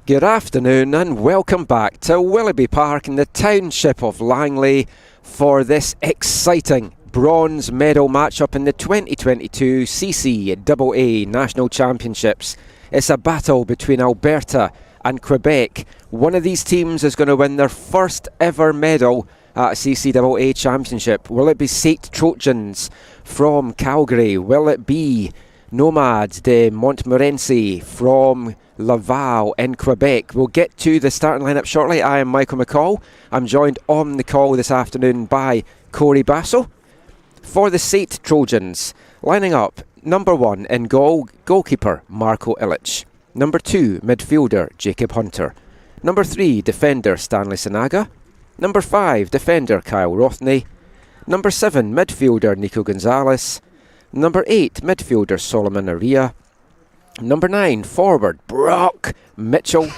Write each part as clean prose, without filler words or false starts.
Good afternoon and welcome back to Willoughby Park in the township of Langley for this exciting bronze medal matchup in the 2022 CCAA National Championships. It's a battle between Alberta and Quebec. One of these teams is going to win their first ever medal at a CCAA Championship. Will it be SAIT Trojans from Calgary? Will it be Nomades de Montmorency from Laval in Quebec? We'll get to the starting lineup shortly. I am Michael McCall. I'm joined on the call this afternoon by Corey Basso. For the SAIT Trojans, lining up, number 1 in goal, goalkeeper Marko Ilic. Number 2, midfielder Jacob Hunter. Number 3, defender Stanley Sinaga. Number 5, defender Kyle Rothney. Number 7, midfielder Nico Gonzalez. Number 8, midfielder Solomon Aria. Number 9, forward Brock Mitchell.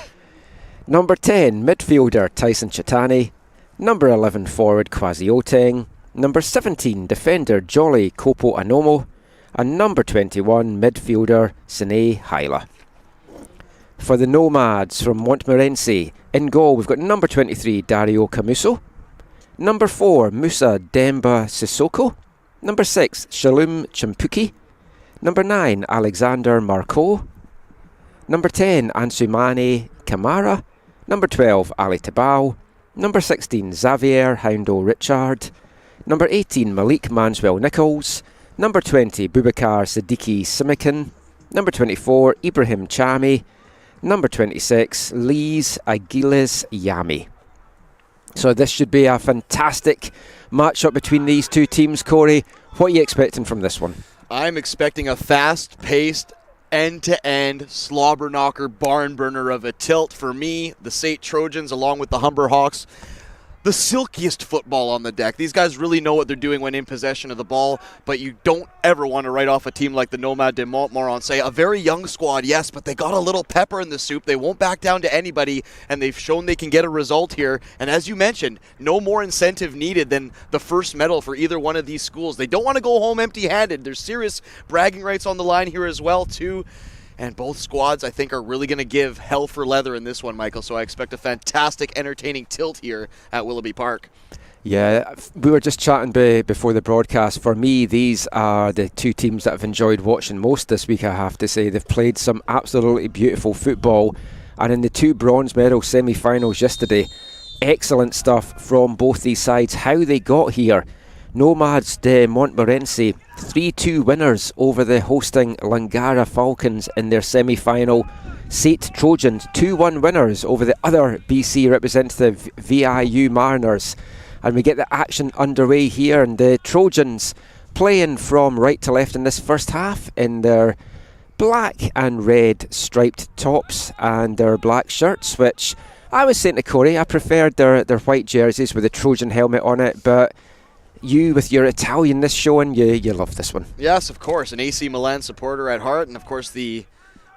Number 10, midfielder Tyson Chitani. Number 11, forward Kwasi Oteng. Number 17, defender Jolly Kopo Anomo. And number 21, midfielder Sine Haila. For the Nomades from Montmorency, in goal we've got number 23, Dario Camuso. Number 4, Musa Demba Sissoko. Number 6, Shalom Chimpuki. Number 9, Alexander Marco. Number 10, Ansumane Kamara. Number 12, Ali Tabal. Number 16, Xavier Houndo Richard. Number 18, Malik Manswell Nichols. Number 20, Boubacar Siddiqui Simikin. Number 24, Ibrahim Chami. Number 26, Lise Aguiles Yami. So this should be a fantastic matchup between these two teams. Corey, what are you expecting from this one? I'm expecting a fast-paced, end-to-end, slobber-knocker, barn-burner of a tilt. For me, the SAIT Trojans, along with the Humber Hawks, the silkiest football on the deck. These guys really know what they're doing when in possession of the ball, but you don't ever want to write off a team like the Nomades de Montmorency. A very young squad, yes, but they got a little pepper in the soup. They won't back down to anybody, and they've shown they can get a result here. And as you mentioned, no more incentive needed than the first medal for either one of these schools. They don't want to go home empty-handed. There's serious bragging rights on the line here as well, too. And both squads, I think, are really going to give hell for leather in this one, Michael. So I expect a fantastic, entertaining tilt here at Willoughby Park. Yeah, we were just chatting before the broadcast. For me, these are the two teams that I've enjoyed watching most this week, I have to say. They've played some absolutely beautiful football. And in the two bronze medal semi-finals yesterday, excellent stuff from both these sides. How they got here. Nomades de Montmorency, 3-2 winners over the hosting Langara Falcons in their semi-final. SAIT Trojans, 2-1 winners over the other BC representative VIU Mariners. And we get the action underway here, and the Trojans playing from right to left in this first half in their black and red striped tops and their black shirts, which I was saying to Corey, I preferred their white jerseys with a Trojan helmet on it, but you, with your Italian-ness showing, you love this one. Yes, of course. An AC Milan supporter at heart. And, of course, the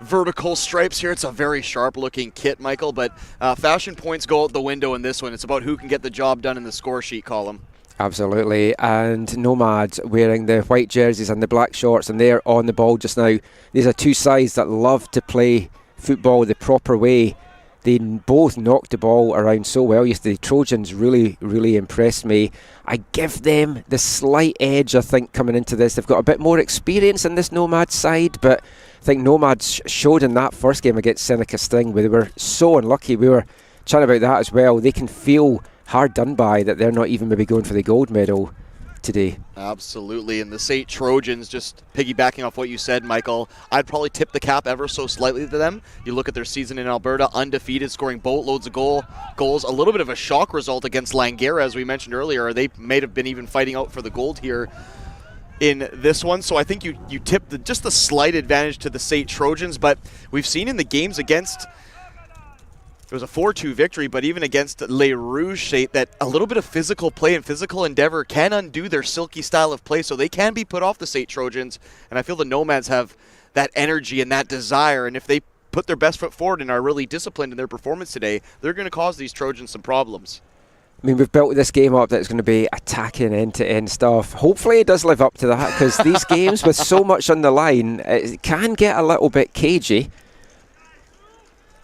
vertical stripes here. It's a very sharp-looking kit, Michael. But fashion points go out the window in this one. It's about who can get the job done in the score sheet column. Absolutely. And Nomads wearing the white jerseys and the black shorts, and they're on the ball just now. These are two sides that love to play football the proper way. They both knocked the ball around so well yesterday. Trojans really, really impressed me. I give them the slight edge, I think, coming into this. They've got a bit more experience in this Nomad side, but I think Nomads showed in that first game against Seneca Sting where they were so unlucky. We were chatting about that as well. They can feel hard done by that they're not even maybe going for the gold medal today. Absolutely. And the SAIT Trojans, just piggybacking off what you said, Michael, I'd probably tip the cap ever so slightly to them. You look at their season in Alberta, undefeated, scoring boatloads of goals. A little bit of a shock result against Langara, as we mentioned earlier. They may have been even fighting out for the gold here in this one. So I think you tip just the slight advantage to the SAIT Trojans. But we've seen in the games against, it was a 4-2 victory, but even against Les Rouges, that a little bit of physical play and physical endeavor can undo their silky style of play, so they can be put off the SAIT Trojans. And I feel the Nomads have that energy and that desire, and if they put their best foot forward and are really disciplined in their performance today, they're going to cause these Trojans some problems. I mean, we've built this game up that it's going to be attacking end-to-end stuff. Hopefully it does live up to that, because these games with so much on the line, it can get a little bit cagey.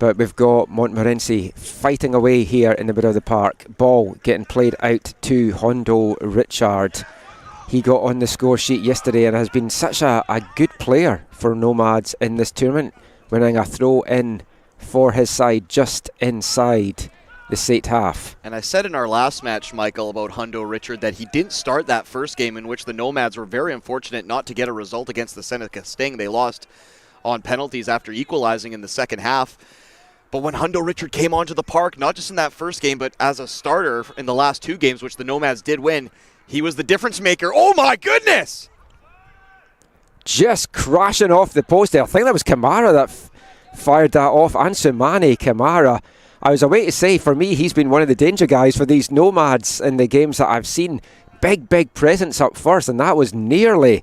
But we've got Montmorency fighting away here in the middle of the park. Ball getting played out to Hondo Richard. He got on the score sheet yesterday and has been such a good player for Nomads in this tournament, winning a throw in for his side just inside the SAIT half. And I said in our last match, Michael, about Hondo Richard that he didn't start that first game, in which the Nomads were very unfortunate not to get a result against the Seneca Sting. They lost on penalties after equalizing in the second half. But when Hondo Richard came onto the park, not just in that first game, but as a starter in the last 2 games, which the Nomads did win, he was the difference maker. Oh my goodness! Just crashing off the post there. I think that was Kamara that fired that off. Ansumani Kamara. I was away to say, for me, he's been one of the danger guys for these Nomads in the games that I've seen. Big presence up first, and that was nearly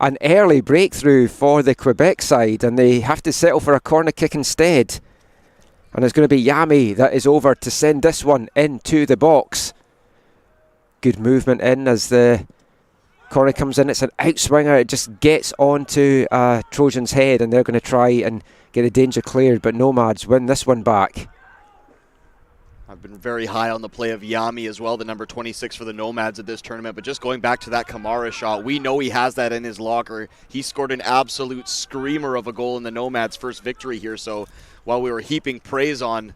an early breakthrough for the Quebec side, and they have to settle for a corner kick instead. And it's going to be Yami that is over to send this one into the box. Good movement in as the corner comes in. It's an outswinger. It just gets onto Trojan's head, and they're going to try and get the danger cleared, but Nomads win this one back. I've been very high on the play of Yami as well, the number 26 for the Nomads at this tournament. But just going back to that Kamara shot, we know he has that in his locker. He scored an absolute screamer of a goal in the Nomads' first victory here. So while we were heaping praise on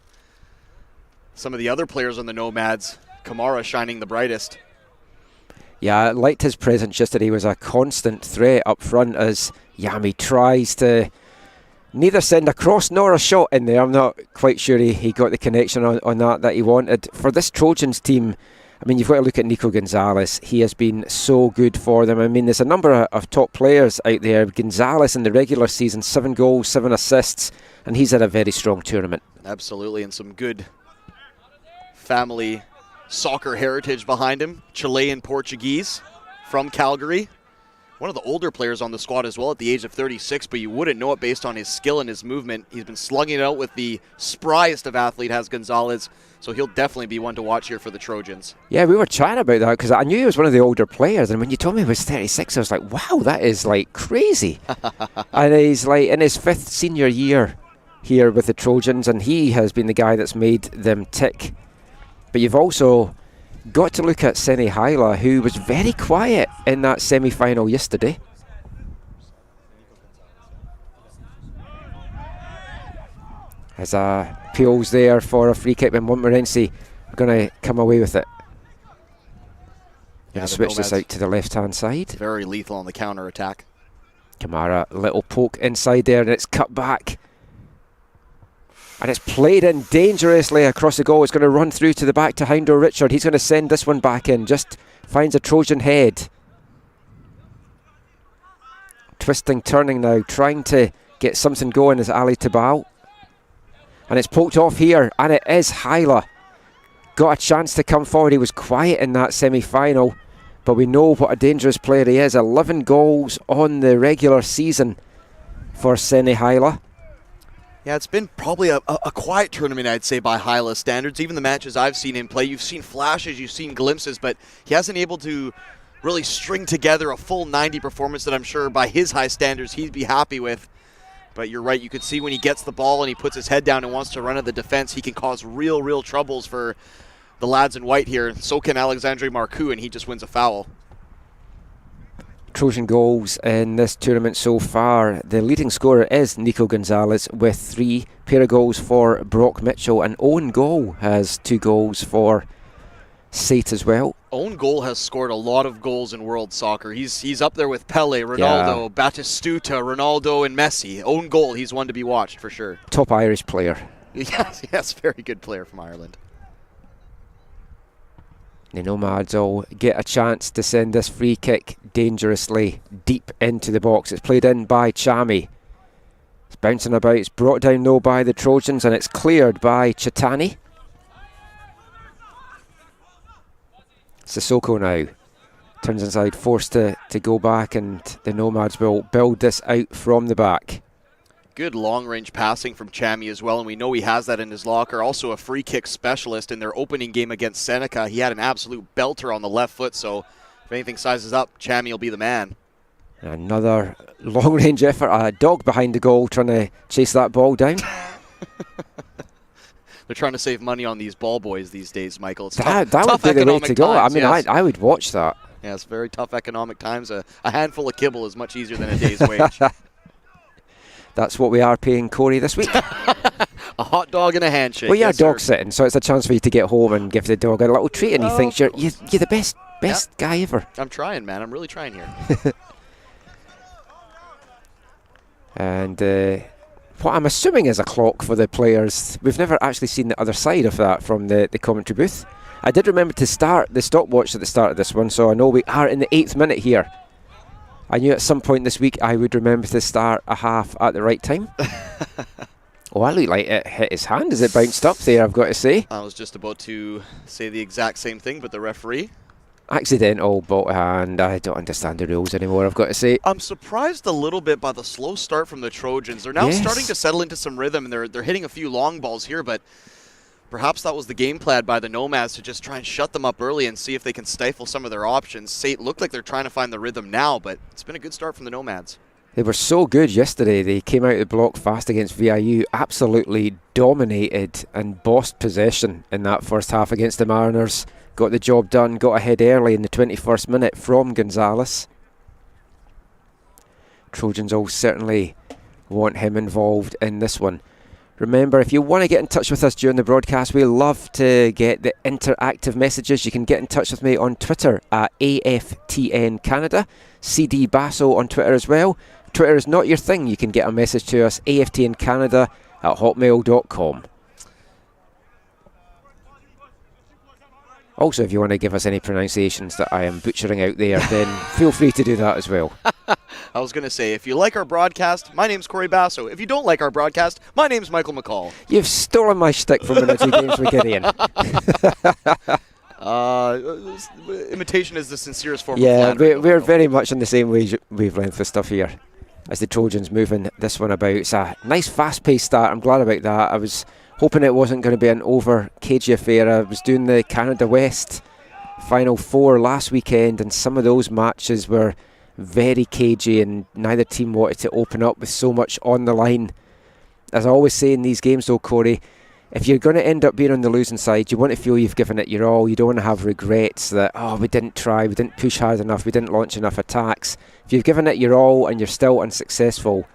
some of the other players on the Nomads, Kamara shining the brightest. Yeah, I liked his presence yesterday. He was a constant threat up front as Yami tries to neither send a cross nor a shot in there. I'm not quite sure he got the connection on that he wanted. For this Trojans team, I mean, you've got to look at Nico Gonzalez. He has been so good for them. I mean, there's a number of top players out there. Gonzalez in the regular season, 7 goals, 7 assists, and he's had a very strong tournament. Absolutely, and some good family soccer heritage behind him. Chilean Portuguese from Calgary. One of the older players on the squad as well at the age of 36, but you wouldn't know it based on his skill and his movement. He's been slugging it out with the spryest of athlete, has Gonzalez, so he'll definitely be one to watch here for the Trojans. Yeah, we were chatting about that because I knew he was one of the older players, and when you told me he was 36, I was like, wow, that is like crazy. And he's like in his 5th senior year here with the Trojans, and he has been the guy that's made them tick. But you've also got to look at Sene Hyla, who was very quiet in that semi-final yesterday. As appeals there for a free kick, but Montmorency are going to come away with it. Going to switch this out to the left-hand side. Very lethal on the counter-attack. Kamara, little poke inside there, and it's cut back. And it's played in dangerously across the goal. It's going to run through to the back to Hondo Richard. He's going to send this one back in. Just finds a Trojan head. Twisting, turning now, trying to get something going is Ali Tabal. And it's poked off here, and it is Hyla. Got a chance to come forward. He was quiet in that semi-final, but we know what a dangerous player he is. 11 goals on the regular season for Sene Hyla. Yeah, it's been probably a quiet tournament, I'd say, by Hyla standards. Even the matches I've seen him play, you've seen flashes, you've seen glimpses, but he hasn't able to really string together a full 90 performance that I'm sure by his high standards he'd be happy with. But you're right, you could see when he gets the ball and he puts his head down and wants to run at the defense, he can cause real troubles for the lads in white here. So can Alexandre Marcoux, and he just wins a foul. Trojan goals in this tournament so far. The leading scorer is Nico Gonzalez with 3. Pair of goals for Brock Mitchell. And Owen Goal has 2 goals for SAIT as well. Owen Goal has scored a lot of goals in world soccer. He's up there with Pele, Ronaldo, Batistuta, Ronaldo, and Messi. Owen Goal, he's one to be watched for sure. Top Irish player. Yes, very good player from Ireland. The Nomads all get a chance to send this free kick dangerously deep into the box. It's played in by Chami. It's bouncing about. It's brought down though by the Trojans, and it's cleared by Chitani. Sissoko now turns inside, forced to go back, and the Nomads will build this out from the back. Good long-range passing from Chami as well, and we know he has that in his locker. Also a free kick specialist in their opening game against Seneca. He had an absolute belter on the left foot, so if anything sizes up, Chami will be the man. Another long-range effort. A dog behind the goal trying to chase that ball down. They're trying to save money on these ball boys these days, Michael. It's that tough would be the way to go. times, I mean, yes. I would watch that. Yeah, it's very tough economic times. A handful of kibble is much easier than a day's wage. That's what we are paying Corey this week. A hot dog and a handshake. Well, you're yes, dog sir. sitting, so it's a chance for you to get home and give the dog a little treat, and he thinks you're the best guy ever. I'm trying, man. I'm really trying here. And what I'm assuming is a clock for the players. We've never actually seen the other side of that from the commentary booth. I did remember to start the stopwatch at the start of this one, so I know we are in the 8th minute here. I knew at some point this week I would remember to start a half at the right time. Oh, I look like it hit his hand as it bounced up there, I've got to say. I was just about to say the exact same thing, but the referee. Accidental ball hand. I don't understand the rules anymore, I've got to say. I'm surprised a little bit by the slow start from the Trojans. They're now starting to settle into some rhythm, and they're hitting a few long balls here, but perhaps that was the game plan by the Nomads to just try and shut them up early and see if they can stifle some of their options. SAIT looked like they're trying to find the rhythm now, but it's been a good start from the Nomads. They were so good yesterday. They came out of the block fast against VIU, absolutely dominated and bossed possession in that first half against the Mariners. Got the job done, got ahead early in the 21st minute from Gonzalez. Trojans all certainly want him involved in this one. Remember, if you want to get in touch with us during the broadcast, we love to get the interactive messages. You can get in touch with me on Twitter at AFTN Canada, CD Basso on Twitter as well. Twitter is not your thing. You can get a message to us, aftncanada at hotmail.com. Also, if you want to give us any pronunciations that I am butchering out there, then feel free to do that as well. I was going to say, if you like our broadcast, my name's Corey Basso. If you don't like our broadcast, my name's Michael McCall. You've stolen my shtick from one or two games with Gideon. Imitation is the sincerest form of flattery. flattery. Yeah, we're very much on the same wavelength of stuff here. As the Trojans moving this one about. It's a nice fast-paced start. I'm glad about that. I was hoping it wasn't going to be an over-cagey affair. I was doing the Canada West Final Four last weekend, and some of those matches were very cagey, and neither team wanted to open up with so much on the line. As I always say in these games though, Corey, if you're going to end up being on the losing side, you want to feel you've given it your all. You don't want to have regrets that, we didn't try, we didn't push hard enough, we didn't launch enough attacks. If you've given it your all and you're still unsuccessful,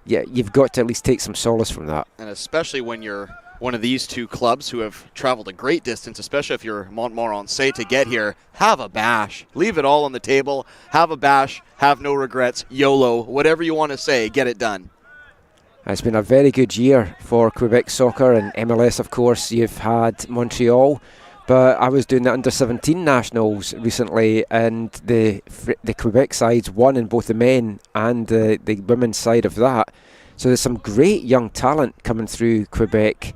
you've got to at least take some solace from that. And especially when you're one of these two clubs who have traveled a great distance, especially if you're Montmorency, to get here, have a bash. Leave it all on the table. Have a bash. Have no regrets. YOLO. Whatever you want to say, get it done. It's been a very good year for Quebec soccer, and MLS, of course. You've had Montreal, but I was doing the under-17 nationals recently, and the Quebec sides won in both the men and the women's side of that. So there's some great young talent coming through Quebec.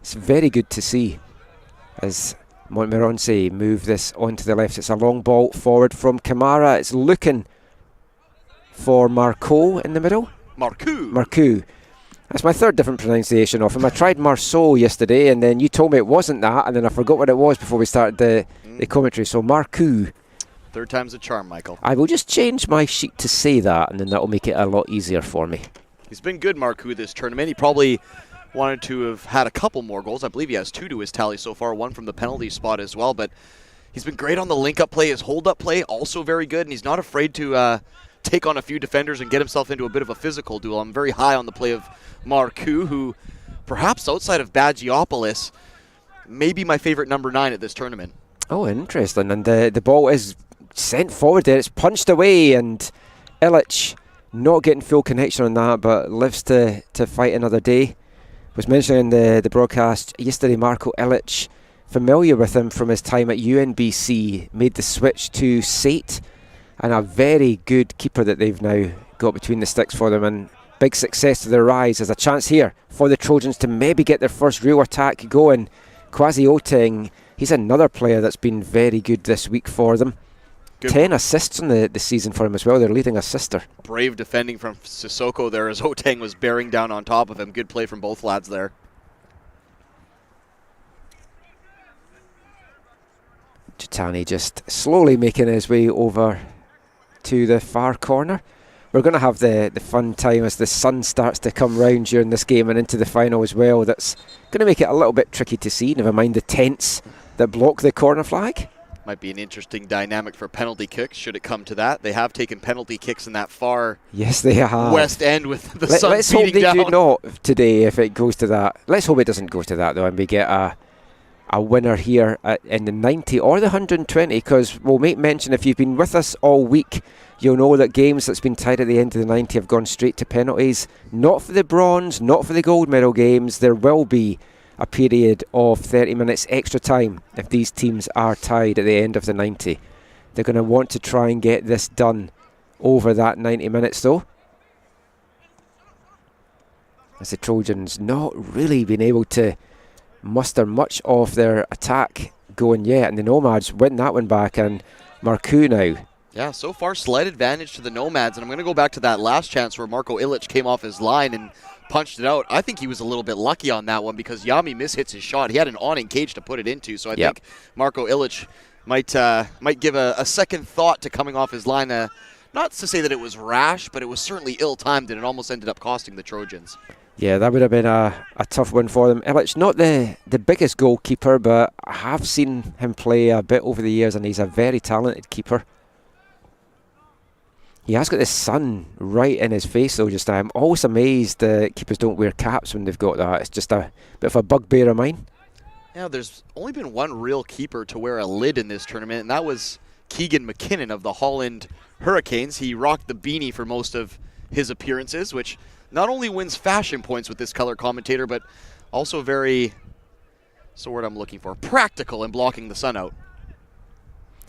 It's very good to see as Montmorency move this onto the left. It's a long ball forward from Kamara. It's looking for Marco in the middle. Marcoux. That's my third different pronunciation of him. I tried Marceau yesterday, and then you told me it wasn't that, and then I forgot what it was before we started the commentary. So Marcoux. Third time's a charm, Michael. I will just change my sheet to say that, and then that will make it a lot easier for me. He's been good, Marcoux, this tournament. He probably wanted to have had a couple more goals. I believe he has 2 to his tally so far, 1 from the penalty spot as well. But he's been great on the link-up play. His hold-up play also very good, and he's not afraid to take on a few defenders and get himself into a bit of a physical duel. I'm very high on the play of Marcoux, who perhaps outside of Bagiopoulos may be my favorite number 9 at this tournament. Oh, interesting. And the ball is sent forward there. It's punched away, and Illich not getting full connection on that, but lives to fight another day. Was mentioning in the broadcast yesterday, Marco Illich, familiar with him from his time at UNBC, made the switch to SAIT, and a very good keeper that they've now got between the sticks for them, and big success to their rise. There's a chance here for the Trojans to maybe get their first real attack going. Kwasi Oteng, he's another player that's been very good this week for them. Good. 10 assists in the season for him as well. They're leading assister. Brave defending from Sissoko there as Oteng was bearing down on top of him. Good play from both lads there. Chitani just slowly making his way over to the far corner. we're going to have the fun time as the sun starts to come round during this game and into the final as well. That's going to make it a little bit tricky to see, never mind the tents that block the corner flag. Might be an interesting dynamic for penalty kicks, should it come to that. They have taken penalty kicks in that far they have. west end with the sun let's beating hope they down. do not today if it goes to that. Let's hope it doesn't go to that, though, and we get a winner here in the 90 or the 120, because we'll make mention, if you've been with us all week, you'll know that games that's been tied at the end of the 90 have gone straight to penalties. Not for the bronze, not for the gold medal games. There will be a period of 30 minutes extra time if these teams are tied at the end of the 90. They're going to want to try and get this done over that 90 minutes, though, as the Trojans not really been able to muster much of their attack going yet, and the Nomads win that one back, and Marcoux now. Yeah, so far slight advantage to the Nomads, and I'm going to go back to that last chance where Marko Ilic came off his line and punched it out. I think he was a little bit lucky on that one because Yami mishits his shot. He had an awning cage to put it into, so I think Marko Ilic might give a second thought to coming off his line. Not to say that it was rash, but it was certainly ill-timed, and it almost ended up costing the Trojans. Yeah, that would have been a tough one for them. Ilic, not the biggest goalkeeper, but I have seen him play a bit over the years, and he's a very talented keeper. He has got the sun right in his face, though, just now. I'm always amazed that keepers don't wear caps when they've got that. It's just a bit of a bugbear of mine. Yeah, there's only been one real keeper to wear a lid in this tournament, and that was Keegan McKinnon of the Holland Hurricanes. He rocked the beanie for most of his appearances, which not only wins fashion points with this color commentator, but also very, what's the word I'm looking for, practical in blocking the sun out.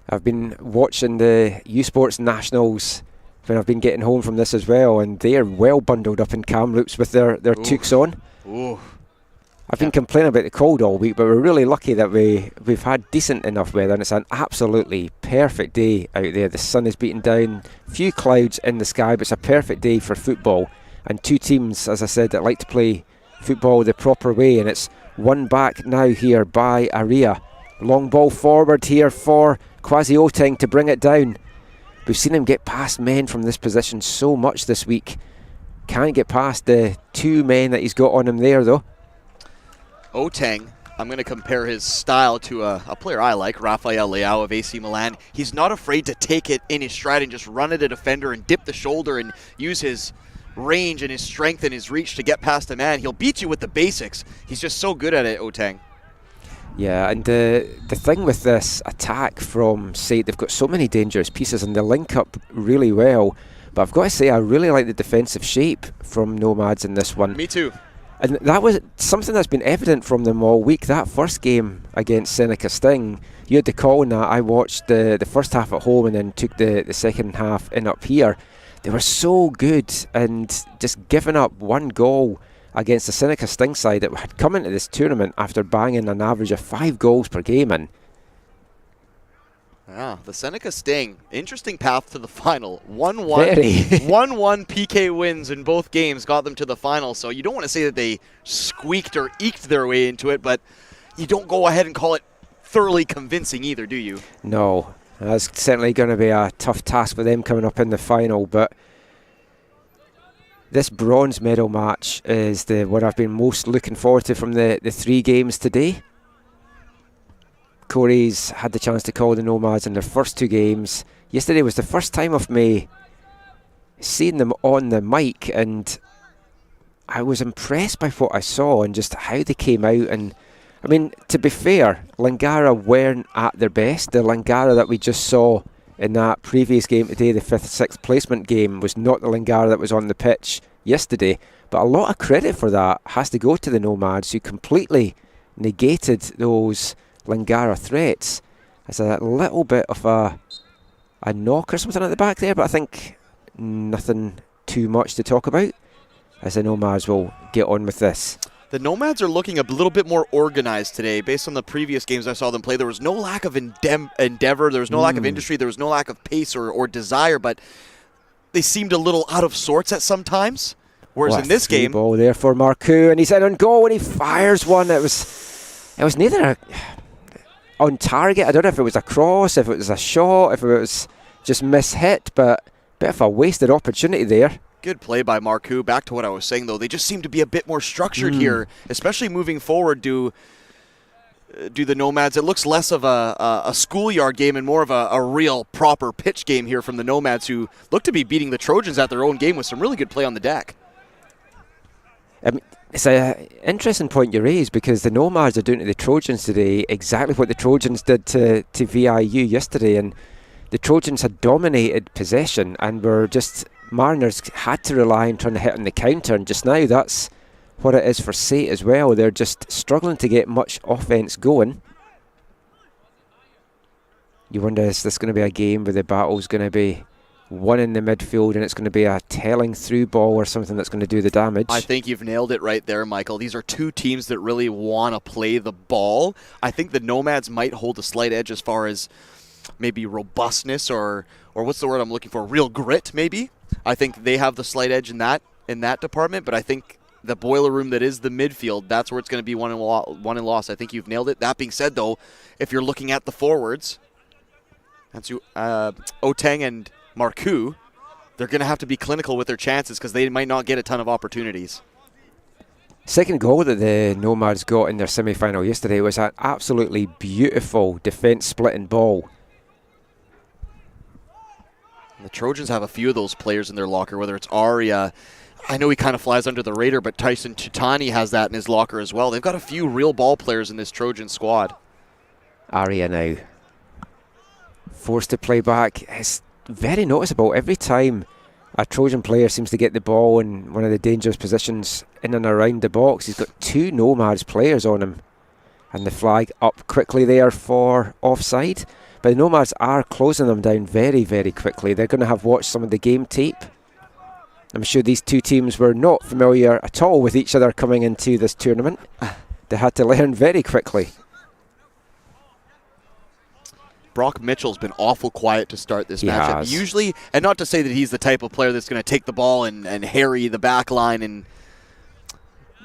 I've been watching the U Sports Nationals when I've been getting home from this as well, and they are well bundled up in Kamloops with their toques on. Ooh. I've been complaining about the cold all week, but we're really lucky that we've had decent enough weather, and it's an absolutely perfect day out there. The sun is beating down, few clouds in the sky, but it's a perfect day for football. And two teams, as I said, that like to play football the proper way, and it's one back now here by Aria. Long ball forward here for Kwasi Oteng to bring it down. We've seen him get past men from this position so much this week. Can't get past the two men that he's got on him there, though. Oteng, I'm going to compare his style to a player I like, Rafael Leao of AC Milan. He's not afraid to take it in his stride and just run at a defender and dip the shoulder and use his range and his strength and his reach to get past a man. He'll beat you with the basics. He's just so good at it, Oteng. Yeah, and the thing with this attack from SAIT, they've got so many dangerous pieces and they link up really well. But I've got to say, I really like the defensive shape from Nomads in this one. Me too. And that was something that's been evident from them all week. That first game against Seneca Sting, you had the call on that. I watched the first half at home and then took the second half in up here. They were so good, and just giving up one goal against the Seneca Sting side that had come into this tournament after banging an average of 5 goals per game in. Yeah, the Seneca Sting, interesting path to the final. 1-1 1-1 PK wins in both games got them to the final, so you don't want to say that they squeaked or eked their way into it, but you don't go ahead and call it thoroughly convincing either, do you? No, that's certainly going to be a tough task for them coming up in the final, but this bronze medal match is the one I've been most looking forward to from the 3 games today. Corey's had the chance to call the Nomads in their first 2 games. Yesterday was the first time of me seeing them on the mic, and I was impressed by what I saw and just how they came out. And I mean, to be fair, Langara weren't at their best. The Langara that we just saw in that previous game today, the 5th, 6th placement game, was not the Langara that was on the pitch yesterday. But a lot of credit for that has to go to the Nomads, who completely negated those Langara threats. There's a little bit of a knock or something at the back there, but I think nothing too much to talk about, as the Nomads will get on with this. The Nomads are looking a little bit more organized today. Based on the previous games I saw them play, there was no lack of endeavor, there was no lack of industry, there was no lack of pace or desire, but they seemed a little out of sorts at some times. Whereas in this game, ball there for Marcoux, and he's in on goal and he fires one. It was neither on target. I don't know if it was a cross, if it was a shot, if it was just mishit, but Bit of a wasted opportunity there. Good play by Marcoux. Back to what I was saying, though. They just seem to be a bit more structured here, especially moving forward. Do the Nomads. It looks less of a schoolyard game and more of a real proper pitch game here from the Nomads, who look to be beating the Trojans at their own game with some really good play on the deck. It's an interesting point you raise, because the Nomads are doing to the Trojans today exactly what the Trojans did to VIU yesterday, and the Trojans had dominated possession and were just, Mariners had to rely on trying to hit on the counter, and just now that's what it is for SAIT as well. They're just struggling to get much offence going. You wonder, is this going to be a game where the battle's going to be one in the midfield and it's going to be a telling through ball or something that's going to do the damage? I think you've nailed it right there, Michael. These are two teams that really want to play the ball. I think the Nomads might hold a slight edge as far as maybe robustness or what's the word I'm looking for? Real grit, maybe. I think they have the slight edge in that department, but I think the boiler room that is the midfield, that's where it's going to be won and lost. I think you've nailed it. That being said, though, if you're looking at the forwards, that's Oteng and Marcoux, they're going to have to be clinical with their chances because they might not get a ton of opportunities. Second goal that the Nomads got in their semi-final yesterday was an absolutely beautiful defence-splitting ball. The Trojans have a few of those players in their locker, whether it's Aria. I know he kind of flies under the radar, but Tyson Chitani has that in his locker as well. They've got a few real ball players in this Trojan squad. Aria now forced to play back. It's very noticeable. Every time a Trojan player seems to get the ball in one of the dangerous positions in and around the box, he's got two Nomads players on him. And the flag up quickly there for offside. But the Nomads are closing them down very, very quickly. They're going to have watched some of the game tape. I'm sure these two teams were not familiar at all with each other coming into this tournament. They had to learn very quickly. Brock Mitchell's been awful quiet to start this matchup. Has. Usually, and not to say that he's the type of player that's going to take the ball and harry the back line, and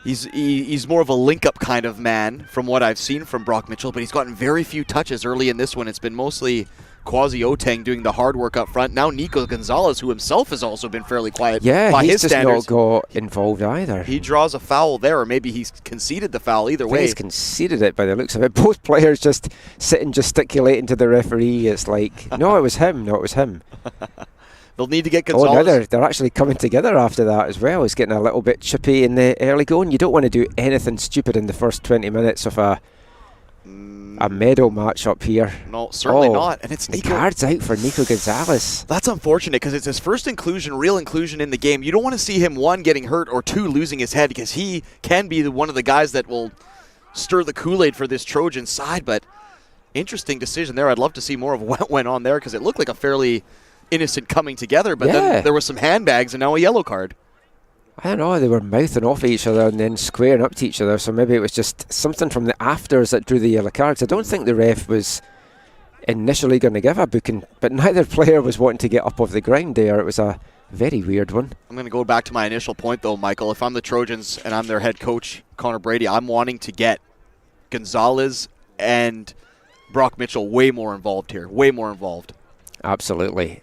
he's more of a link-up kind of man from what I've seen from Brock Mitchell, but he's gotten very few touches early in this one. It's been mostly Quasi Oteng doing the hard work up front. Now Nico Gonzalez, who himself has also been fairly quiet by his just standards. Not got involved either. He draws a foul there, or maybe he's conceded the foul. Either way, he's conceded it by the looks of it. Both players just sitting gesticulating to the referee. It's like, no, it was him. No, it was him. They'll need to get Gonzalez. Oh, no, they're actually coming together after that as well. It's getting a little bit chippy in the early going. You don't want to do anything stupid in the first 20 minutes of a medal match up here. No, certainly not. And it's the Nico. Card's out for Nico Gonzalez. That's unfortunate because it's his first real inclusion in the game. You don't want to see him, one, getting hurt, or two, losing his head, because he can be one of the guys that will stir the Kool-Aid for this Trojan side. But interesting decision there. I'd love to see more of what went on there, because it looked like a fairly innocent coming together, but then there were some handbags and now a yellow card. I don't know, they were mouthing off at each other and then squaring up to each other, so maybe it was just something from the afters that drew the yellow cards. I don't think the ref was initially going to give a booking, but neither player was wanting to get up off the ground there. It was a very weird one. I'm going to go back to my initial point though, Michael. If I'm the Trojans and I'm their head coach, Connor Brady, I'm wanting to get Gonzalez and Brock Mitchell way more involved here, way more involved. Absolutely.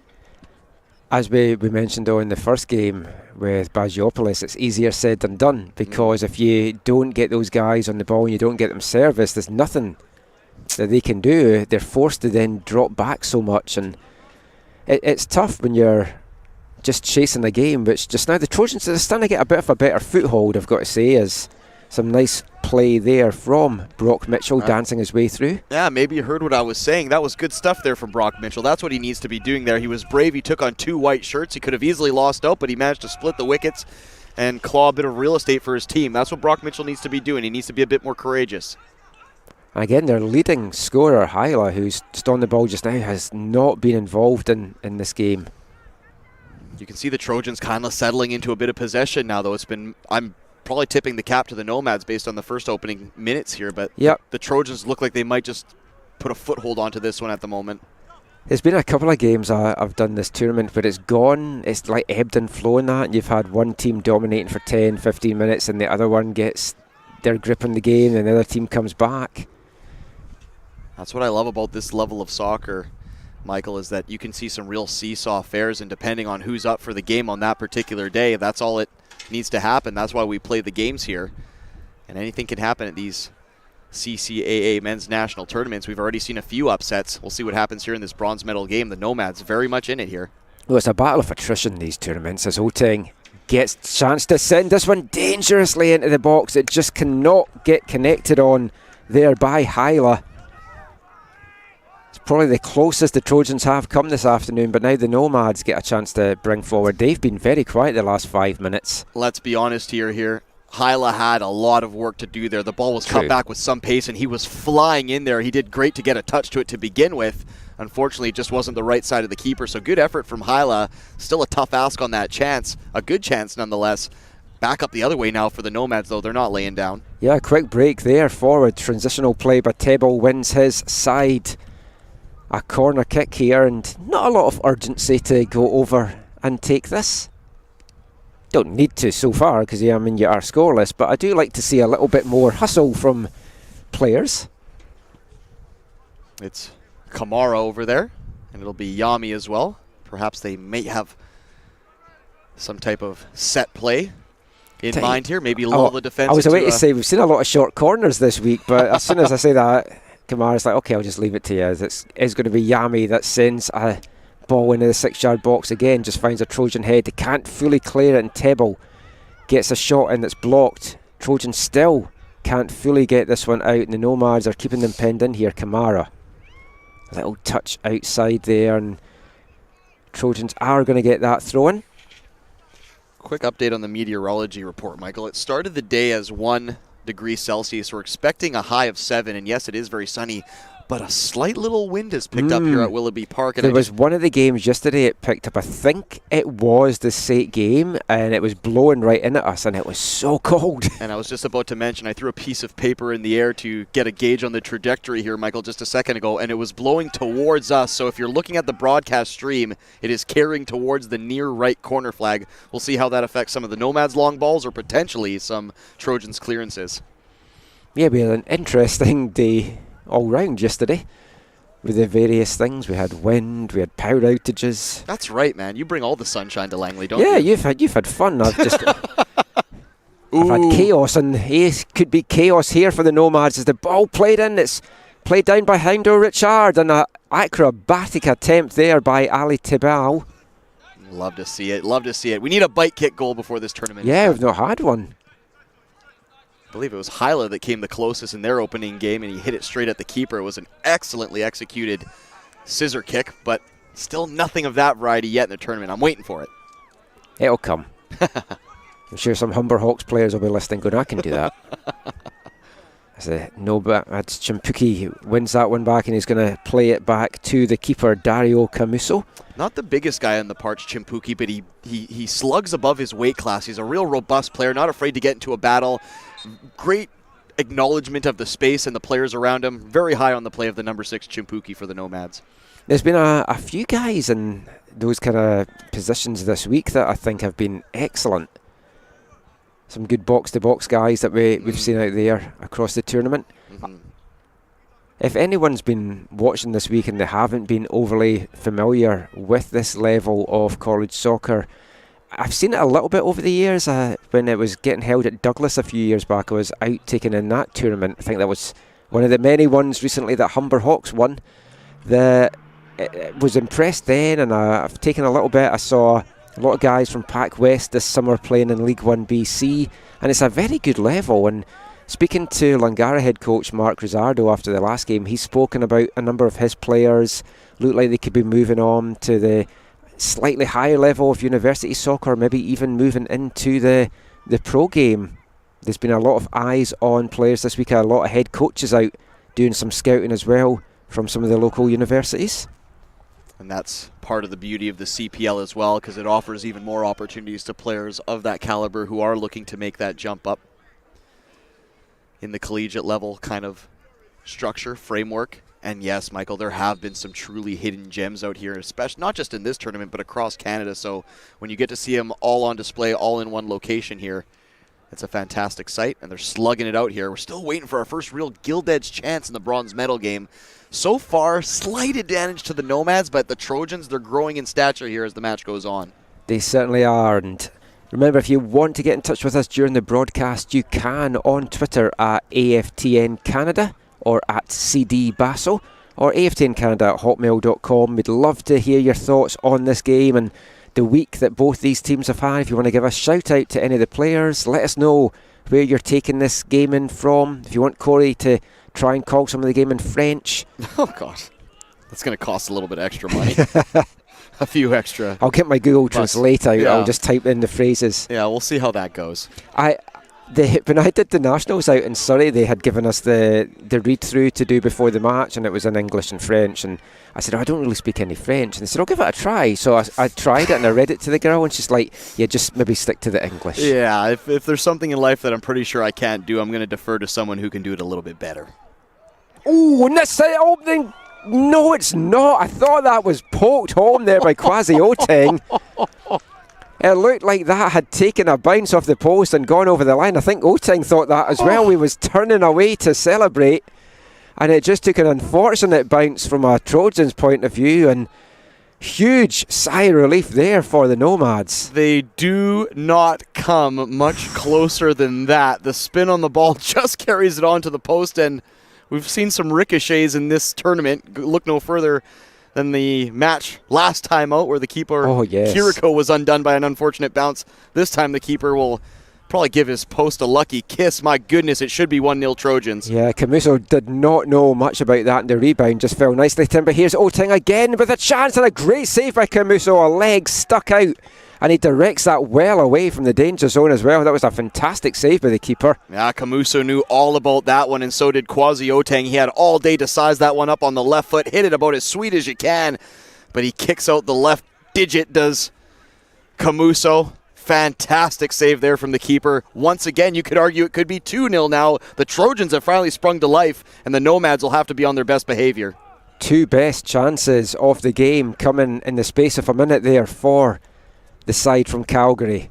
As we mentioned though in the first game with Bagiopoulos, it's easier said than done, because if you don't get those guys on the ball and you don't get them service, there's nothing that they can do. They're forced to then drop back so much, and it's tough when you're just chasing the game, which just now the Trojans are starting to get a bit of a better foothold, I've got to say, as some nice play there from Brock Mitchell dancing his way through. Yeah, maybe you heard what I was saying. That was good stuff there from Brock Mitchell. That's what he needs to be doing there. He was brave. He took on two white shirts. He could have easily lost out, but he managed to split the wickets and claw a bit of real estate for his team. That's what Brock Mitchell needs to be doing. He needs to be a bit more courageous. Again, their leading scorer, Hyla, who's just on the ball just now, has not been involved in this game. You can see the Trojans kind of settling into a bit of possession now, though. I'm probably tipping the cap to the Nomads based on the first opening minutes here, but the Trojans look like they might just put a foothold onto this one at the moment. There's been a couple of games I've done this tournament where it's like ebbed and flowing that, and you've had one team dominating for 10, 15 minutes and the other one gets their grip on the game and the other team comes back. That's what I love about this level of soccer. Michael, is that you can see some real seesaw affairs, and depending on who's up for the game on that particular day, that's all it needs to happen. That's why we play the games here. And anything can happen at these CCAA men's national tournaments. We've already seen a few upsets. We'll see what happens here in this bronze medal game. The Nomads very much in it here. Well, it's a battle of attrition, these tournaments, as Oteng gets a chance to send this one dangerously into the box. It just cannot get connected on there by Hyla. It's probably the closest the Trojans have come this afternoon, but now the Nomads get a chance to bring forward. They've been very quiet the last 5 minutes. Let's be honest here. Hyla had a lot of work to do there. The ball was cut back with some pace, and he was flying in there. He did great to get a touch to it to begin with. Unfortunately, it just wasn't the right side of the keeper, so good effort from Hyla. Still a tough ask on that chance. A good chance nonetheless. Back up the other way now for the Nomads, though. They're not laying down. Yeah, quick break there forward. Transitional play, but Tebble wins his side. A corner kick here, and not a lot of urgency to go over and take this. Don't need to so far, because you are scoreless, but I do like to see a little bit more hustle from players. It's Kamara over there, and it'll be Yami as well. Perhaps they may have some type of set play in mind here. Maybe lull the defense. I was waiting to say we've seen a lot of short corners this week, but as soon as I say that, Kamara's like, okay, I'll just leave it to you. It's going to be Yami that sends a ball into the 6-yard box again, just finds a Trojan head. They can't fully clear it, and Tebble gets a shot in that's blocked. Trojans still can't fully get this one out, and the Nomads are keeping them penned in here. Kamara, a little touch outside there, and Trojans are going to get that throw-in. Quick update on the meteorology report, Michael. It started the day as 1 degree Celsius. We're expecting a high of 7, and yes, it is very sunny, but a slight little wind has picked up here at Willoughby Park. And there was one of the games yesterday it picked up. I think it was the SAIT game, and it was blowing right in at us, and it was so cold. And I was just about to mention, I threw a piece of paper in the air to get a gauge on the trajectory here, Michael, just a second ago, and it was blowing towards us. So if you're looking at the broadcast stream, it is carrying towards the near right corner flag. We'll see how that affects some of the Nomads' long balls or potentially some Trojans' clearances. Yeah, we had an interesting day all round yesterday with the various things. We had wind, we had power outages. That's right, man. You bring all the sunshine to Langley, don't you? Yeah, you've had fun. I've just I've had chaos, and it could be chaos here for the Nomads as the ball played in. It's played down by Houndo Richard, and an acrobatic attempt there by Ali Tibal. Love to see it. Love to see it. We need a bite kick goal before this tournament. Yeah, we've not had one. I believe it was Hyla that came the closest in their opening game, and he hit it straight at the keeper. It was an excellently executed scissor kick, but still nothing of that variety yet in the tournament. I'm waiting for it. It'll come. I'm sure some Humber Hawks players will be listening going, I can do that. That's Chimpuki wins that one back, and he's going to play it back to the keeper, Dario Camuso. Not the biggest guy on the parts, Chimpuki, but he slugs above his weight class. He's a real robust player, not afraid to get into a battle. Great acknowledgement of the space and the players around him. Very high on the play of the number 6 Chimpuki for the Nomads. There's been a few guys in those kind of positions this week that I think have been excellent. Some good box-to-box guys that we've seen out there across the tournament. If anyone's been watching this week and they haven't been overly familiar with this level of college soccer, I've seen it a little bit over the years. When it was getting held at Douglas a few years back, I was out taking in that tournament. I think that was one of the many ones recently that Humber Hawks won. I was impressed then, and I've taken a little bit. I saw a lot of guys from Pac West this summer playing in League 1 BC, and it's a very good level. And speaking to Langara head coach Mark Rizzardo after the last game, he's spoken about a number of his players look like they could be moving on to the slightly higher level of university soccer, maybe even moving into the pro game. There's been a lot of eyes on players this week, a lot of head coaches out doing some scouting as well from some of the local universities. And that's part of the beauty of the CPL as well, because it offers even more opportunities to players of that caliber who are looking to make that jump up in the collegiate level kind of structure, framework. And yes, Michael, there have been some truly hidden gems out here, especially not just in this tournament, but across Canada. So when you get to see them all on display, all in one location here, It's a fantastic sight, and they're slugging it out here. We're still waiting for our first real gilt-edged chance in the bronze medal game. So far, slight advantage to the Nomads, but the Trojans, they're growing in stature here as the match goes on. They certainly are. And remember, if you want to get in touch with us during the broadcast, you can on Twitter at AFTN Canada or at CD Basso or aftncanada@hotmail.com. We'd love to hear your thoughts on this game and the week that both these teams have had. If you want to give a shout out to any of the players, let us know where you're taking this game in from. If you want Corey to try and call some of the game in French. Oh, God. That's going to cost a little bit extra money. A few extra. I'll get my Google Translate out. Yeah. I'll just type in the phrases. Yeah, we'll see how that goes. When I did the Nationals out in Surrey, they had given us the read-through to do before the match, and it was in English and French. And I said, I don't really speak any French. And they said, I'll give it a try. So I tried it, and I read it to the girl, and she's like, yeah, just maybe stick to the English. Yeah, if there's something in life that I'm pretty sure I can't do, I'm going to defer to someone who can do it a little bit better. Oh, and that's the opening. No, it's not. I thought that was poked home there by Kwasi Oteng. It looked like that had taken a bounce off the post and gone over the line. I think Oteng thought that as well. He was turning away to celebrate, and it just took an unfortunate bounce from a Trojans point of view, and huge sigh of relief there for the Nomads. They do not come much closer than that. The spin on the ball just carries it onto the post, and we've seen some ricochets in this tournament. Look no further than the match last time out where the keeper, Kiriko, was undone by an unfortunate bounce. This time the keeper will probably give his post a lucky kiss. My goodness, it should be 1-0 Trojans. Yeah, Camuso did not know much about that, and the rebound just fell nicely to him. But here's Oteng again with a chance, and a great save by Camuso. A leg stuck out, and he directs that well away from the danger zone as well. That was a fantastic save by the keeper. Yeah, Camuso knew all about that one, and so did Kwasi Oteng. He had all day to size that one up on the left foot, hit it about as sweet as you can, but he kicks out the left digit, does Camuso. Fantastic save there from the keeper. Once again, you could argue it could be 2-0 now. The Trojans have finally sprung to life, and the Nomads will have to be on their best behavior. Two best chances of the game coming in the space of a minute there for the side from Calgary.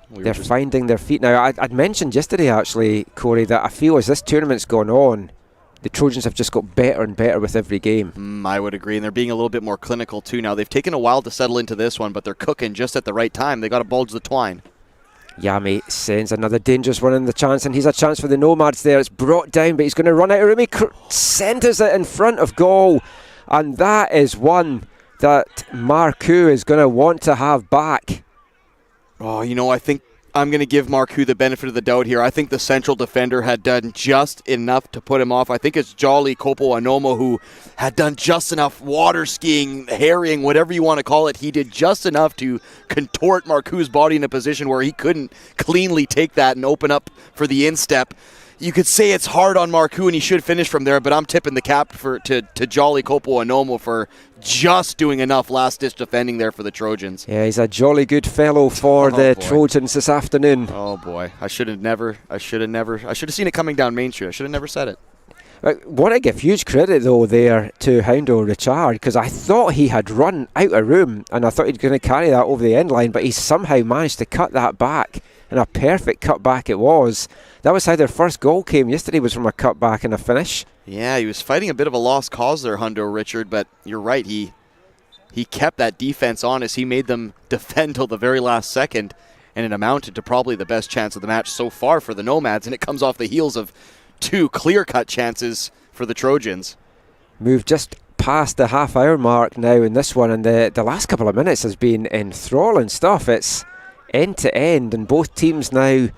They're finding their feet now. I'd mentioned yesterday, actually, Corey, that I feel as this tournament's gone on, the Trojans have just got better and better with every game. I would agree, and they're being a little bit more clinical too now. They've taken a while to settle into this one, but they're cooking just at the right time. They got to bulge the twine. Yami sends another dangerous one in the chance, and he's a chance for the Nomads there. It's brought down, but he's going to run out of room. He centres it in front of goal, and that is one that Marcoux is going to want to have back. Oh, I think I'm going to give Marcoux the benefit of the doubt here. I think the central defender had done just enough to put him off. I think it's Jolly Kopo Anomo who had done just enough water skiing, harrying, whatever you want to call it. He did just enough to contort Marcoux's body in a position where he couldn't cleanly take that and open up for the instep. You could say it's hard on Marcoux and he should finish from there, but I'm tipping the cap to Jolly Kopo Anomo for just doing enough last-ditch defending there for the Trojans. Yeah, he's a jolly good fellow for the Trojans this afternoon. Oh boy, I should have seen it coming down Main Street. I should have never said it. I want to give huge credit though there to Houndo Richard, because I thought he had run out of room and I thought he was going to carry that over the end line, but he somehow managed to cut that back, and a perfect cutback it was. That was how their first goal came yesterday, was from a cutback and a finish. Yeah, he was fighting a bit of a lost cause there, Houndo Richard, but you're right, he kept that defense honest. He made them defend till the very last second, and it amounted to probably the best chance of the match so far for the Nomads, and it comes off the heels of two clear-cut chances for the Trojans. Move just past the half-hour mark now in this one, and the last couple of minutes has been enthralling stuff. It's end-to-end, and both teams now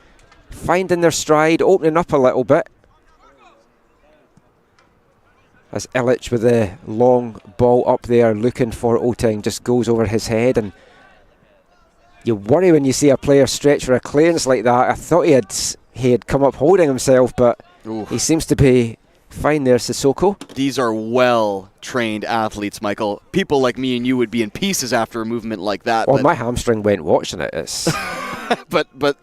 finding their stride, opening up a little bit. As Illich with the long ball up there looking for Oteng, just goes over his head, and you worry when you see a player stretch for a clearance like that. I thought he had come up holding himself, but he seems to be fine there, Sissoko. These are well-trained athletes, Michael. People like me and you would be in pieces after a movement like that. Oh, my hamstring went watching it. It's but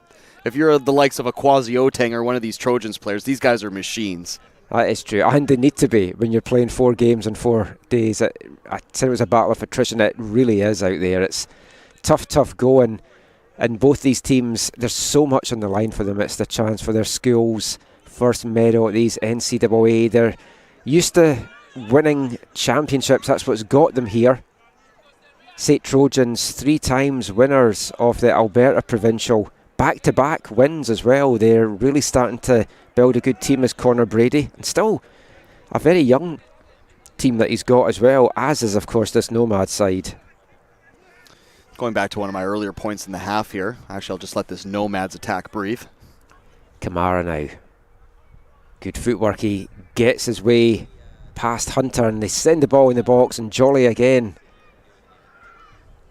if you're the likes of a Kwasi Oteng or one of these Trojans players, these guys are machines. That is true, and they need to be when you're playing 4 games in 4 days. I said it was a battle of attrition. It really is out there. It's tough going. And both these teams, there's so much on the line for them. It's the chance for their schools' first medal at these NCAA. They're used to winning championships. That's what's got them here. SAIT Trojans, 3 times winners of the Alberta Provincial. Back-to-back wins as well. They're really starting to build a good team as Connor Brady. And still a very young team that he's got as well, as is, of course, this Nomad side. Going back to one of my earlier points in the half here. Actually, I'll just let this Nomads attack breathe. Kamara now. Good footwork. He gets his way past Hunter and they send the ball in the box, and Jolly again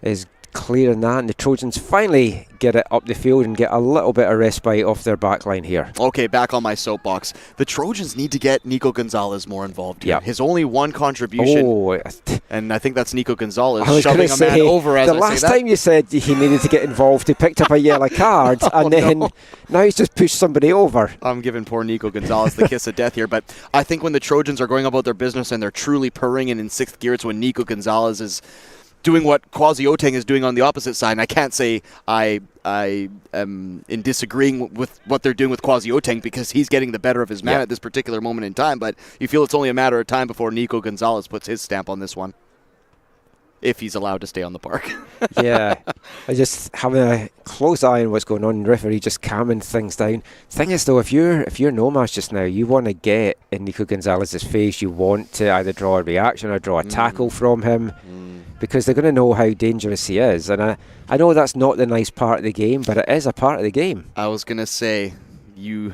is clearing that, and the Trojans finally get it up the field and get a little bit of respite off their back line here. Okay, back on my soapbox. The Trojans need to get Nico Gonzalez more involved here. Yep. His only one contribution, and I think that's Nico Gonzalez shoving a man over as I say that. The last time you said he needed to get involved, he picked up a yellow card, and then now he's just pushed somebody over. I'm giving poor Nico Gonzalez the kiss of death here, but I think when the Trojans are going about their business and they're truly purring and in 6th gear, it's when Nico Gonzalez is doing what Kwasi Oteng is doing on the opposite side. And I can't say I am in disagreeing with what they're doing with Kwasi Oteng, because he's getting the better of his man at this particular moment in time. But you feel it's only a matter of time before Nico Gonzalez puts his stamp on this one, if he's allowed to stay on the park. Yeah, I just having a close eye on what's going on. Referee just calming things down. Thing is, though, if you're Nomads just now, you want to get in Nico Gonzalez's face. You want to either draw a reaction or draw a tackle from him, because they're going to know how dangerous he is. And I know that's not the nice part of the game, but it is a part of the game. I was going to say, you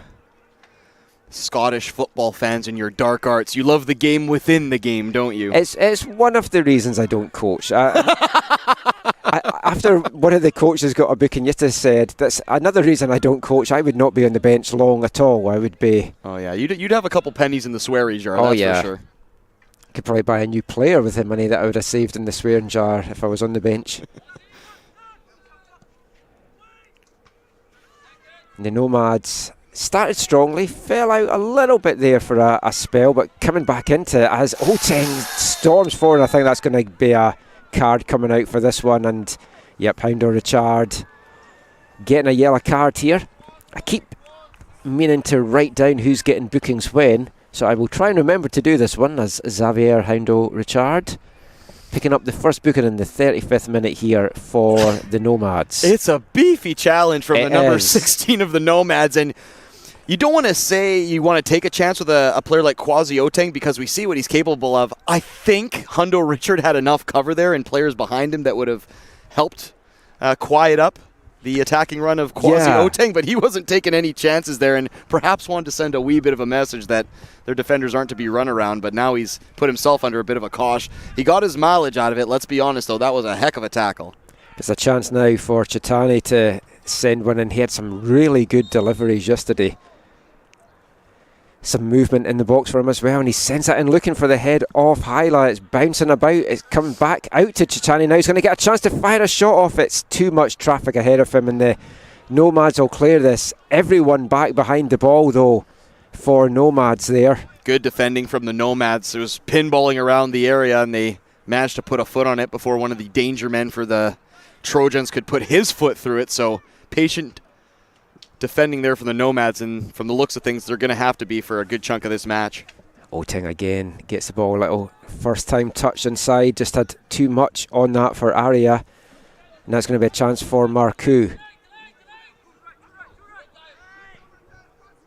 Scottish football fans and your dark arts, you love the game within the game, don't you? It's one of the reasons I don't coach. After one of the coaches got a booking, you just said, that's another reason I don't coach. I would not be on the bench long at all. I would be... Oh, yeah. You'd have a couple pennies in the swearing jar, that's for sure. Could probably buy a new player with the money that I would have saved in the swearing jar if I was on the bench. The Nomads started strongly, fell out a little bit there for a spell, but coming back into it as Oteng storms forward. I think that's going to be a card coming out for this one. And yep, Houndo Richard getting a yellow card here. I keep meaning to write down who's getting bookings when, so I will try and remember to do this one, as Xavier Houndo Richard picking up the first booking in the 35th minute here for the Nomads. It's a beefy challenge from the number 16 of the Nomads, and you don't want to say you want to take a chance with a player like Kwasi Oteng, because we see what he's capable of. I think Houndo Richard had enough cover there and players behind him that would have helped quiet up the attacking run of Kwasi Oteng, but he wasn't taking any chances there, and perhaps wanted to send a wee bit of a message that their defenders aren't to be run around, but now he's put himself under a bit of a cosh. He got his mileage out of it, let's be honest, though. That was a heck of a tackle. It's a chance now for Chitani to send one, and he had some really good deliveries yesterday. Some movement in the box for him as well, and he sends it in looking for the head off Hyla. It's bouncing about, it's coming back out to Chitani now. He's going to get a chance to fire a shot off. It's too much traffic ahead of him, and the Nomads will clear this. Everyone back behind the ball, though, for Nomads there. Good defending from the Nomads. It was pinballing around the area, and they managed to put a foot on it before one of the danger men for the Trojans could put his foot through it. So patient defending there from the Nomads, and from the looks of things, they're going to have to be for a good chunk of this match. Oteng again gets the ball a little first time touch inside, just had too much on that for Aria, and that's going to be a chance for Marcoux.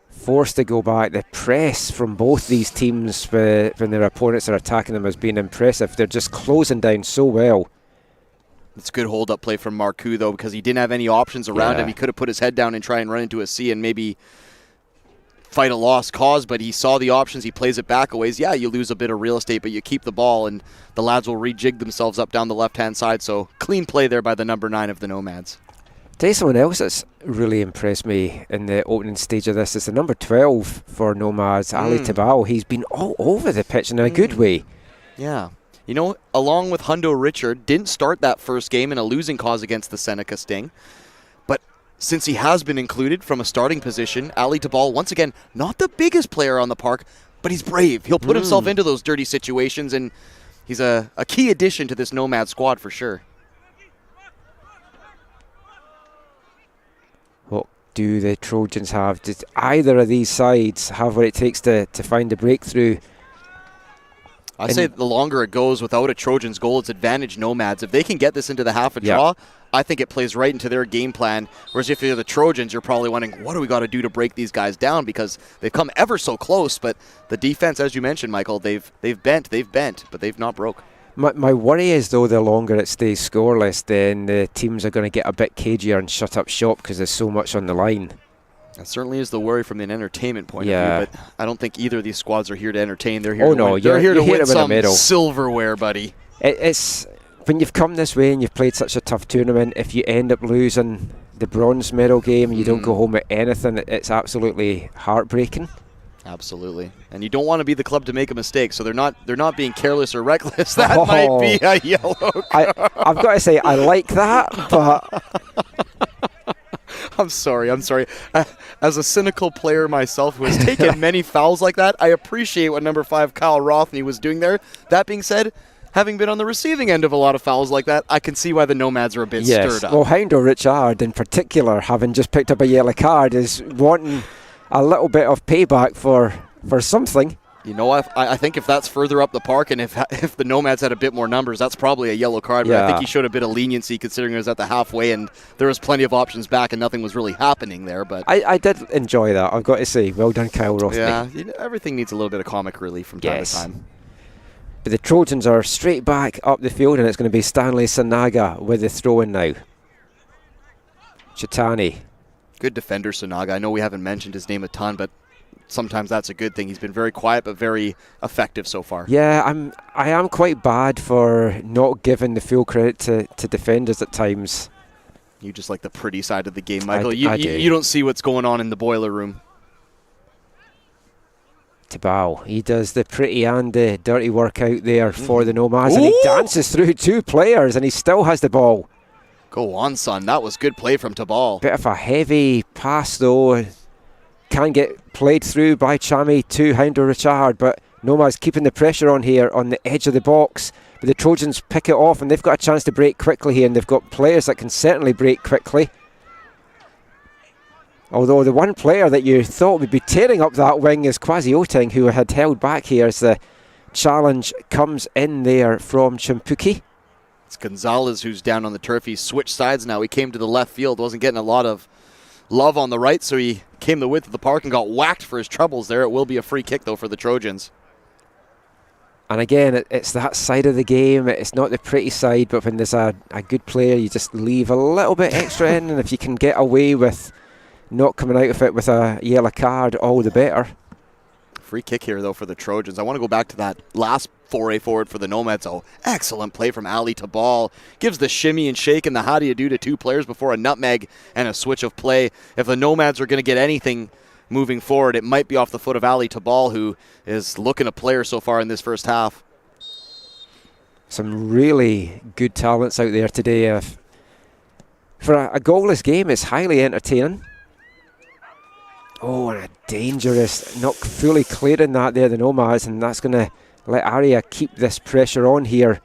Forced to go back. The press from both these teams when their opponents are attacking them has been impressive. They're just closing down so well. It's a good hold-up play from Marcoux, though, because he didn't have any options around him. He could have put his head down and try and run into a C and maybe fight a lost cause, but he saw the options. He plays it back a ways. Yeah, you lose a bit of real estate, but you keep the ball, and the lads will rejig themselves up down the left-hand side. So clean play there by the number 9 of the Nomads. Tell you someone else that's really impressed me in the opening stage of this is the number 12 for Nomads, Ali Tabal. He's been all over the pitch in a good way. Yeah. You know, along with Houndo Richard, didn't start that first game in a losing cause against the Seneca Sting. But since he has been included from a starting position, Ali Tabal, once again, not the biggest player on the park, but he's brave. He'll put himself into those dirty situations, and he's a key addition to this Nomad squad for sure. do the Trojans have? Did either of these sides have what it takes to find the breakthrough? I say the longer it goes without a Trojans goal, it's advantage Nomads. If they can get this into the half a draw, I think it plays right into their game plan. Whereas if you're the Trojans, you're probably wondering, what do we got to do to break these guys down? Because they've come ever so close, but the defense, as you mentioned, Michael, they've bent, but they've not broke. My worry is, though, the longer it stays scoreless, then the teams are going to get a bit cagier and shut up shop because there's so much on the line. That certainly is the worry from an entertainment point of view, but I don't think either of these squads are here to entertain. They're here to win. They're here to win some silverware, buddy. It's when you've come this way and you've played such a tough tournament, if you end up losing the bronze medal game and you don't go home with anything, it's absolutely heartbreaking. Absolutely. And you don't want to be the club to make a mistake, so they're not being careless or reckless. That might be a yellow card. I've got to say, I like that, but... I'm sorry. As a cynical player myself who has taken many fouls like that, I appreciate what number 5 Kyle Rothney was doing there. That being said, having been on the receiving end of a lot of fouls like that, I can see why the Nomads are a bit stirred up. Well, Houndo Richard in particular, having just picked up a yellow card, is wanting a little bit of payback for something. You know, I think if that's further up the park and if the Nomads had a bit more numbers, that's probably a yellow card. But I think he showed a bit of leniency considering it was at the halfway and there was plenty of options back and nothing was really happening there. But I did enjoy that, I've got to say. Well done, Kyle Rothney. Yeah, everything needs a little bit of comic relief from time to time. But the Trojans are straight back up the field and it's going to be Stanley Sanaga with the throw-in now. Chitani. Good defender, Sanaga. I know we haven't mentioned his name a ton, but sometimes that's a good thing. He's been very quiet but very effective so far. Yeah, I am quite bad for not giving the full credit to defenders at times. You just like the pretty side of the game, Michael. I do. You don't see what's going on in the boiler room. Tabal, he does the pretty and the dirty work out there for the Nomads, and he dances through 2 players and he still has the ball. Go on, son. That was good play from Tabal. Bit of a heavy pass though. Can get played through by Chami to Houndo Richard, but Nomads keeping the pressure on here on the edge of the box. But the Trojans pick it off and they've got a chance to break quickly here, and they've got players that can certainly break quickly. Although the one player that you thought would be tearing up that wing is Kwasi Oteng, who had held back here as the challenge comes in there from Chimpuki. It's Gonzalez who's down on the turf. He's switched sides now. He came to the left field, wasn't getting a lot of love on the right, so he came the width of the park and got whacked for his troubles there. It will be a free kick, though, for the Trojans. And again, it's that side of the game. It's not the pretty side, but when there's a good player, you just leave a little bit extra in, and if you can get away with not coming out of it with a yellow card, all the better. Free kick here, though, for the Trojans. I want to go back to that last foray forward for the Nomads. Oh, excellent play from Ali Tabal. Gives the shimmy and shake and the how do you do to 2 players before a nutmeg and a switch of play. If the Nomads are going to get anything moving forward, it might be off the foot of Ali Tabal, who is looking a player so far in this first half. Some really good talents out there today. For a goalless game, it's highly entertaining. Oh, and a dangerous, not fully clearing that there, the Nomads, and that's going to let Arya keep this pressure on here.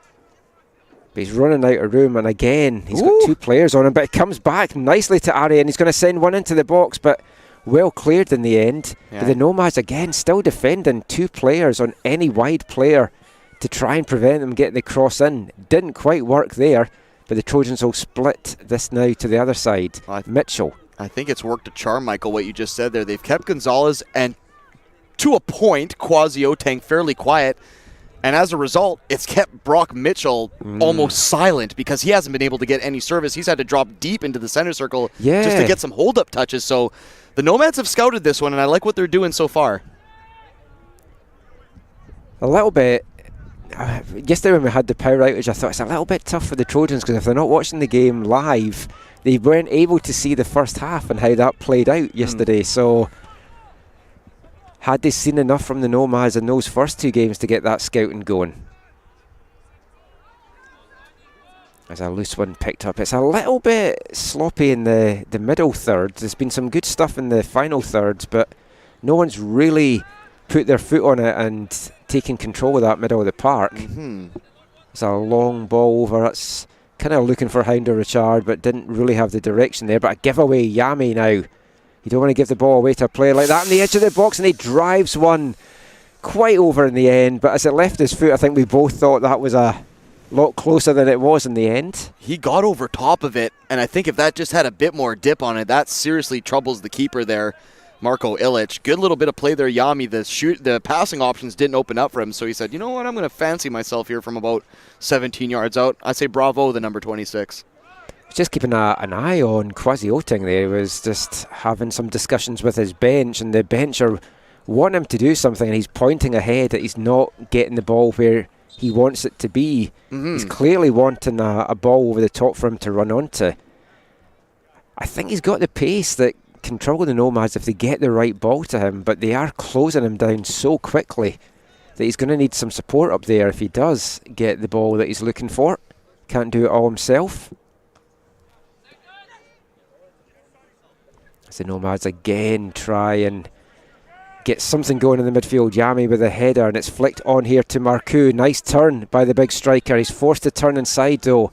But he's running out of room, and again, he's got 2 players on him, but it comes back nicely to Arya, and he's going to send one into the box, but well cleared in the end. Yeah. But the Nomads, again, still defending 2 players on any wide player to try and prevent them getting the cross in. Didn't quite work there, but the Trojans will split this now to the other side. Mitchell. I think it's worked a charm, Michael, what you just said there. They've kept Gonzalez and, to a point, Kwasi Oteng fairly quiet. And as a result, it's kept Brock Mitchell almost silent because he hasn't been able to get any service. He's had to drop deep into the center circle just to get some hold-up touches. So the Nomads have scouted this one, and I like what they're doing so far. A little bit. Yesterday when we had the power outage, I thought it's a little bit tough for the Trojans because if they're not watching the game live, they weren't able to see the first half and how that played out yesterday. So had they seen enough from the Nomads in those first 2 games to get that scouting going? There's a loose one picked up. It's a little bit sloppy in the middle third. There's been some good stuff in the final thirds, but no one's really put their foot on it and taken control of that middle of the park. It's a long ball over. It's kind of looking for Houndo Richard, but didn't really have the direction there. But a giveaway, Yami now You don't want to give the ball away to a player like that on the edge of the box, and he drives one quite over in the end. But as it left his foot, I think we both thought that was a lot closer than it was in the end. He got over top of it, and I think if that just had a bit more dip on it, that seriously troubles the keeper there, Marko Ilic. Good little bit of play there, Yami. The passing options didn't open up for him, so he said, you know what, I'm going to fancy myself here from about 17 yards out. I say bravo, the number 26. Just keeping an eye on Kwasi Oting there. He was just having some discussions with his bench, and the bench are wanting him to do something, and he's pointing ahead that he's not getting the ball where he wants it to be. He's clearly wanting a ball over the top for him to run onto. I think he's got the pace that can trouble the Nomads if they get the right ball to him, but they are closing him down so quickly that he's going to need some support up there if he does get the ball that he's looking for. Can't do it all himself. As the Nomads again try and get something going in the midfield. Yami with a header, and it's flicked on here to Marcoux. Nice turn by the big striker. He's forced to turn inside though.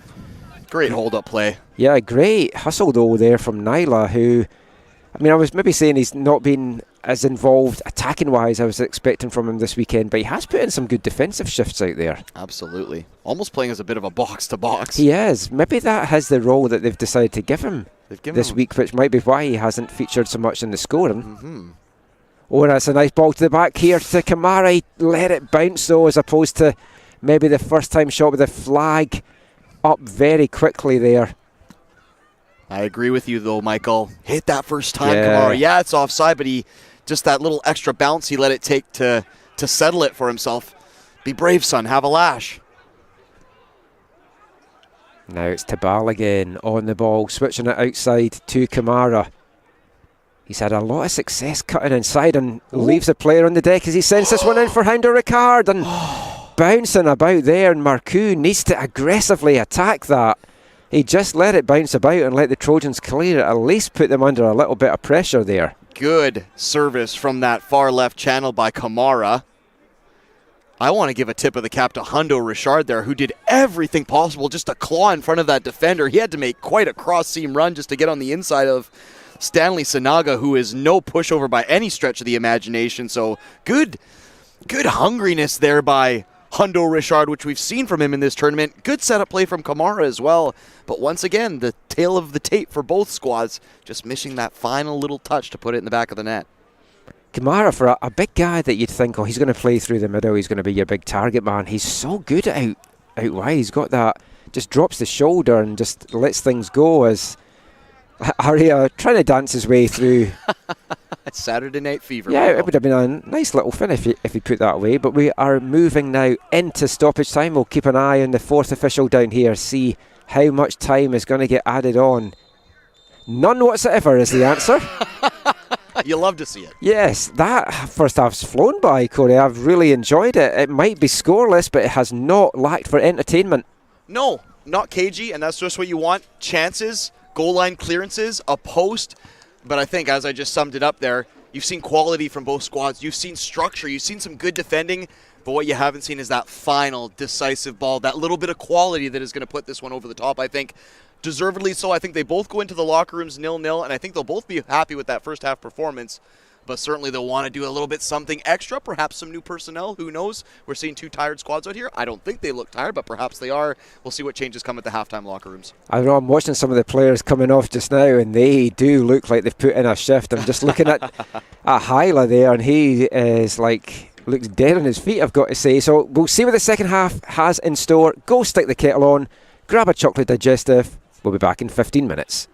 Great hold-up play. Yeah, great hustle though there from Naila, who, I mean, I was maybe saying he's not been as involved attacking-wise I was expecting from him this weekend, but he has put in some good defensive shifts out there. Absolutely. Almost playing as a bit of a box-to-box. He is. Maybe that has the role that they've decided to give him this week, which might be why he hasn't featured so much in the scoring. Oh, that's a nice ball to the back here to Kamara. He let it bounce though, as opposed to maybe the first time shot with the flag up very quickly there. I agree with you though, Michael. Hit that first time, Kamara. Yeah, it's offside, but he just that little extra bounce he let it take to settle it for himself. Be brave, son. Have a lash. Now it's Tabal again on the ball, switching it outside to Kamara. He's had a lot of success cutting inside and leaves the player on the deck as he sends this one in for Hounder Ricard, and bouncing about there, and Marcoux needs to aggressively attack that. He just let it bounce about and let the Trojans clear it, at least put them under a little bit of pressure there. Good service from that far left channel by Kamara. I want to give a tip of the cap to Hundo Richard there, who did everything possible just to claw in front of that defender. He had to make quite a cross-seam run just to get on the inside of Stanley Sanaga, who is no pushover by any stretch of the imagination. So good hungriness there by Hundo Richard, which we've seen from him in this tournament. Good setup play from Kamara as well. But once again, the tail of the tape for both squads, just missing that final little touch to put it in the back of the net. Kamara, for a big guy that you'd think, oh, he's going to play through the middle, he's going to be your big target man. He's so good out wide. He's got that, just drops the shoulder and just lets things go as Aria trying to dance his way through. Saturday Night Fever. Yeah, it would have been a nice little fin if he put that away. But we are moving now into stoppage time. We'll keep an eye on the fourth official down here, see how much time is going to get added on. None whatsoever is the answer. You love to see it. Yes, that first half's flown by, Corey. I've really enjoyed it. It might be scoreless, but it has not lacked for entertainment. No, not cagey, and that's just what you want. Chances, goal line clearances, a post. But I think, as I just summed it up there, you've seen quality from both squads. You've seen structure. You've seen some good defending. But what you haven't seen is that final decisive ball, that little bit of quality that is going to put this one over the top, I think. Deservedly so. I think they both go into the locker rooms 0-0, and I think they'll both be happy with that first half performance. But certainly they'll want to do a little bit something extra, perhaps some new personnel. Who knows? We're seeing two tired squads out here. I don't think they look tired, but perhaps they are. We'll see what changes come at the halftime locker rooms. I don't know, I'm watching some of the players coming off just now, and they do look like they've put in a shift. I'm just looking at Hyla there, and he is like, looks dead on his feet, I've got to say. So we'll see what the second half has in store. Go stick the kettle on, grab a chocolate digestive. We'll be back in 15 minutes.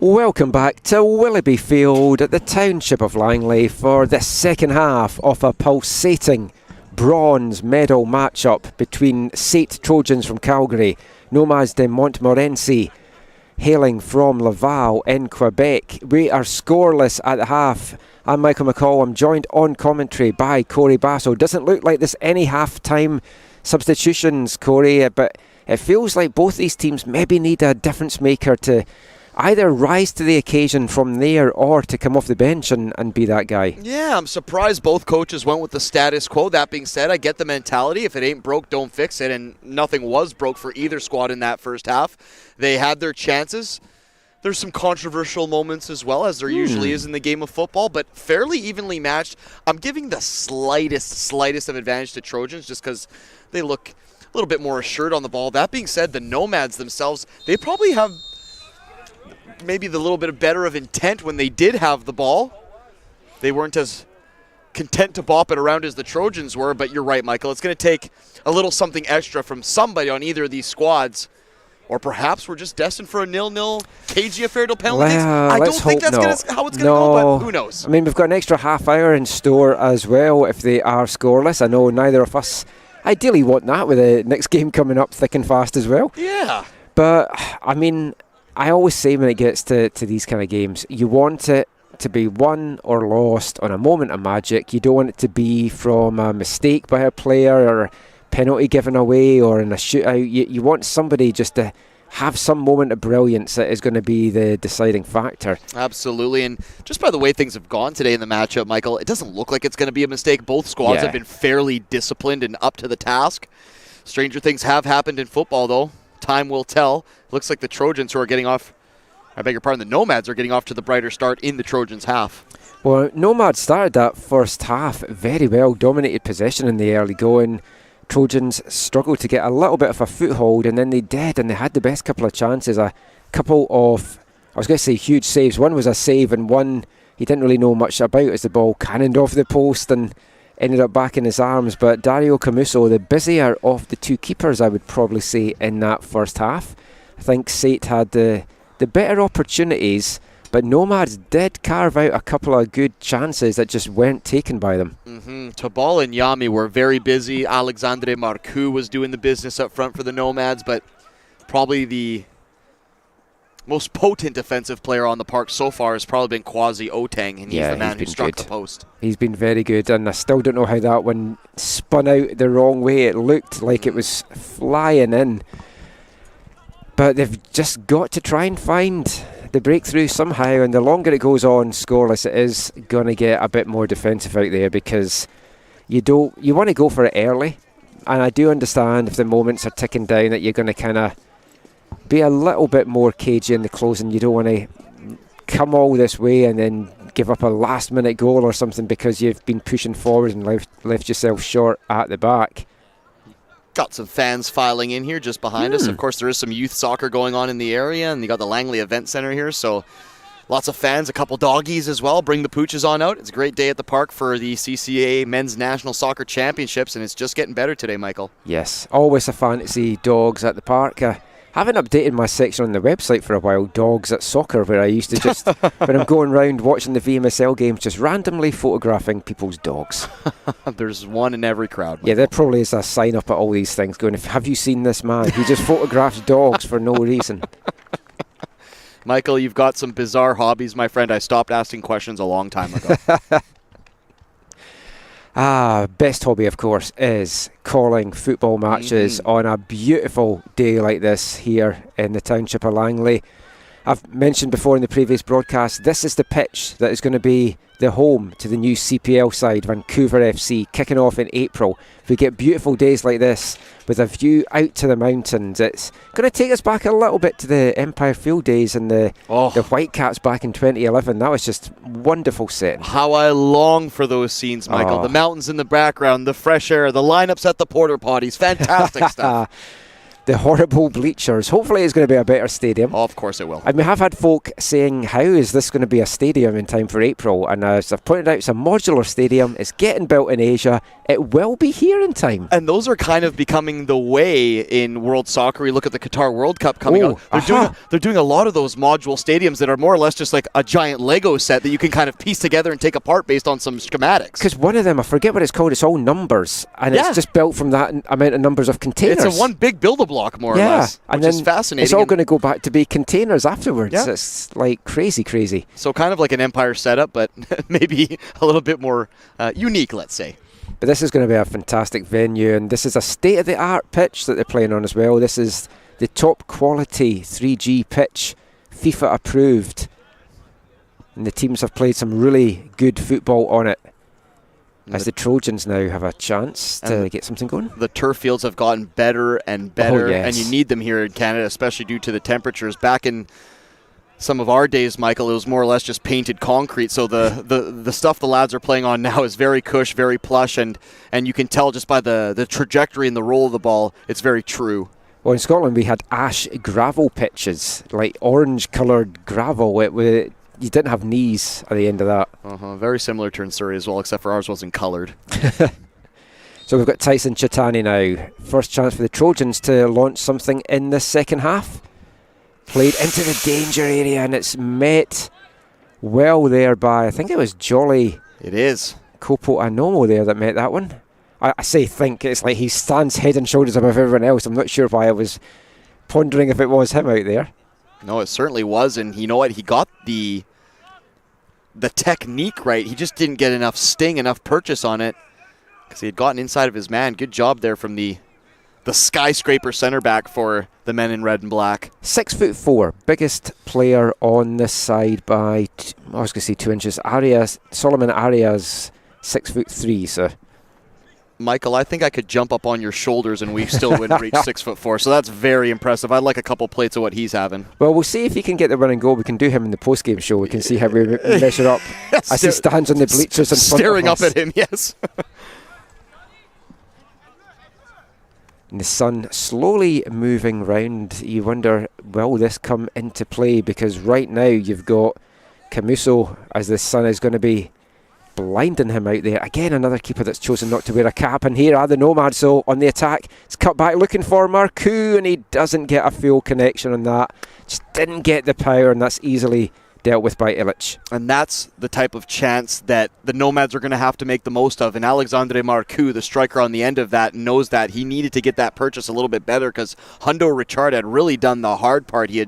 Welcome back to Willoughby Field at the township of Langley for the second half of a pulsating bronze medal matchup between SAIT Trojans from Calgary, Nomades de Montmorency, hailing from Laval in Quebec. We are scoreless at the half. I'm Michael McCall. I'm joined on commentary by Corey Basso. Doesn't look like there's any half-time substitutions, Corey, but it feels like both these teams maybe need a difference maker to either rise to the occasion from there or to come off the bench and be that guy. Yeah, I'm surprised both coaches went with the status quo. That being said, I get the mentality. If it ain't broke, don't fix it, and nothing was broke for either squad in that first half. They had their chances. There's some controversial moments as well, as there usually is in the game of football, but fairly evenly matched. I'm giving the slightest of advantage to Trojans just because they look a little bit more assured on the ball. That being said, the Nomads themselves, they probably have maybe the little bit of better of intent when they did have the ball. They weren't as content to bop it around as the Trojans were, but you're right, Michael. It's going to take a little something extra from somebody on either of these squads, or perhaps we're just destined for a 0-0 cagey affair to penalties. I don't think that's how it's going to go, but who knows? I mean, we've got an extra half hour in store as well if they are scoreless. I know neither of us ideally want that with the next game coming up thick and fast as well. Yeah. But, I mean, I always say when it gets to these kind of games, you want it to be won or lost on a moment of magic. You don't want it to be from a mistake by a player or a penalty given away or in a shootout. You want somebody just to have some moment of brilliance that is going to be the deciding factor. Absolutely, and just by the way things have gone today in the matchup, Michael, it doesn't look like it's going to be a mistake. Both squads have been fairly disciplined and up to the task. Stranger things have happened in football, though. Time will tell. Looks like the Trojans the Nomads are getting off to the brighter start in the Trojans' half. Well, Nomads started that first half very well, dominated possession in the early going. Trojans struggled to get a little bit of a foothold, and then they did, and they had the best couple of chances. A couple of, I was going to say huge saves. One was a save, and one he didn't really know much about as the ball cannoned off the post and ended up back in his arms. But Dario Camuso, the busier of the two keepers, I would probably say, in that first half. I think SAIT had the better opportunities, but Nomads did carve out a couple of good chances that just weren't taken by them. Tabal and Yami were very busy. Alexandre Marcoux was doing the business up front for the Nomads, but probably the most potent defensive player on the park so far has probably been Kwasi Oteng, and he's the man who struck the post. He's been very good, and I still don't know how that one spun out the wrong way. It looked like it was flying in. But they've just got to try and find the breakthrough somehow, and the longer it goes on scoreless, it is going to get a bit more defensive out there because you want to go for it early. And I do understand if the moments are ticking down that you're going to kind of be a little bit more cagey in the closing. You don't want to come all this way and then give up a last-minute goal or something because you've been pushing forward and left yourself short at the back. Got some fans filing in here just behind us. Of course, there is some youth soccer going on in the area, and you got the Langley Event Center here, so lots of fans, a couple doggies as well. Bring the pooches on out. It's a great day at the park for the CCAA Men's National Soccer Championships, and it's just getting better today, Michael. Yes, always a fantasy dogs at the park. Haven't updated my section on the website for a while, Dogs at Soccer, where I used to just, when I'm going around watching the VMSL games, just randomly photographing people's dogs. There's one in every crowd, Michael. Yeah, there probably is a sign up at all these things going, have you seen this man? He just photographs dogs for no reason. Michael, you've got some bizarre hobbies, my friend. I stopped asking questions a long time ago. Best hobby, of course, is calling football matches on a beautiful day like this here in the township of Langley. I've mentioned before in the previous broadcast, this is the pitch that is going to be the home to the new CPL side, Vancouver FC, kicking off in April. If we get beautiful days like this with a view out to the mountains, it's going to take us back a little bit to the Empire Field days and the Whitecaps back in 2011. That was just wonderful setting. How I long for those scenes, Michael. The mountains in the background, the fresh air, the lineups at the porta potties. Fantastic stuff. the horrible bleachers. Hopefully it's going to be a better stadium. Oh, of course it will. And we have had folk saying, how is this going to be a stadium in time for April? And as I've pointed out, it's a modular stadium. It's getting built in Asia. It will be here in time. And those are kind of becoming the way in world soccer. You look at the Qatar World Cup coming up. They're doing a lot of those module stadiums that are more or less just like a giant Lego set that you can kind of piece together and take apart based on some schematics. Because one of them, I forget what it's called, it's all numbers. And it's just built from that amount of numbers of containers. It's a one big build-a block, more or less, which is fascinating. It's all going to go back to be containers afterwards. Yeah. It's like crazy. So kind of like an Empire setup, but maybe a little bit more unique, let's say. But this is going to be a fantastic venue, and this is a state-of-the-art pitch that they're playing on as well. This is the top quality 3G pitch, FIFA approved. And the teams have played some really good football on it. As the Trojans now have a chance to get something going. The turf fields have gotten better and better, yes. and you need them here in Canada, especially due to the temperatures. Back in some of our days, Michael, it was more or less just painted concrete. So the stuff the lads are playing on now is very cush, very plush, and you can tell just by the trajectory and the roll of the ball, it's very true. Well, in Scotland we had ash gravel pitches, like orange-coloured gravel. You didn't have knees at the end of that. Very similar to in Surrey as well, except for ours wasn't coloured. So we've got Tyson Chitani now. First chance for the Trojans to launch something in the second half. Played into the danger area, and it's met well there by, I think it was Jolly. It is. Kopo Anomo there that met that one. I say think, it's like he stands head and shoulders above everyone else. I'm not sure why I was pondering if it was him out there. No, it certainly was, and you know what? He got the technique right. He just didn't get enough sting, enough purchase on it, because he had gotten inside of his man. Good job there from the skyscraper center back for the men in red and black. 6'4", biggest player on the side by, I was going to say 2 inches. Solomon Arias, 6'3", so. Michael, I think I could jump up on your shoulders and we still wouldn't reach 6'4", so that's very impressive. I'd like a couple plates of what he's having. Well, we'll see if he can get the run and goal. We can do him in the post-game show. We can see how we measure up as he stands on the bleachers in front staring of us. up at him, yes. And the sun slowly moving round. You wonder, will this come into play? Because right now you've got Camuso, as the sun is going to be blinding him out there. Again, another keeper that's chosen not to wear a cap. And here are the Nomads, so on the attack. It's cut back looking for Marcoux, and he doesn't get a full connection on that. Just didn't get the power, and that's easily dealt with by Illich. And that's the type of chance that the Nomads are going to have to make the most of. And Alexandre Marcoux, the striker on the end of that, knows that he needed to get that purchase a little bit better, because Hundo Richard had really done the hard part. He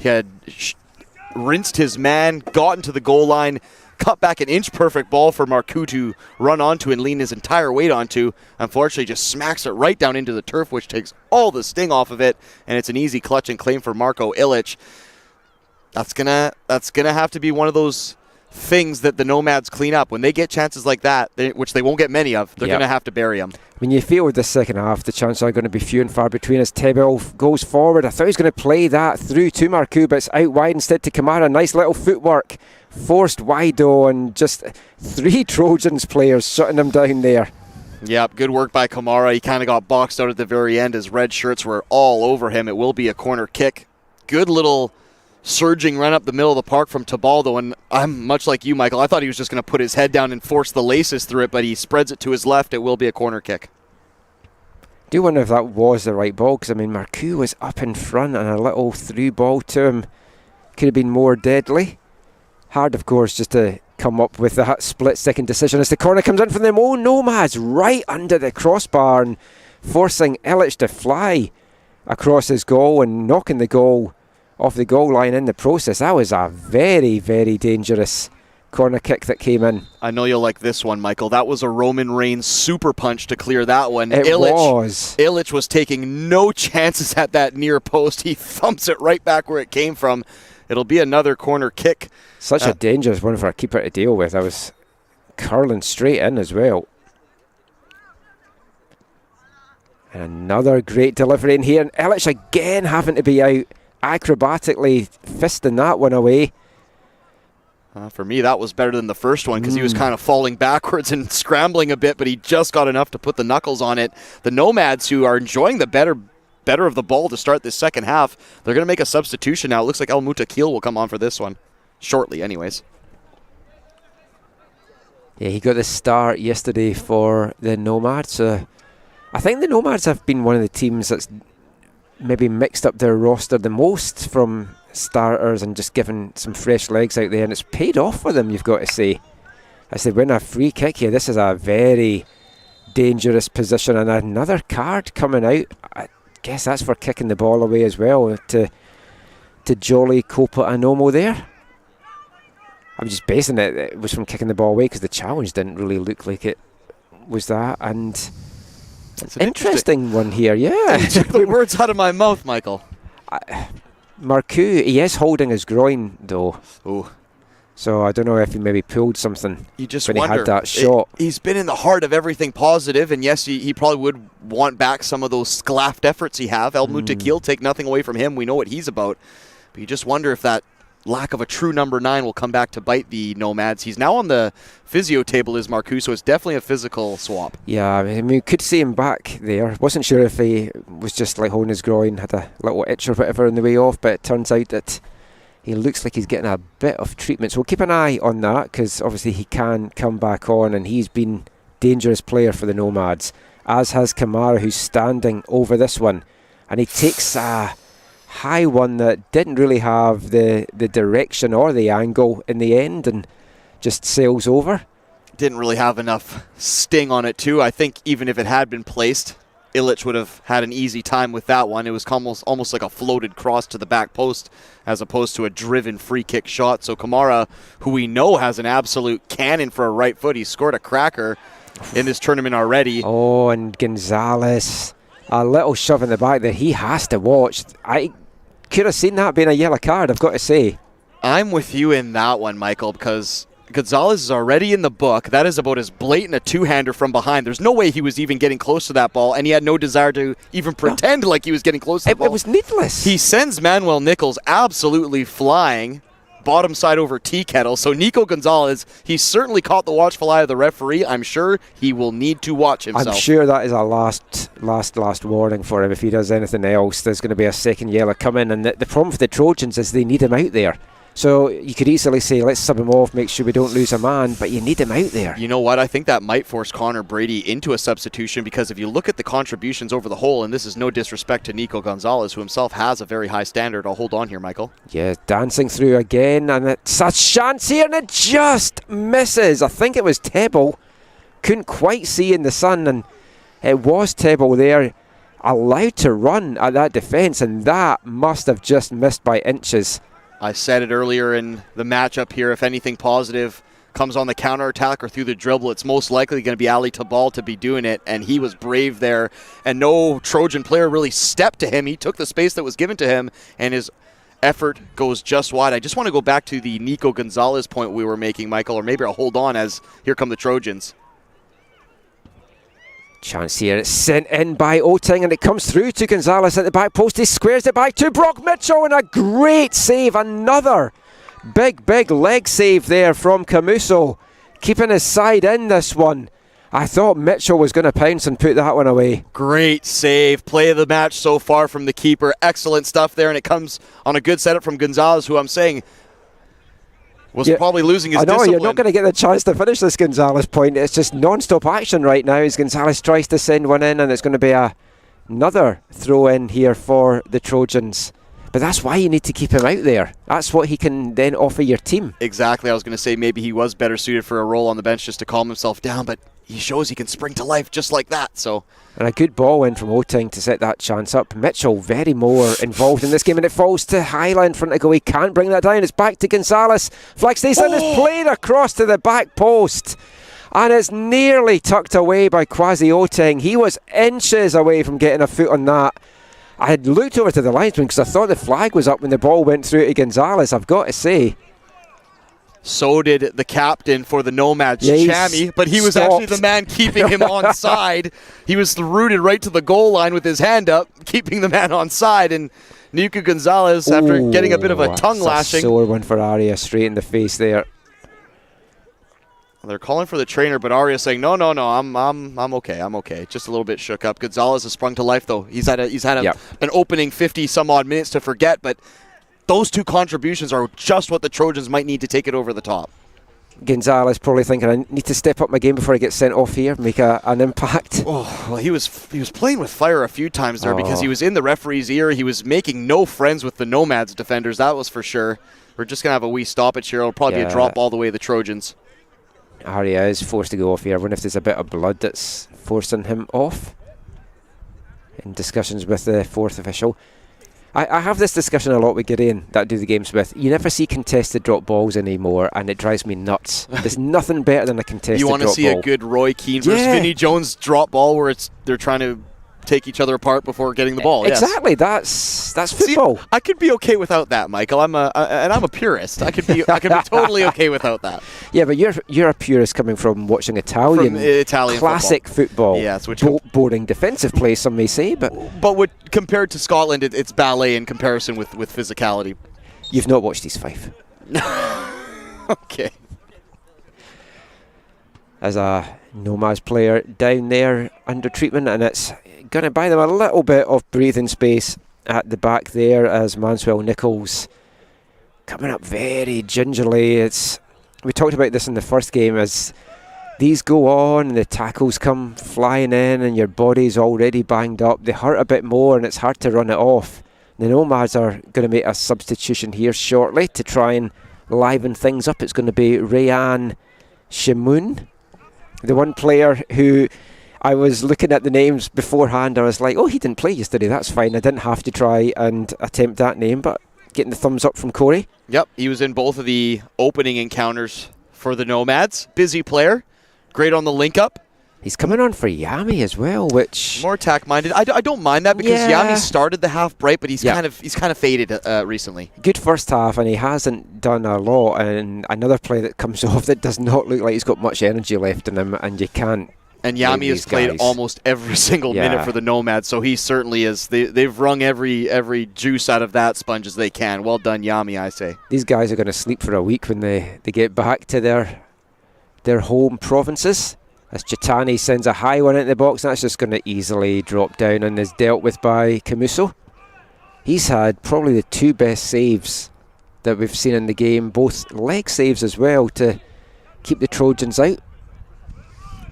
had rinsed his man, gotten to the goal line, cut back an inch-perfect ball for Marcoux to run onto and lean his entire weight onto. Unfortunately, just smacks it right down into the turf, which takes all the sting off of it, and it's an easy clutch and claim for Marco Illich. That's gonna have to be one of those things that the Nomads clean up. When they get chances like that, which they won't get many of, they're going to have to bury them. When you feel with the second half, the chances are going to be few and far between as Tebel goes forward. I thought he was going to play that through to Marcoux, but it's out wide instead to Kamara. Nice little footwork. Forced wide though, and just 3 Trojans players shutting him down there. Yep, good work by Kamara. He kind of got boxed out at the very end as red shirts were all over him. It will be a corner kick. Good little surging run up the middle of the park from Tebaldo, and I'm much like you, Michael. I thought he was just going to put his head down and force the laces through it, but he spreads it to his left. It will be a corner kick. Do wonder if that was the right ball, because I mean Marcoux was up in front, and a little through ball to him could have been more deadly. Hard, of course, just to come up with that split-second decision as the corner comes in from them. Oh, Nomads right under the crossbar and forcing Illich to fly across his goal and knocking the goal off the goal line in the process. That was a very, very dangerous corner kick that came in. I know you'll like this one, Michael. That was a Roman Reigns super punch to clear that one. Illich was taking no chances at that near post. He thumps it right back where it came from. It'll be another corner kick. Such a dangerous one for a keeper to deal with. I was curling straight in as well. And another great delivery in here. And Illich again having to be out acrobatically fisting that one away. For me, that was better than the first one, because he was kind of falling backwards and scrambling a bit, but he just got enough to put the knuckles on it. The Nomads, who are enjoying the better better of the ball to start this second half. They're going to make a substitution now. It looks like El Mutakil will come on for this one. Shortly, anyways. Yeah, he got the start yesterday for the Nomads. I think the Nomads have been one of the teams that's maybe mixed up their roster the most from starters and just given some fresh legs out there, and it's paid off for them, you've got to say. As they win a free kick here, this is a very dangerous position, and another card coming out. I guess that's for kicking the ball away as well to Jolly Copa Anomo there. I'm just basing it was from kicking the ball away because the challenge didn't really look like it was that. And it's an interesting one here, yeah. You took the words out of my mouth, Michael. Marcoux, he is holding his groin though. Ooh. So I don't know if he maybe pulled something you just when wonder, he had that shot. He's been in the heart of everything positive, and yes, he probably would want back some of those sclaffed efforts he have. El Mutakil, take nothing away from him. We know what he's about. But you just wonder if that lack of a true number 9 will come back to bite the Nomads. He's now on the physio table, is Marcoux, so it's definitely a physical swap. Yeah, I mean, we could see him back there. Wasn't sure if he was just like holding his groin, had a little itch or whatever on the way off, but it turns out that he looks like he's getting a bit of treatment. So we'll keep an eye on that, because obviously he can come back on, and he's been dangerous player for the Nomads, as has Kamara, who's standing over this one. And he takes a high one that didn't really have the direction or the angle in the end and just sails over. Didn't really have enough sting on it too. I think even if it had been placed, Illich would have had an easy time with that one. It was almost like a floated cross to the back post as opposed to a driven free kick shot. So Kamara, who we know has an absolute cannon for a right foot, he scored a cracker in this tournament already. Oh, and Gonzalez, a little shove in the back there. He has to watch. I could have seen that being a yellow card, I've got to say. I'm with you in that one, Michael, because Gonzalez is already in the book. That is about as blatant a two-hander from behind. There's no way he was even getting close to that ball, and he had no desire to even pretend like he was getting close to the ball. It was needless. He sends Manuel Nichols absolutely flying, bottom side over tea kettle. So Nico Gonzalez, he certainly caught the watchful eye of the referee. I'm sure he will need to watch himself. I'm sure that is a last warning for him. If he does anything else, there's going to be a second yellow coming. And the problem for the Trojans is they need him out there. So you could easily say, let's sub him off, make sure we don't lose a man, but you need him out there. You know what? I think that might force Connor Brady into a substitution, because if you look at the contributions over the whole, and this is no disrespect to Nico Gonzalez, who himself has a very high standard. I'll hold on here, Michael. Yeah, dancing through again, and it's a chance here, and it just misses. I think it was Tebble. Couldn't quite see in the sun, and it was Tebble there, allowed to run at that defence, and that must have just missed by inches. I said it earlier in the matchup here, if anything positive comes on the counter-attack or through the dribble, it's most likely going to be Ali Tabal to be doing it, and he was brave there, and no Trojan player really stepped to him. He took the space that was given to him, and his effort goes just wide. I just want to go back to the Nico Gonzalez point we were making, Michael, or maybe I'll hold on as here come the Trojans. Chance here, it's sent in by Oting, and it comes through to Gonzalez at the back post. He squares it back to Brock Mitchell, and a great save. Another big leg save there from Camuso, keeping his side in this one. I thought Mitchell was going to pounce and put that one away. Great save. Play of the match so far from the keeper. Excellent stuff there, and it comes on a good setup from Gonzalez, who I'm saying was probably losing his discipline. You're not going to get the chance to finish this Gonzalez point. It's just non-stop action right now as Gonzalez tries to send one in, and it's going to be another throw in here for the Trojans. But that's why you need to keep him out there. That's what he can then offer your team. Exactly. I was going to say maybe he was better suited for a role on the bench just to calm himself down, but he shows he can spring to life just like that. So, and a good ball in from Oting to set that chance up. Mitchell very more involved in this game, and it falls to Hyla in front of goal. He can't bring that down. It's back to Gonzalez. Flag stays in. It's played across to the back post, and it's nearly tucked away by Kwasi Oting. He was inches away from getting a foot on that. I had looked over to the linesman because I thought the flag was up when the ball went through to Gonzalez, I've got to say. So did the captain for the Nomads, Chammy, but he was actually the man keeping him on side. He was rooted right to the goal line with his hand up, keeping the man on side. And Nico Gonzalez, after getting a bit of a tongue lashing. A sore one for Aria, straight in the face there. They're calling for the trainer, but Aria's saying, no, I'm okay. I'm okay. Just a little bit shook up. Gonzalez has sprung to life, though. He's had an opening 50-some-odd minutes to forget, but those two contributions are just what the Trojans might need to take it over the top. Gonzalez probably thinking, I need to step up my game before I get sent off here, make an impact. Oh, well, he was playing with fire a few times there because he was in the referee's ear. He was making no friends with the Nomads defenders, that was for sure. We're just going to have a wee stoppage here. It'll probably be a drop all the way to the Trojans. Aria is forced to go off here. I wonder if there's a bit of blood that's forcing him off. In discussions with the fourth official. I have this discussion a lot with Gideon that I do the games with. You never see contested drop balls anymore, and it drives me nuts. There's nothing better than a contested drop ball. You want to see a good Roy Keane versus Vinnie Jones drop ball where they're trying to take each other apart before getting the ball. Exactly, yes. that's football. See, I could be okay without that, Michael. I'm a purist. I could be totally okay without that. Yeah, but you're a purist coming from watching Italian classic football. Yes, which boring defensive play, some may say, but compared to Scotland, it's ballet in comparison with physicality. You've not watched East Fife. Okay. As a Nomads player down there under treatment, and it's going to buy them a little bit of breathing space at the back there as Manswell Nichols coming up very gingerly. We talked about this in the first game, as these go on and the tackles come flying in and your body's already banged up. They hurt a bit more and it's hard to run it off. The Nomads are going to make a substitution here shortly to try and liven things up. It's going to be Rayan Shimoun, the one player who I was looking at the names beforehand. I was like, oh, he didn't play yesterday. That's fine. I didn't have to try and attempt that name, but getting the thumbs up from Corey. Yep, he was in both of the opening encounters for the Nomads. Busy player. Great on the link-up. He's coming on for Yami as well, which... More attack-minded. I don't mind that because Yami started the half bright, but he's kind of faded recently. Good first half, and he hasn't done a lot. And another play that comes off that does not look like he's got much energy left in him, and you can't... And Yami has played almost every single minute for the Nomads, so he certainly is. They've wrung every juice out of that sponge as they can. Well done, Yami, I say. These guys are going to sleep for a week when they get back to their home provinces. As Chitani sends a high one into the box, that's just going to easily drop down and is dealt with by Camuso. He's had probably the two best saves that we've seen in the game, both leg saves as well, to keep the Trojans out.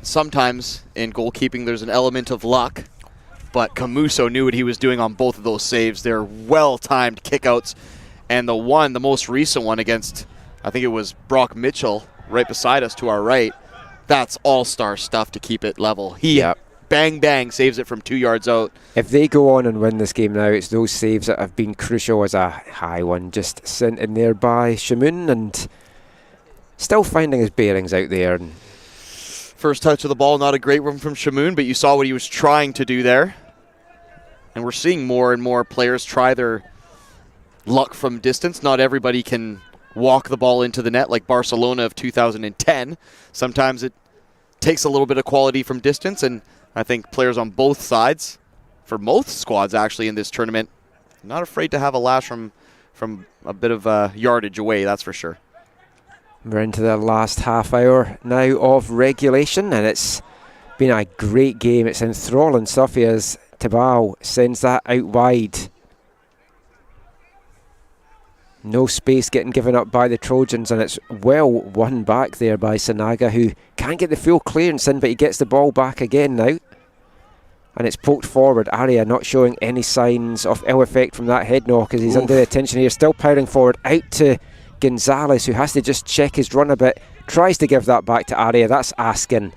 Sometimes in goalkeeping there's an element of luck, but Camuso knew what he was doing on both of those saves. They're well-timed kickouts, and the most recent one against, I think it was Brock Mitchell, right beside us to our right, that's all-star stuff to keep it level. He bang, bang, saves it from 2 yards out. If they go on and win this game now, it's those saves that have been crucial, as a high one just sent in there by Shimoun, and still finding his bearings out there. And first touch of the ball, not a great one from Shimoun, but you saw what he was trying to do there. And we're seeing more and more players try their luck from distance. Not everybody can walk the ball into the net like Barcelona of 2010. Sometimes it takes a little bit of quality from distance, and I think players on both sides, for most squads actually in this tournament, not afraid to have a lash from a bit of yardage away, that's for sure. We're into the last half hour now of regulation, and it's been a great game. It's enthralling stuff as Tabal sends that out wide. No space getting given up by the Trojans, and it's well won back there by Sanaga, who can't get the full clearance in, but he gets the ball back again now. And it's poked forward. Aria not showing any signs of ill effect from that head knock as he's under the attention here. Still powering forward out to Gonzalez, who has to just check his run a bit. Tries to give that back to Aria. That's asking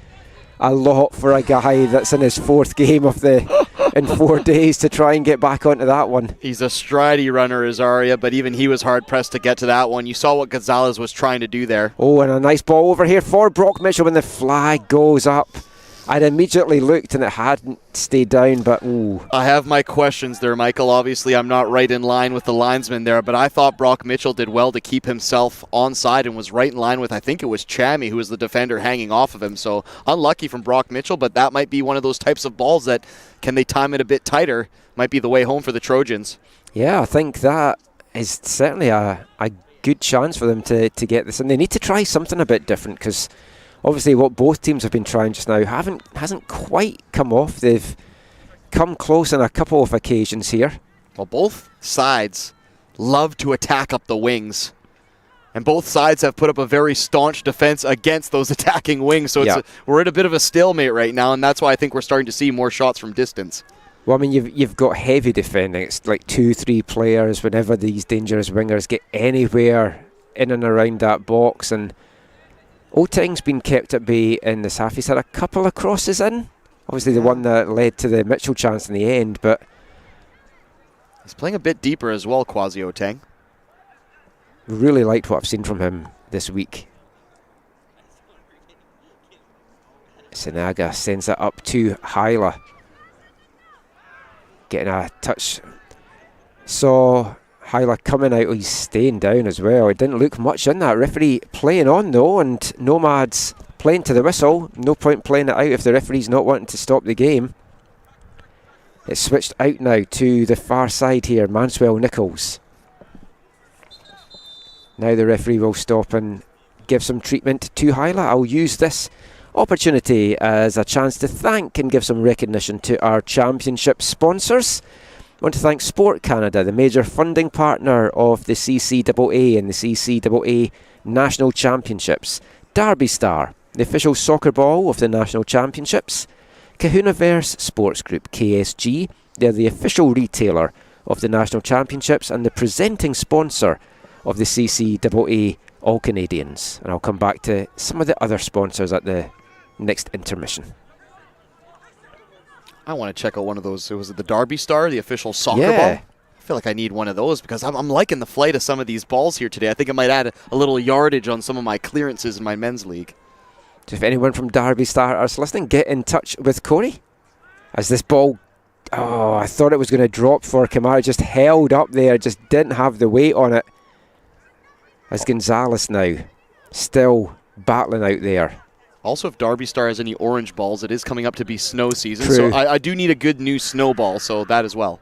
a lot for a guy that's in his fourth game of in 4 days to try and get back onto that one. He's a stridey runner, is Aria, but even he was hard-pressed to get to that one. You saw what Gonzalez was trying to do there. Oh, and a nice ball over here for Brock Mitchell when the flag goes up. I'd immediately looked and it hadn't stayed down, but ooh. I have my questions there, Michael. Obviously, I'm not right in line with the linesman there, but I thought Brock Mitchell did well to keep himself onside and was right in line with, I think it was Chammy, who was the defender hanging off of him. So unlucky from Brock Mitchell, but that might be one of those types of balls that, can they time it a bit tighter, might be the way home for the Trojans. Yeah, I think that is certainly a good chance for them to get this. And they need to try something a bit different, because obviously what both teams have been trying just now hasn't quite come off. They've come close on a couple of occasions here. Well, both sides love to attack up the wings. And both sides have put up a very staunch defense against those attacking wings. So we're at a bit of a stalemate right now, and that's why I think we're starting to see more shots from distance. Well, I mean, you've got heavy defending. It's like 2-3 players whenever these dangerous wingers get anywhere in and around that box. And Oteng's been kept at bay in this half. He's had a couple of crosses in. Obviously the one that led to the Mitchell chance in the end, but he's playing a bit deeper as well, Kwasi Oteng. Really liked what I've seen from him this week. Sinaga sends it up to Hyla. Getting a touch. Saw Hyla coming out. Oh, he's staying down as well. It didn't look much in that. Referee playing on though, and Nomads playing to the whistle. No point playing it out if the referee's not wanting to stop the game. It's switched out now to the far side here. Manswell Nichols. Now the referee will stop and give some treatment to Hyla. I'll use this opportunity as a chance to thank and give some recognition to our championship sponsors. I want to thank Sport Canada, the major funding partner of the CCAA and the CCAA National Championships. Derby Star, the official soccer ball of the National Championships. Kahunaverse Sports Group, KSG, they're the official retailer of the National Championships and the presenting sponsor of the CCAA All-Canadians. And I'll come back to some of the other sponsors at the next intermission. I want to check out one of those. Was it the Derby Star, the official soccer ball? I feel like I need one of those because I'm liking the flight of some of these balls here today. I think it might add a little yardage on some of my clearances in my men's league. So if anyone from Derby Star is listening, get in touch with Corey. As this ball, I thought it was going to drop for Kamara. Just held up there, just didn't have the weight on it. As Gonzalez now still battling out there. Also, if Derby Star has any orange balls, it is coming up to be snow season. True. So I do need a good new snowball, so that as well.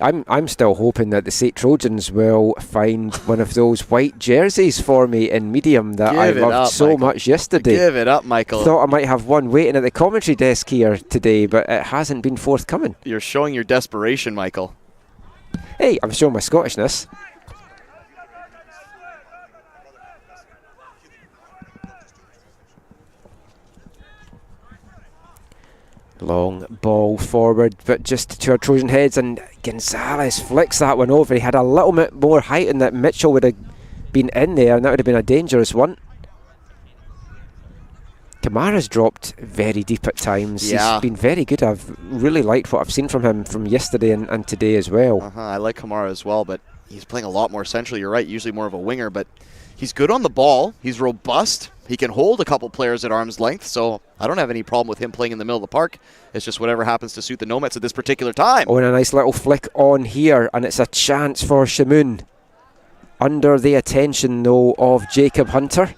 I'm still hoping that the SAIT Trojans will find one of those white jerseys for me in medium that I loved so much yesterday. Give it up, Michael. Thought I might have one waiting at the commentary desk here today, but it hasn't been forthcoming. You're showing your desperation, Michael. Hey, I'm showing my Scottishness. Long ball forward, but just to our Trojan heads, and Gonzalez flicks that one over. He had a little bit more height and that Mitchell would have been in there, and that would have been a dangerous one. Kamara's dropped very deep at times. Yeah. He's been very good. I've really liked what I've seen from him from yesterday and today as well. I like Kamara as well, but he's playing a lot more centrally. You're right, usually more of a winger, but he's good on the ball. He's robust. He can hold a couple players at arm's length, so I don't have any problem with him playing in the middle of the park. It's just whatever happens to suit the Nomads at this particular time. Oh, and a nice little flick on here, and it's a chance for Shamoon. Under the attention, though, of Jacob Hunter.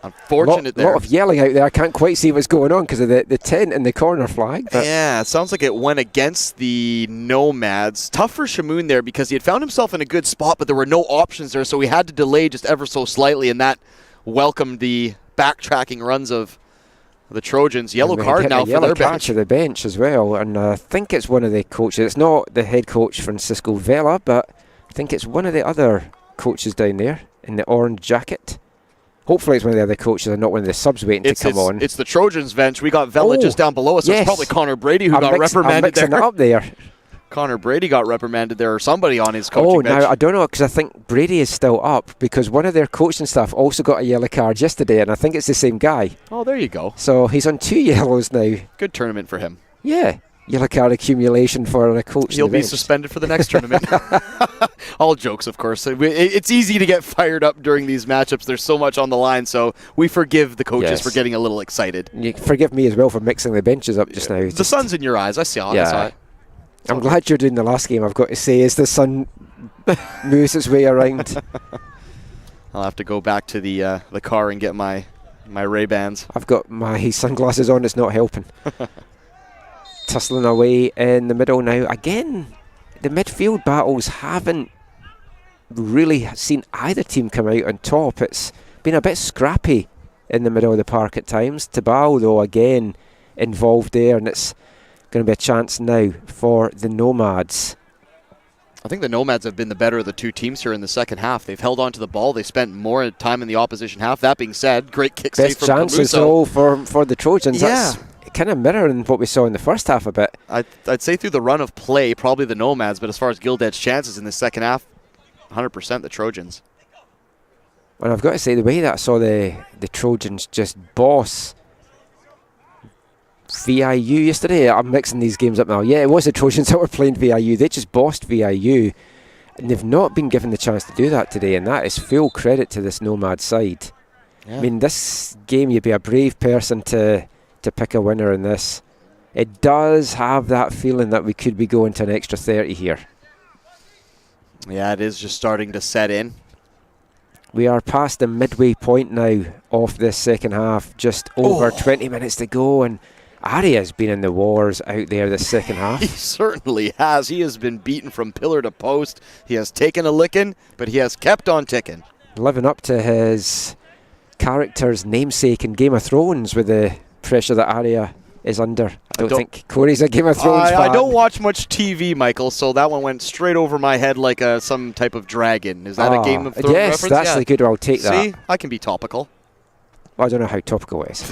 Unfortunate there. A lot of yelling out there. I can't quite see what's going on because of the tent in the corner flag. Yeah, it sounds like it went against the Nomads. Tough for Shamoon there because he had found himself in a good spot, but there were no options there, so he had to delay just ever so slightly, and that welcomed the backtracking runs of the Trojans. Yellow card now for their bench. To the bench as well, and I think it's one of the coaches. It's not the head coach Francisco Vela, but I think it's one of the other coaches down there in the orange jacket. Hopefully it's one of the other coaches and not one of the subs waiting to come on. It's the Trojans bench. We got Vela just down below us. So yes. It's probably Connor Brady who got reprimanded there. It up there. Connor Brady got reprimanded there, or somebody on his coaching bench. Now I don't know, because I think Brady is still up because one of their coaching staff also got a yellow card yesterday, and I think it's the same guy. Oh, there you go. So he's on 2 yellows now. Good tournament for him. Yeah. Yellow card accumulation for a coach. He'll be suspended for the next tournament. All jokes, of course. It's easy to get fired up during these matchups. There's so much on the line, so we forgive the coaches for getting a little excited. You forgive me as well for mixing the benches up just now. The sun's in your eyes. I saw it. I'm glad you're doing the last game, I've got to say, as the sun moves its way around. I'll have to go back to the car and get my Ray-Bans. I've got my sunglasses on. It's not helping. Tussling away in the middle now. Again, the midfield battles haven't really seen either team come out on top. It's been a bit scrappy in the middle of the park at times. Tabal, though, again involved there, and it's going to be a chance now for the Nomads. I think the Nomads have been the better of the two teams here in the second half. They've held on to the ball. They spent more time in the opposition half. That being said, great kick save from Best chances, though, for the Trojans. Yeah. That's kind of mirroring what we saw in the first half a bit. I'd say through the run of play, probably the Nomads, but as far as Gilded's chances in the second half, 100% the Trojans. And I've got to say, the way that I saw the Trojans just boss VIU yesterday, I'm mixing these games up now. Yeah, it was the Trojans that were playing VIU. They just bossed VIU, and they've not been given the chance to do that today, and that is full credit to this Nomad side. Yeah. I mean, this game, you'd be a brave person to pick a winner in this. It does have that feeling that we could be going to an extra 30 here. Yeah, it is just starting to set in. We are past the midway point now of this second half, just over 20 minutes to go, and Aria's been in the wars out there this second half. He certainly has. He has been beaten from pillar to post. He has taken a licking, but he has kept on ticking. Living up to his character's namesake in Game of Thrones with the pressure that Aria is under. I don't think Corey's a Game of Thrones fan. I don't watch much TV, Michael, so that one went straight over my head like some type of dragon. Is that a Game of Thrones reference? Yes, that's good. I'll take that. See, I can be topical. Well, I don't know how topical it is.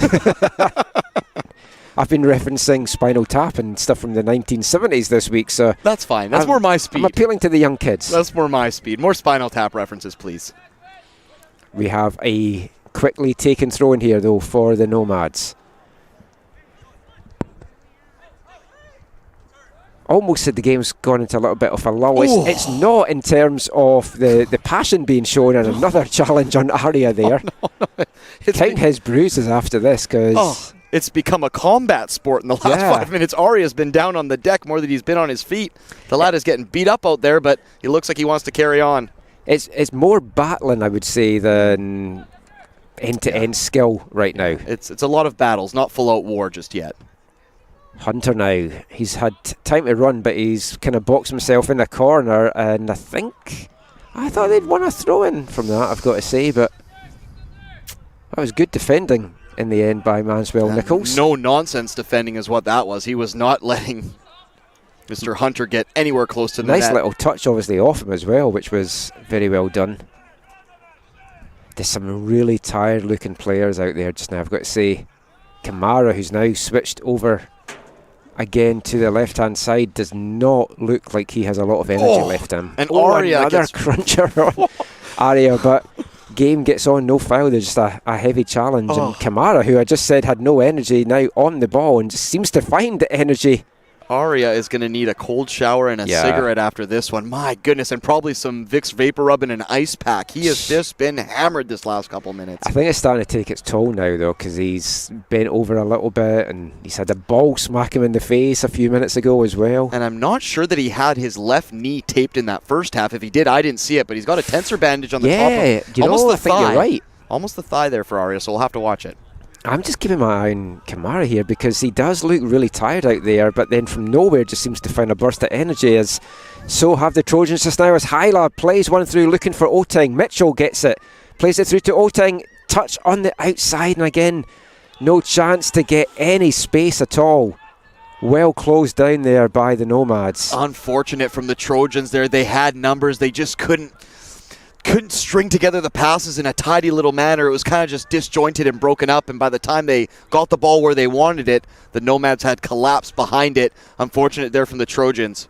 I've been referencing Spinal Tap and stuff from the 1970s this week, so that's fine. That's more my speed. I'm appealing to the young kids. That's more my speed. More Spinal Tap references, please. We have a quickly taken throw in here, though, for the Nomads. Almost said the game's gone into a little bit of a lull. It's not in terms of the passion being shown, and another challenge on Aria there. Count his bruises after this, because it's become a combat sport in the last 5 minutes. Aria's been down on the deck more than he's been on his feet. The lad is getting beat up out there, but he looks like he wants to carry on. It's more battling, I would say, than end-to-end skill right now. It's a lot of battles, not full-out war just yet. Hunter now, he's had time to run, but he's kind of boxed himself in the corner, and I thought they'd won a throw-in from that, I've got to say, but that was good defending in the end by Manswell Nichols. No nonsense defending is what that was. He was not letting Mr. Hunter get anywhere close to the net. Nice little touch obviously off him as well, which was very well done. There's some really tired looking players out there just now, I've got to say. Kamara, who's now switched over again to the left hand side, does not look like he has a lot of energy left in him. And Aria another cruncher on Aria, but game gets on, no foul. There's just a heavy challenge, and Kamara, who I just said had no energy, now on the ball and just seems to find the energy. Aria is going to need a cold shower and a cigarette after this one. My goodness, and probably some Vicks Vapor Rub and an ice pack. He has just been hammered this last couple minutes. I think it's starting to take its toll now, though, because he's bent over a little bit, and he's had a ball smack him in the face a few minutes ago as well. And I'm not sure that he had his left knee taped in that first half. If he did, I didn't see it, but he's got a tensor bandage on the top of I think you're right. Almost the thigh there for Aria, so we'll have to watch it. I'm just keeping my eye on Kamara here, because he does look really tired out there, but then from nowhere just seems to find a burst of energy, as so have the Trojans just now, as Hyla plays one through looking for Oteng. Mitchell gets it, plays it through to Oteng, touch on the outside, and again no chance to get any space at all. Well closed down there by the Nomads. Unfortunate from the Trojans there. They had numbers, they just couldn't string together the passes in a tidy little manner. It was kind of just disjointed and broken up, and by the time they got the ball where they wanted it, the Nomads had collapsed behind it. Unfortunate there from the Trojans.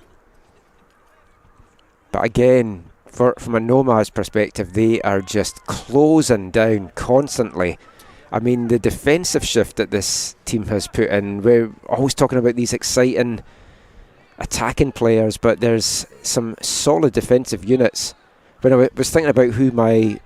But again, from a Nomads perspective, they are just closing down constantly. I mean, the defensive shift that this team has put in, we're always talking about these exciting attacking players, but there's some solid defensive units. When I was thinking about who my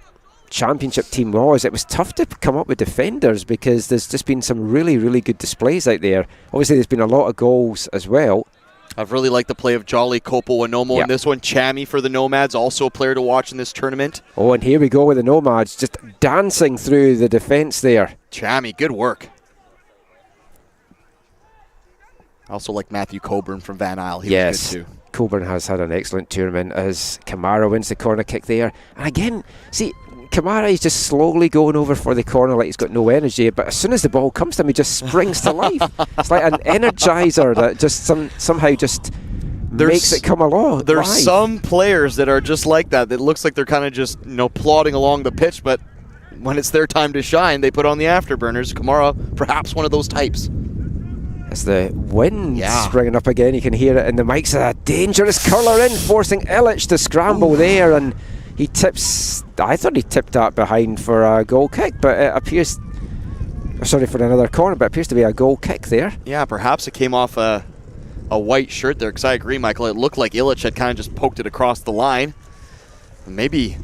championship team was, it was tough to come up with defenders, because there's just been some really, really good displays out there. Obviously, there's been a lot of goals as well. I've really liked the play of Jolly Kopo Wanomo in this one. Chami for the Nomads, also a player to watch in this tournament. Oh, and here we go with the Nomads, just dancing through the defence there. Chami, good work. I also like Matthew Coburn from Van Isle. He was good too. Coburn has had an excellent tournament, as Kamara wins the corner kick there. And again, see, Kamara, he's just slowly going over for the corner like he's got no energy, but as soon as the ball comes to him, he just springs to life. It's like an energizer that just somehow just makes it come along. There's live. some players that are just like that. It looks like they're kind of just plodding along the pitch, but when it's their time to shine, they put on the afterburners. Kamara, perhaps one of those types. As the wind springing up again, you can hear it in the mics. A dangerous curler in, forcing Illich to scramble there, and he tips. I thought he tipped that behind for a goal kick, but it appears. Sorry, for another corner, but it appears to be a goal kick there. Yeah, perhaps it came off a white shirt there, because I agree, Michael. It looked like Illich had kind of just poked it across the line. Maybe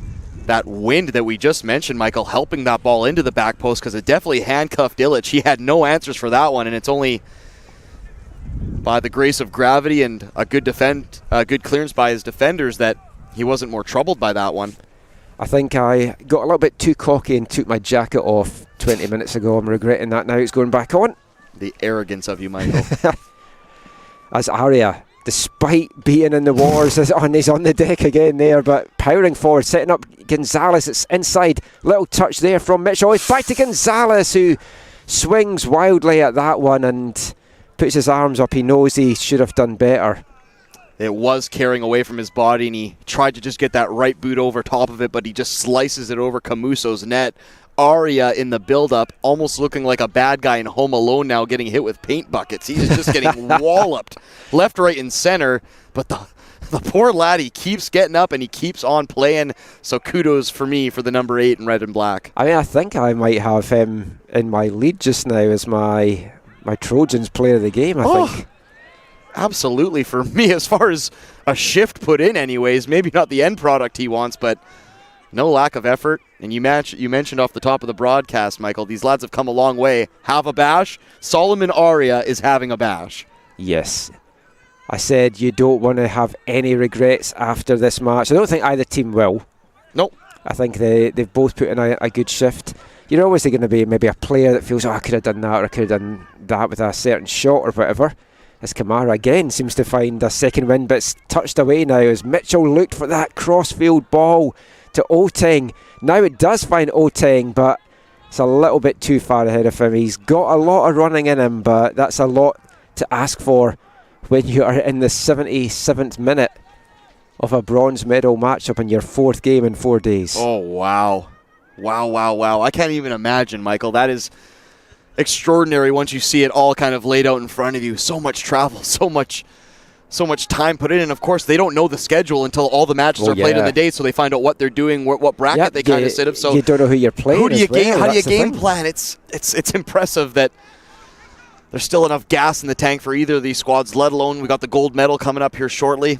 that wind that we just mentioned, Michael, helping that ball into the back post, because it definitely handcuffed Illich. He had no answers for that one, and it's only by the grace of gravity and a good clearance by his defenders that he wasn't more troubled by that one. I think I got a little bit too cocky and took my jacket off 20 minutes ago. I'm regretting that now. It's going back on. The arrogance of you, Michael. As Aria, despite being in the wars, he's on the deck again there, but powering forward, setting up Gonzalez. It's inside. Little touch there from Mitchell. It's back to Gonzalez, who swings wildly at that one and puts his arms up. He knows he should have done better. It was carrying away from his body, and he tried to just get that right boot over top of it, but he just slices it over Camuso's net. Aria in the build-up, almost looking like a bad guy in Home Alone now, getting hit with paint buckets. He's just getting walloped left, right, and center, but the poor lad, he keeps getting up and he keeps on playing, so kudos for me for the number 8 in red and black. I mean, I think I might have him in my lead just now as my Trojans player of the game, I think. Absolutely for me, as far as a shift put in anyways. Maybe not the end product he wants, but no lack of effort. And you mentioned off the top of the broadcast, Michael, these lads have come a long way. Have a bash. Solomon Aria is having a bash. Yes. I said you don't want to have any regrets after this match. I don't think either team will. Nope. I think they've both put in a good shift. You're always going to be maybe a player that feels, I could have done that, or I could have done that with a certain shot or whatever. As Kamara again seems to find a second win, but it's touched away now as Mitchell looked for that cross-field ball to Oteng. Now it does find Oteng, but it's a little bit too far ahead of him. He's got a lot of running in him, but that's a lot to ask for when you are in the 77th minute of a bronze medal matchup in your 4th game in 4 days. Oh, wow. Wow. I can't even imagine, Michael. That is extraordinary once you see it all kind of laid out in front of you. So much travel, so much time put in, and of course they don't know the schedule until all the matches are played in the day, so they find out what they're doing, what bracket they kind of sit in. So you don't know who you're playing. How do you game plan? It's impressive that there's still enough gas in the tank for either of these squads, let alone we got the gold medal coming up here shortly.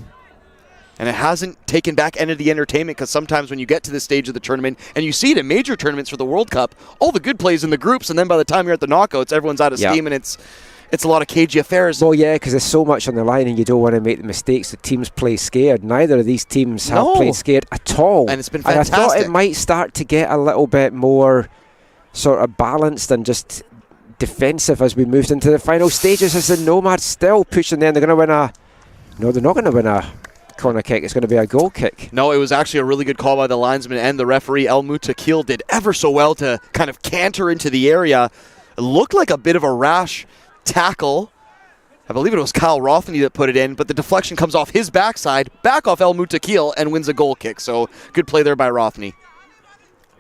And it hasn't taken back any of the entertainment, because sometimes when you get to this stage of the tournament, and you see it in major tournaments for the World Cup, all the good plays in the groups, and then by the time you're at the knockouts, everyone's out of steam, and it's a lot of cagey affairs. Well, yeah, because there's so much on the line, and you don't want to make the mistakes. The teams play scared. Neither of these teams have played scared at all. And it's been fantastic. And I thought it might start to get a little bit more sort of balanced and just defensive as we moved into the final stages, as the Nomads still pushing there. They're going to win a... No, they're not going to win a corner kick. It's going to be a goal kick. No, it was actually a really good call by the linesman and the referee. El Mutakil did ever so well to kind of canter into the area. It looked like a bit of a rash tackle. I believe it was Kyle Rothney that put it in, but the deflection comes off his backside, back off El Mutakil, and wins a goal kick. So good play there by Rothney.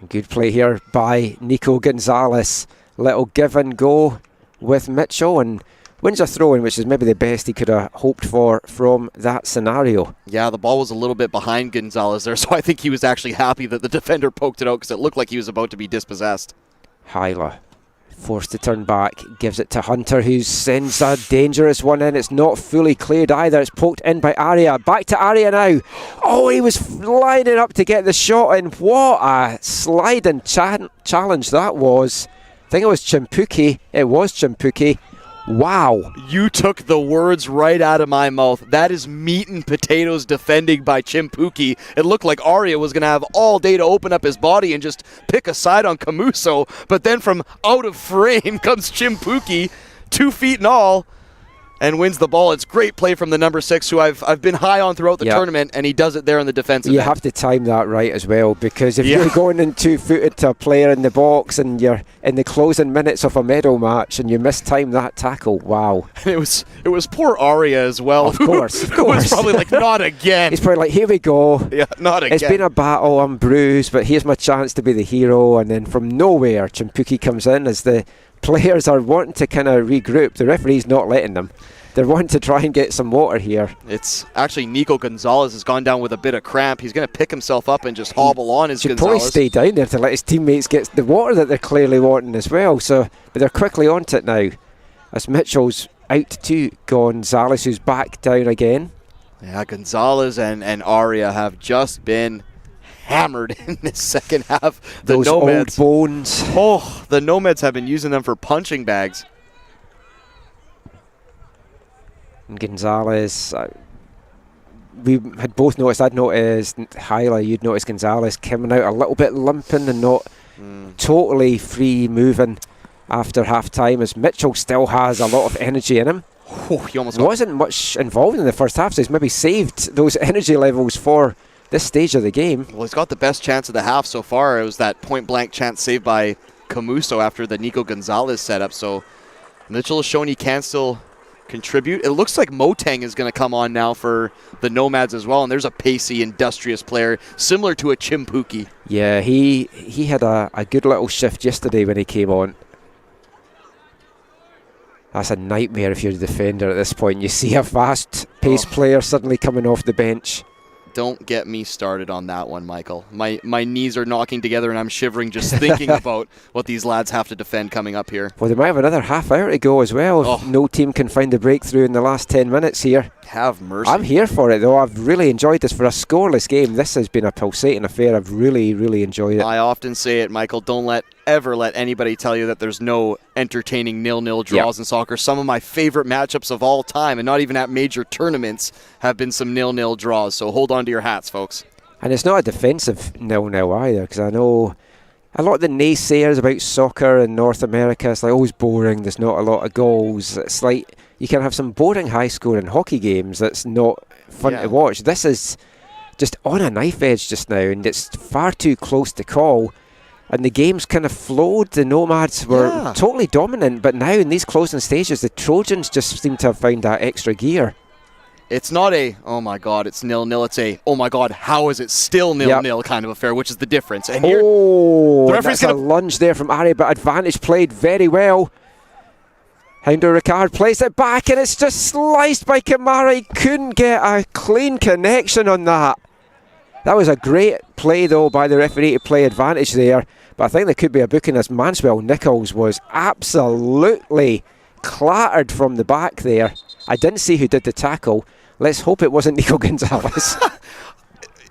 Good play here by Nico Gonzalez. Little give and go with Mitchell, and wins a throw-in, which is maybe the best he could have hoped for from that scenario. Yeah, the ball was a little bit behind Gonzalez there, so I think he was actually happy that the defender poked it out, because it looked like he was about to be dispossessed. Hyla forced to turn back, gives it to Hunter, who sends a dangerous one in. It's not fully cleared either. It's poked in by Aria. Back to Aria now. Oh, he was lining up to get the shot in. What a sliding challenge that was. I think it was Chimpuki. It was Chimpuki. Wow. You took the words right out of my mouth. That is meat and potatoes defending by Chimpuki. It looked like Aria was going to have all day to open up his body and just pick a side on Camuso, but then from out of frame comes Chimpuki, 2 feet and all, and wins the ball. It's great play from the number 6, who I've been high on throughout the tournament, and he does it there in the defensive end. You have to time that right as well, because if you're going in 2-footed to a player in the box and you're in the closing minutes of a medal match and you mistime that tackle, wow. It was poor Aria as well. Of course. Who was probably like, not again. He's probably like, here we go. Yeah, not again. It's been a battle, I'm bruised, but here's my chance to be the hero. And then from nowhere, Chimpuki comes in as the players are wanting to kind of regroup. The referee's not letting them. They're wanting to try and get some water here. It's actually Nico Gonzalez has gone down with a bit of cramp. He's going to pick himself up and just hobble on as Should Gonzalez. probably stay down there to let his teammates get the water that they're clearly wanting as well. So, but they're quickly onto it now. As Mitchell's out to Gonzalez, who's back down again. Yeah, Gonzalez and Aria have just been hammered in the second half. Those Nomads, old bones. Oh, the Nomads have been using them for punching bags. And Gonzalez, we had both noticed. I'd noticed Hyla, you'd noticed Gonzalez coming out a little bit limping and not totally free moving after half time, as Mitchell still has a lot of energy in him. Oh, he almost wasn't much involved in the first half, so he's maybe saved those energy levels for this stage of the game. Well, he's got the best chance of the half so far. It was that point-blank chance saved by Camuso after the Nico Gonzalez setup. So Mitchell has shown he can still contribute. It looks like Moteng is going to come on now for the Nomads as well, and there's a pacey, industrious player similar to a Chimpuki. Yeah, he had a good little shift yesterday when he came on. That's a nightmare if you're a defender at this point. You see a fast-paced player suddenly coming off the bench. Don't get me started on that one, Michael. My knees are knocking together and I'm shivering just thinking about what these lads have to defend coming up here. Well, they might have another half hour to go as well if no team can find a breakthrough in the last 10 minutes here. Have mercy. I'm here for it, though. I've really enjoyed this. For a scoreless game, this has been a pulsating affair. I've really, really enjoyed it. I often say it, Michael. Don't ever let anybody tell you that there's no entertaining 0-0 draws in soccer. Some of my favorite matchups of all time, and not even at major tournaments, have been some 0-0 draws. So hold on to your hats, folks. And it's not a defensive 0-0 either, because I know a lot of the naysayers about soccer in North America, it's like, oh, it's boring, there's not a lot of goals. It's like you can have some boring high-scoring hockey games that's not fun to watch. This is just on a knife edge just now, and it's far too close to call. And the game's kind of flowed. The Nomads were totally dominant, but now in these closing stages, the Trojans just seem to have found that extra gear. It's not a, oh my God, it's 0-0. It's a, oh my God, how is it still 0-0 kind of affair, which is the difference. And here, the referee's that's a lunge there from Ari, but advantage played very well. Houndo Ricard plays it back, and it's just sliced by Kamara. He couldn't get a clean connection on that. That was a great play, though, by the referee to play advantage there. But I think there could be a booking, as Manswell Nichols was absolutely clattered from the back there. I didn't see who did the tackle. Let's hope it wasn't Nico Gonzalez.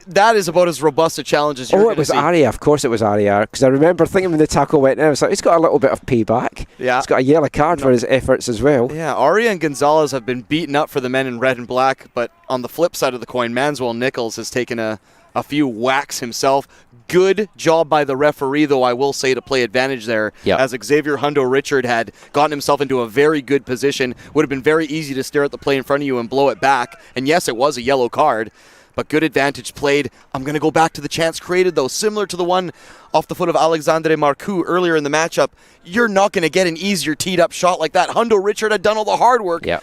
That is about as robust a challenge as you're going to see. Oh, it was Aria. Of course it was Aria. Because I remember thinking when the tackle went in, I was like, he's got a little bit of payback. Yeah. He's got a yellow card for his efforts as well. Yeah, Aria and Gonzalez have been beaten up for the men in red and black. But on the flip side of the coin, Manswell Nichols has taken a few whacks himself. Good job by the referee, though, I will say, to play advantage there. Yep. As Xavier Hundo Richard had gotten himself into a very good position. Would have been very easy to stare at the play in front of you and blow it back. And yes, it was a yellow card. But good advantage played. I'm going to go back to the chance created, though. Similar to the one off the foot of Alexandre Marcoux earlier in the matchup. You're not going to get an easier teed-up shot like that. Hundo Richard had done all the hard work. Yeah.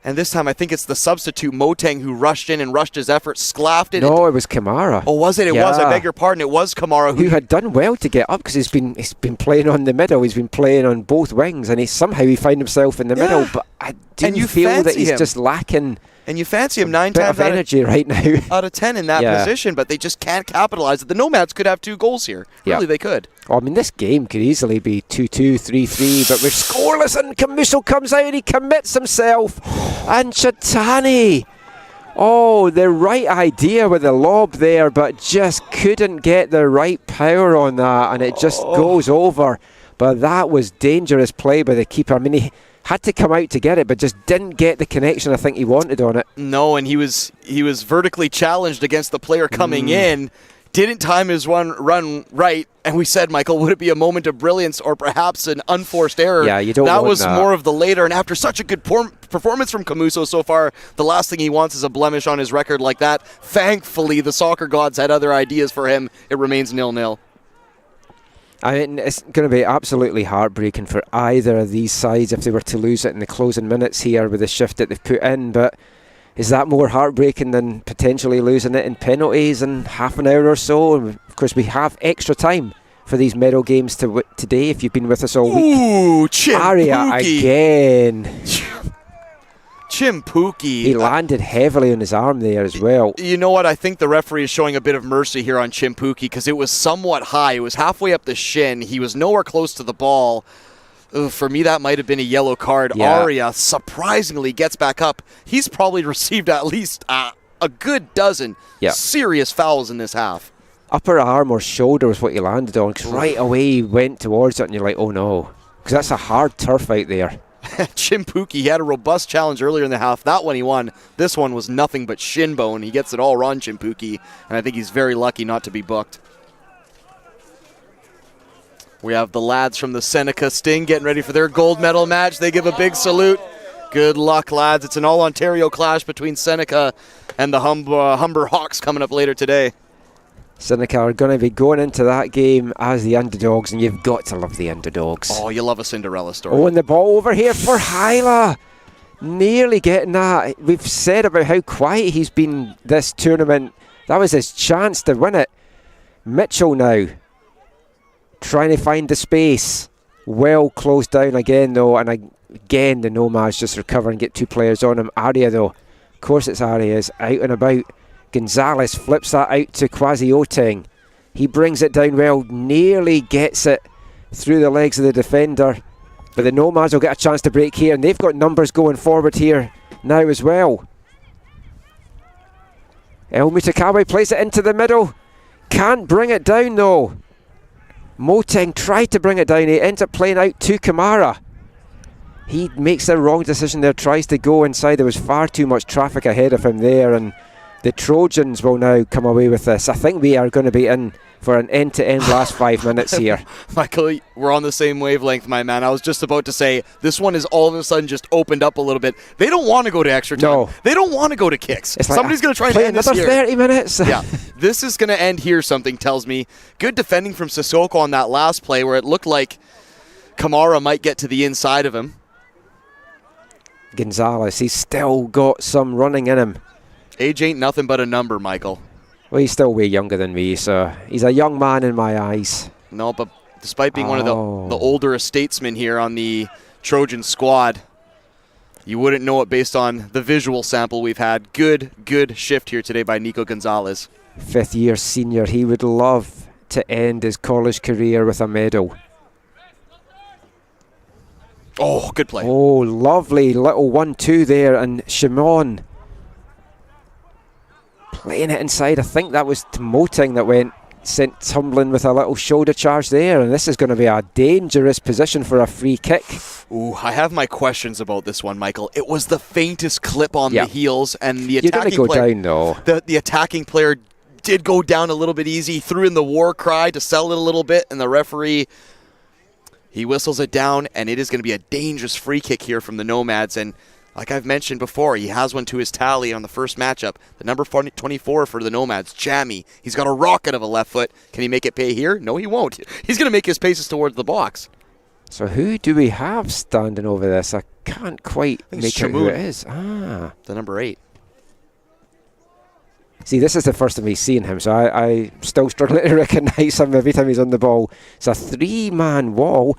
And this time, I think it's the substitute, Moteng, who rushed in and rushed his efforts, sclaffed it. No, it was Kamara. Oh, was it? It was. I beg your pardon. It was Kamara. Who had done well to get up, because he's been playing on the middle. He's been playing on both wings, and he found himself in the middle. But I do feel that he's just lacking. And you fancy him 9 bit times of energy right now. out of 10 in that position, but they just can't capitalize it. The Nomads could have 2 goals here. Really, they could. Oh, I mean, this game could easily be 2-2, 3-3, but we're scoreless, and Camuso comes out and he commits himself. And Chatani, the right idea with the lob there, but just couldn't get the right power on that, and it just goes over. But that was dangerous play by the keeper. I mean, he had to come out to get it, but just didn't get the connection I think he wanted on it. No, and he was vertically challenged against the player coming in. didn't time his run right, and we said, Michael, would it be a moment of brilliance or perhaps an unforced error? Yeah, you don't That want was that. more of the later, and after such a good performance from Camuso so far, the last thing he wants is a blemish on his record like that. Thankfully, the soccer gods had other ideas for him. It remains 0-0. I mean, it's going to be absolutely heartbreaking for either of these sides if they were to lose it in the closing minutes here with the shift that they've put in, but is that more heartbreaking than potentially losing it in penalties in half an hour or so? And of course, we have extra time for these medal games today if you've been with us all week. Ooh, Aria Chimpuki. again. Chimpuki. He landed heavily on his arm there as well. You know what? I think the referee is showing a bit of mercy here on Chimpuki because it was somewhat high. It was halfway up the shin. He was nowhere close to the ball. Ooh, for me, that might have been a yellow card. Yeah. Aria surprisingly gets back up. He's probably received at least a good dozen serious fouls in this half. Upper arm or shoulder was what he landed on, because right away he went towards it and you're like, oh no, because that's a hard turf out there. Chimpuki, he had a robust challenge earlier in the half. That one he won. This one was nothing but shin bone. He gets it all wrong, Chimpuki, and I think he's very lucky not to be booked. We have the lads from the Seneca Sting getting ready for their gold medal match. They give a big salute. Good luck, lads. It's an all-Ontario clash between Seneca and the Humber Hawks coming up later today. Seneca are going to be going into that game as the underdogs, and you've got to love the underdogs. Oh, you love a Cinderella story. Oh, and the ball over here for Hyla. Nearly getting that. We've said about how quiet he's been this tournament. That was his chance to win it. Mitchell now trying to find the space. Well closed down again though, and again the Nomads just recover and get two players on him. Aria though, of course it's Aria, is out and about. Gonzalez flips that out to Kwasi-Oteng. He brings it down well, nearly gets it through the legs of the defender, but the Nomads will get a chance to break here, and they've got numbers going forward here now as well. El Mutakawa plays it into the middle, can't bring it down though. Moteng tried to bring it down, he ends up playing out to Kamara. He makes the wrong decision there, tries to go inside. There was far too much traffic ahead of him there, and the Trojans will now come away with this. I think we are going to be in for an end-to-end last 5 minutes here. Michael, we're on the same wavelength, my man. I was just about to say, this one is all of a sudden just opened up a little bit. They don't want to go to extra time. No. They don't want to go to kicks. It's Somebody's going to try and play end this another here. 30 minutes. Yeah, this is going to end here, something tells me. Good defending from Sissoko on that last play where it looked like Kamara might get to the inside of him. Gonzalez, he's still got some running in him. Age ain't nothing but a number, Michael. Well, he's still way younger than me, so he's a young man in my eyes. No, but despite being one of the older statesmen here on the Trojan squad, you wouldn't know it based on the visual sample we've had. Good shift here today by Nico Gonzalez. Fifth-year senior. He would love to end his college career with a medal. Oh, good play. Oh, lovely little 1-2 there, and Shimon playing it inside. I think that was Moteng that sent tumbling with a little shoulder charge there, and this is going to be a dangerous position for a free kick. Ooh, I have my questions about this one, Michael. It was the faintest clip on the heels, and the attacking You're going to player, go down though. The attacking player did go down a little bit easy, threw in the war cry to sell it a little bit, and the referee, he whistles it down, and it is going to be a dangerous free kick here from the Nomads. And like I've mentioned before, he has one to his tally on the first matchup. The number 24 for the Nomads, Jamie. He's got a rocket of a left foot. Can he make it pay here? No, he won't. He's going to make his paces towards the box. So who do we have standing over this? I can't quite make out who it is. The number 8. See, this is the first time he's seen him, so I still struggling to recognise him every time he's on the ball. It's a 3-man wall,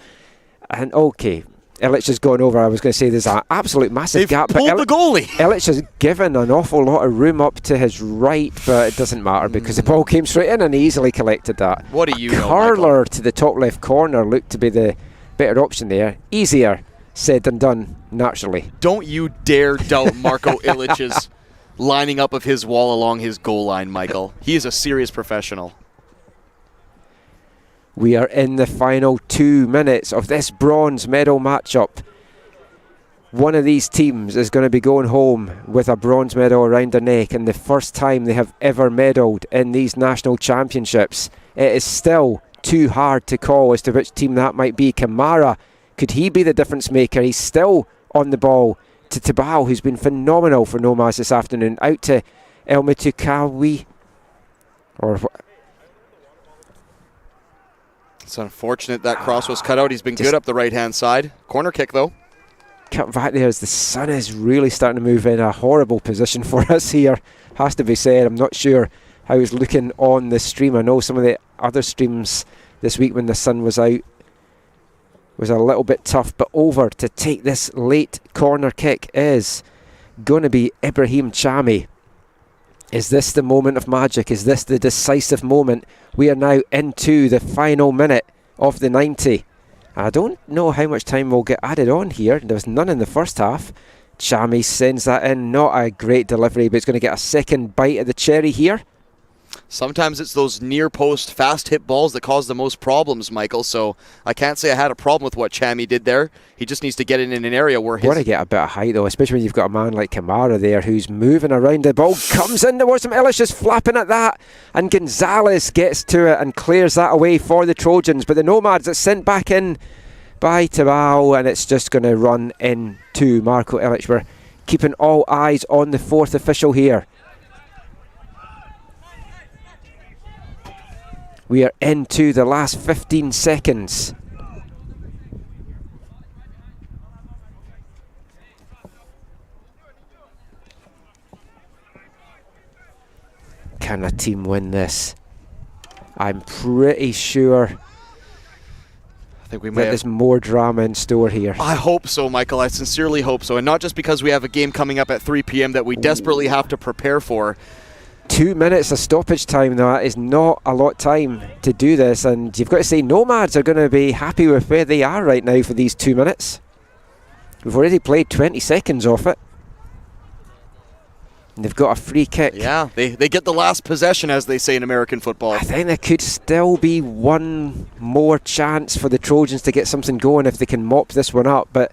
and okay, Illich has gone over. I was going to say there's an absolute massive gap. They've pulled the goalie. Illich has given an awful lot of room up to his right, but it doesn't matter because the ball came straight in and he easily collected that. What do you know, curler to the top left corner looked to be the better option there. Easier said than done, naturally. Don't you dare doubt Marco Illich's lining up of his wall along his goal line, Michael. He is a serious professional. We are in the final 2 minutes of this bronze medal matchup. one of these teams is going to be going home with a bronze medal around their neck, and the first time they have ever medalled in these national championships. It is still too hard to call as to which team that might be. Kamara, could he be the difference maker? He's still on the ball to Tabao, who's been phenomenal for Nomades this afternoon. Out to El Mitukawi. It's unfortunate that cross was cut out. He's been good up the right-hand side. Corner kick, though. Cut back there as the sun is really starting to move in a horrible position for us here, has to be said. I'm not sure how it's looking on the stream. I know some of the other streams this week when the sun was out was a little bit tough, but over to take this late corner kick is going to be Ibrahim Chami. Is this the moment of magic? Is this the decisive moment? We are now into the final minute of the 90. I don't know how much time will get added on here. There was none in the first half. Chami sends that in. Not a great delivery, but it's going to get a second bite of the cherry here. Sometimes it's those near-post, fast-hit balls that cause the most problems, Michael. So I can't say I had a problem with what Chami did there. He just needs to get in an area where his... Want to get a bit of height, though, especially when you've got a man like Kamara there who's moving around the ball. Comes in towards him. Ellis just flapping at that. And Gonzalez gets to it and clears that away for the Trojans. But the Nomades, it's sent back in by Tabao, and it's just going to run into Marco Illich. We're keeping all eyes on the fourth official here. We are into the last 15 seconds. Can a team win this? I'm pretty sure I think we may there's more drama in store here. I hope so, Michael. I sincerely hope so. And not just because we have a game coming up at 3 p.m. that we desperately have to prepare for. 2 minutes of stoppage time, though. That is not a lot of time to do this, and you've got to say Nomades are going to be happy with where they are right now for these 2 minutes. We've already played 20 seconds off it, and they've got a free kick. Yeah, they get the last possession, as they say in American football. I think there could still be one more chance for the Trojans to get something going if they can mop this one up, but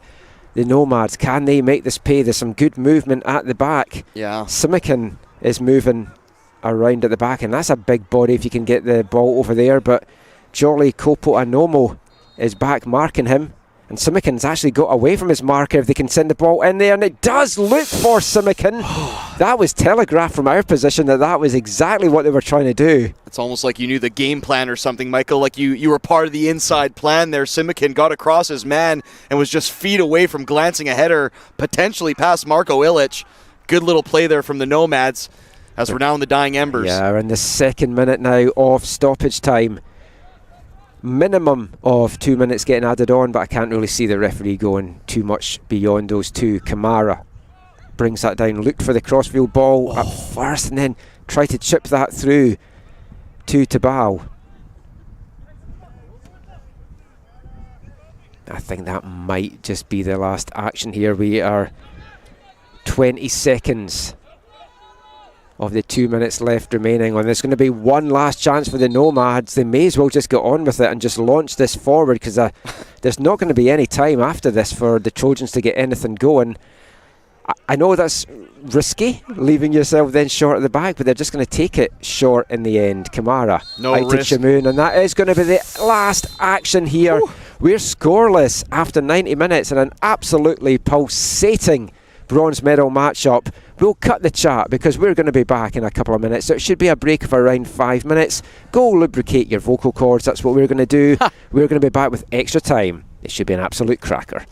the Nomades, can they make this pay? There's some good movement at the back. Yeah. Simikin is moving around at the back, and that's a big body if you can get the ball over there, but Jolly Kopo Anomo is back marking him, and Simikin's actually got away from his marker if they can send the ball in there, and it does look for Simikin. That was telegraphed from our position that was exactly what they were trying to do. It's almost like you knew the game plan or something, Michael, like you were part of the inside plan there. Simikin got across his man and was just feet away from glancing a header potentially past Marco Illich. Good little play there from the Nomades, as we're now in the dying embers. Yeah, we're in the second minute now of stoppage time. Minimum of 2 minutes getting added on, but I can't really see the referee going too much beyond those two. Kamara brings that down, looked for the crossfield ball at first, and then tried to chip that through to Tabao. I think that might just be the last action here. We are 20 seconds of the 2 minutes left remaining, and there's going to be one last chance for the Nomades. They may as well just get on with it and just launch this forward, because there's not going to be any time after this for the Trojans to get anything going. I know that's risky, leaving yourself then short at the back, but they're just going to take it short in the end. Kamara out to Shamoon, and that is going to be the last action here. Ooh. We're scoreless after 90 minutes in an absolutely pulsating bronze medal matchup. We'll cut the chat because we're going to be back in a couple of minutes. So it should be a break of around 5 minutes. Go lubricate your vocal cords. That's what we're going to do. We're going to be back with extra time. It should be an absolute cracker.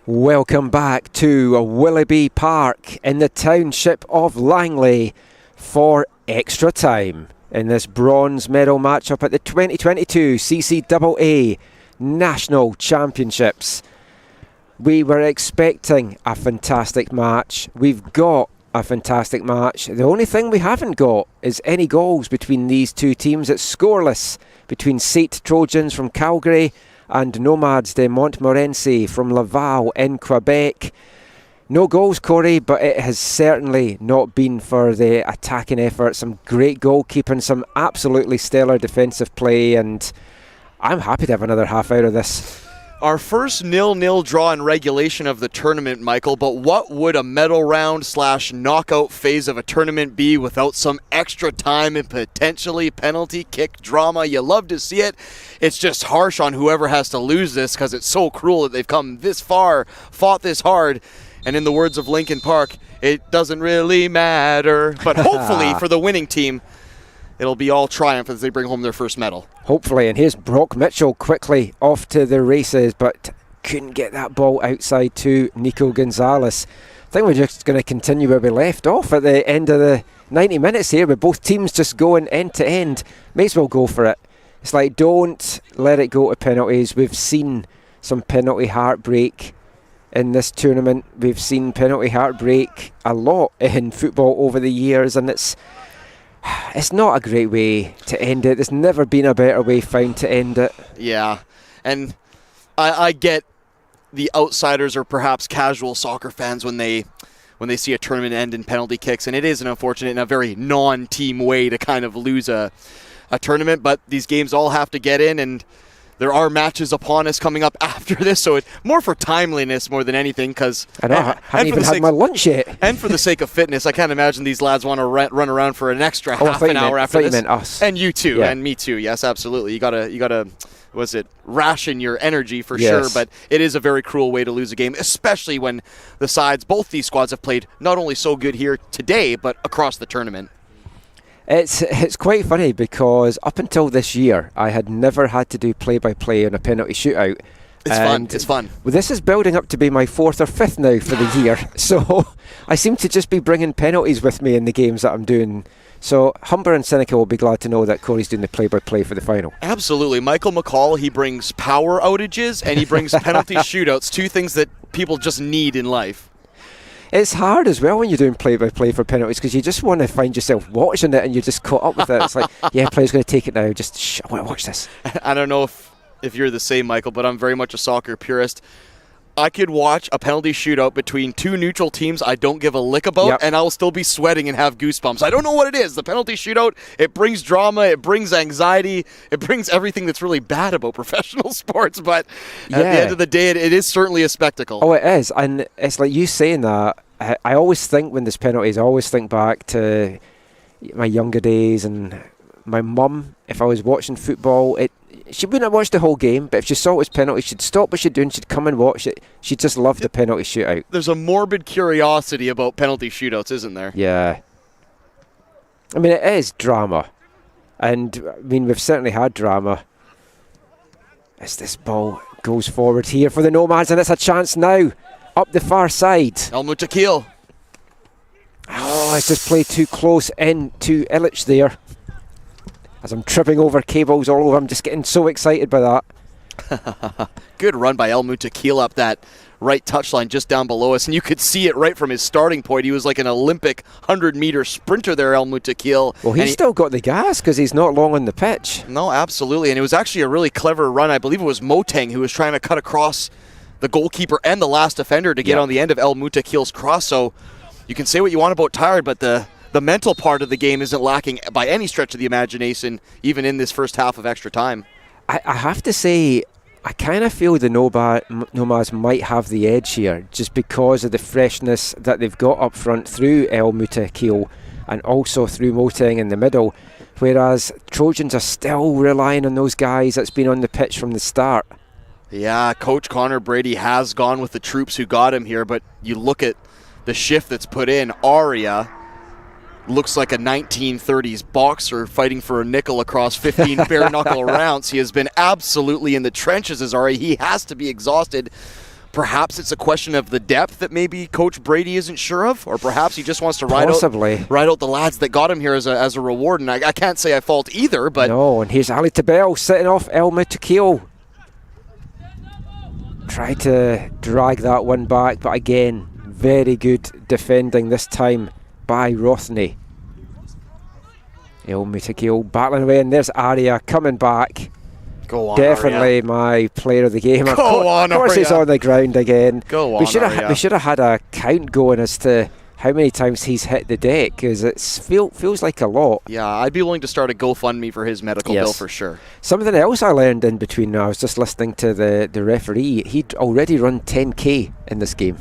Welcome back to Willoughby Park in the township of Langley for extra time in this bronze medal matchup at the 2022 CCAA National Championships. We were expecting a fantastic match. We've got a fantastic match. The only thing we haven't got is any goals between these two teams. It's scoreless between SAIT Trojans from Calgary and Nomades de Montmorency from Laval in Quebec. No goals, Corey, but it has certainly not been for the attacking effort. Some great goalkeeping, some absolutely stellar defensive play, and I'm happy to have another half out of this. Our first 0-0 draw in regulation of the tournament, Michael, but what would a medal round / knockout phase of a tournament be without some extra time and potentially penalty kick drama? You love to see it. It's just harsh on whoever has to lose this because it's so cruel that they've come this far, fought this hard, and in the words of Linkin Park, it doesn't really matter. But hopefully for the winning team, it'll be all triumph as they bring home their first medal. Hopefully, and here's Brock Mitchell quickly off to the races, but couldn't get that ball outside to Nico Gonzalez. I think we're just going to continue where we left off at the end of the 90 minutes here, with both teams just going end to end. May as well go for it. It's like, don't let it go to penalties. We've seen some penalty heartbreak in this tournament. We've seen penalty heartbreak a lot in football over the years, and it's not a great way to end it. There's never been a better way found to end it. Yeah, and I get the outsiders or perhaps casual soccer fans when they see a tournament end in penalty kicks, and it is an unfortunate and a very non-team way to kind of lose a tournament, but these games all have to get in, and there are matches upon us coming up after this, so it's more for timeliness more than anything. Because I haven't even had my lunch yet. And for the sake of fitness, I can't imagine these lads want to run around for an extra half an hour after this. You meant us. And you too, yeah. and me too. Yes, absolutely. You gotta, ration your energy for sure. But it is a very cruel way to lose a game, especially when the sides, both these squads, have played not only so good here today, but across the tournament. It's quite funny because up until this year, I had never had to do play-by-play on a penalty shootout. It's fun. Well, this is building up to be my 4th or 5th now for the year. So I seem to just be bringing penalties with me in the games that I'm doing. So Humber and Seneca will be glad to know that Corey's doing the play-by-play for the final. Absolutely. Michael McCall, he brings power outages and he brings penalty shootouts, two things that people just need in life. It's hard as well when you're doing play-by-play for penalties because you just want to find yourself watching it and you're just caught up with it. It's like, yeah, player's going to take it now. Just I want to watch this. I don't know if you're the same, Michael, but I'm very much a soccer purist. I could watch a penalty shootout between two neutral teams I don't give a lick about, and I'll still be sweating and have goosebumps. I don't know what it is. The penalty shootout, it brings drama, it brings anxiety, it brings everything that's really bad about professional sports, but at the end of the day, it is certainly a spectacle. Oh, it is, and it's like you saying that. I always think when there's penalties, I always think back to my younger days and my mum. If I was watching football, she wouldn't watch the whole game, but if she saw it was penalty, she'd stop what she's doing, she'd come and watch it. She just loved the penalty shootout. There's a morbid curiosity about penalty shootouts, isn't there? Yeah. I mean, it is drama. And, I mean, we've certainly had drama. As this ball goes forward here for the Nomads, and it's a chance now. Up the far side. El Mutakil. Oh, it's just played too close in to Illich there. As I'm tripping over cables all over, I'm just getting so excited by that. Good run by El Mutakil up that right touchline just down below us, and you could see it right from his starting point. He was like an Olympic 100-meter sprinter there, El Mutakil. Well, he's still got the gas because he's not long on the pitch. No, absolutely, and it was actually a really clever run. I believe it was Moteng who was trying to cut across the goalkeeper and the last defender to get on the end of El Mutakil's cross. So you can say what you want about tired, but the mental part of the game isn't lacking by any stretch of the imagination, even in this first half of extra time. I have to say, I kind of feel the Nomads might have the edge here just because of the freshness that they've got up front through El Mutakil and also through Moteng in the middle, whereas Trojans are still relying on those guys that's been on the pitch from the start. Yeah, Coach Connor Brady has gone with the troops who got him here, but you look at the shift that's put in. Aria looks like a 1930s boxer fighting for a nickel across 15 bare-knuckle rounds. He has been absolutely in the trenches as Aria. He has to be exhausted. perhaps it's a question of the depth that maybe Coach Brady isn't sure of, or perhaps he just wants to ride out the lads that got him here as a reward. And I can't say I fault either, but no. And here's Ali Tabel setting off El Mutakil. Try to drag that one back, but again, very good defending this time by Rothney. El Mutakil battling away, and there's Aria coming back. Go on, definitely Aria. My player of the game. Of course he's on the ground again. Go on, we should have had a count going as to how many times he's hit the deck, because it feels like a lot. Yeah, I'd be willing to start a GoFundMe for his medical bill for sure. Something else I learned in between, I was just listening to the referee. He'd already run 10k in this game.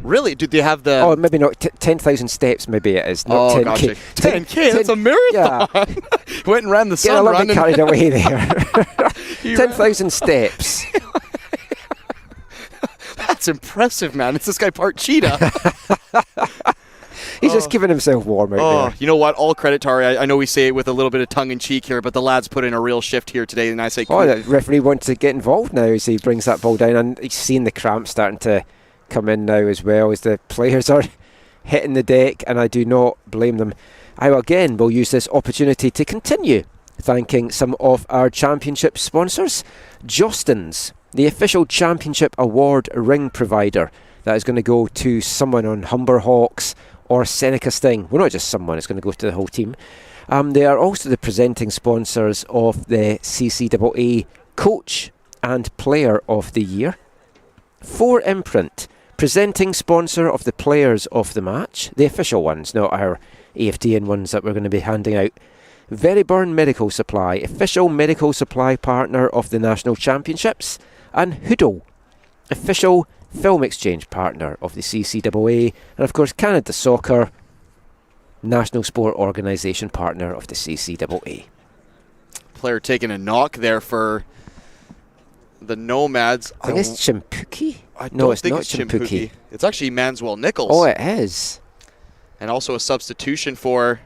Really? Did they have the... Oh, maybe not. 10,000 steps maybe it is, not 10k. Gotcha. 10k? That's a marathon. Yeah. Went and ran the sun run. Get a little bit carried away there. 10,000 steps. That's impressive, man. It's this guy part cheetah. He's just giving himself warm out there. You know what? All credit to Ari. I know we say it with a little bit of tongue-in-cheek here, but the lads put in a real shift here today, and I say... Oh, the referee wants to get involved now as he brings that ball down, and he's seeing the cramps starting to come in now as well as the players are hitting the deck, and I do not blame them. I again will use this opportunity to continue thanking some of our championship sponsors. Jostens, the official championship award ring provider. That is going to go to someone on Humber Hawks or Seneca Sting. Well, not just someone, it's going to go to the whole team. They are also the presenting sponsors of the CCAA Coach and Player of the Year. 4 Imprint, presenting sponsor of the players of the match, the official ones, not our AFDN ones that we're going to be handing out. Veryburn Medical Supply, official medical supply partner of the National Championships. And Hoodle, official film exchange partner of the CCAA. And of course Canada Soccer, National Sport Organisation partner of the CCAA. Player taking a knock there for the Nomads. I think it's Chimpuki? No, it's not Chimpuki. It's actually Manswell Nichols. Oh, it is. And also a substitution for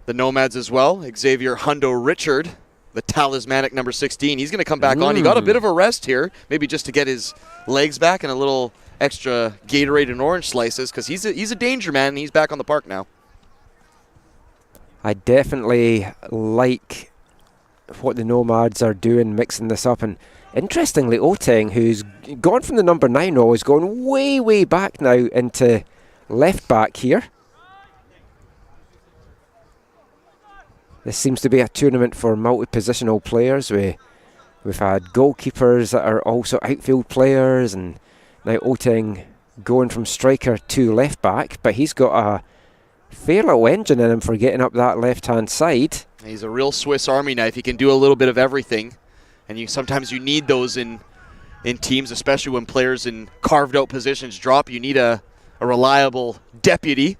the Nomads as well. Xavier Hundo Richard, the talismanic number 16. He's going to come back on. He got a bit of a rest here, maybe just to get his legs back and a little extra Gatorade and orange slices, because he's a danger man, and he's back on the park now. I definitely like what the Nomads are doing, mixing this up. And interestingly, Oteng, who's gone from the number 9 role, is going way, way back now into left back here. This seems to be a tournament for multi-positional players. We've had goalkeepers that are also outfield players, and now Oteng going from striker to left back, but he's got a fair little engine in him for getting up that left-hand side. He's a real Swiss Army knife. He can do a little bit of everything, and sometimes you need those in teams, especially when players in carved-out positions drop. You need a reliable deputy.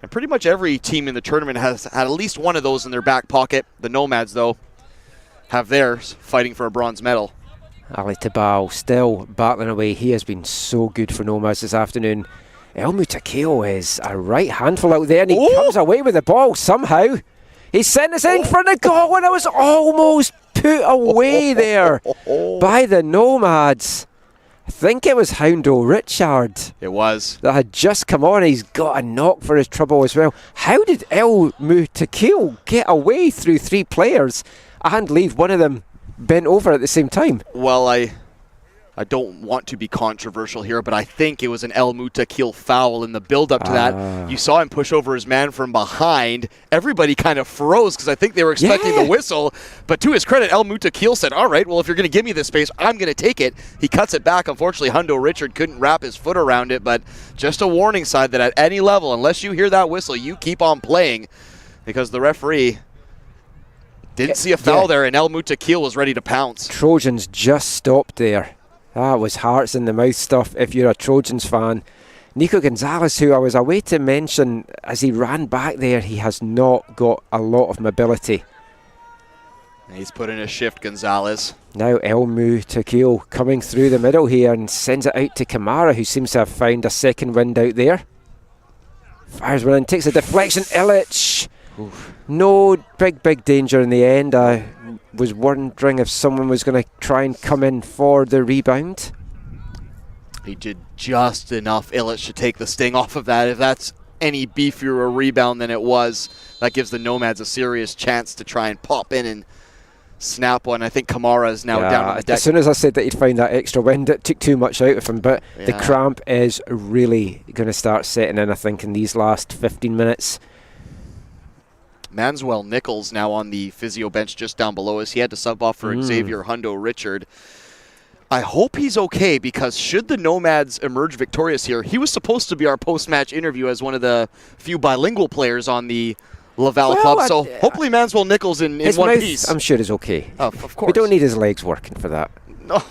And pretty much every team in the tournament has had at least one of those in their back pocket. The Nomads, though, have theirs, fighting for a bronze medal. Ali Tabal still battling away. He has been so good for Nomads this afternoon. El Mutakil is a right handful out there, and he comes away with the ball somehow. He sent us in for the goal, and it was almost put away there by the Nomads. I think it was Houndo Richard. It was. That had just come on. He's got a knock for his trouble as well. How did El Mutakil get away through 3 players and leave one of them bent over at the same time? Well, I don't want to be controversial here, but I think it was an El Mutakil foul in the build-up to that. You saw him push over his man from behind. Everybody kind of froze because I think they were expecting the whistle. But to his credit, El Mutakil said, all right, well, if you're going to give me this space, I'm going to take it. He cuts it back. Unfortunately, Hundo Richard couldn't wrap his foot around it, but just a warning sign that at any level, unless you hear that whistle, you keep on playing, because the referee didn't see a foul there, and El Mutakil was ready to pounce. Trojans just stopped there. That was hearts in the mouth stuff if you're a Trojans fan. Nico Gonzalez, who I was away to mention, as he ran back there, he has not got a lot of mobility. He's put in a shift, Gonzalez. Now El Mutakil coming through the middle here and sends it out to Kamara, who seems to have found a second wind out there. Fires one in, takes a deflection. Illich. No big danger in the end. I was wondering if someone was going to try and come in for the rebound. He did just enough, Illich, to take the sting off of that. If that's any beefier a rebound than it was, that gives the Nomads a serious chance to try and pop in and snap one. I think Kamara is now down on the deck. As soon as I said that he'd find that extra wind, it took too much out of him. But the cramp is really going to start setting in, I think, in these last 15 minutes. Manswell Nichols now on the physio bench just down below us. He had to sub off for Xavier Hundo Richard. I hope he's okay, because should the Nomads emerge victorious here, he was supposed to be our post-match interview as one of the few bilingual players on the Laval club. So hopefully Manswell Nichols in one piece. I'm sure is okay. Of course. We don't need his legs working for that. No.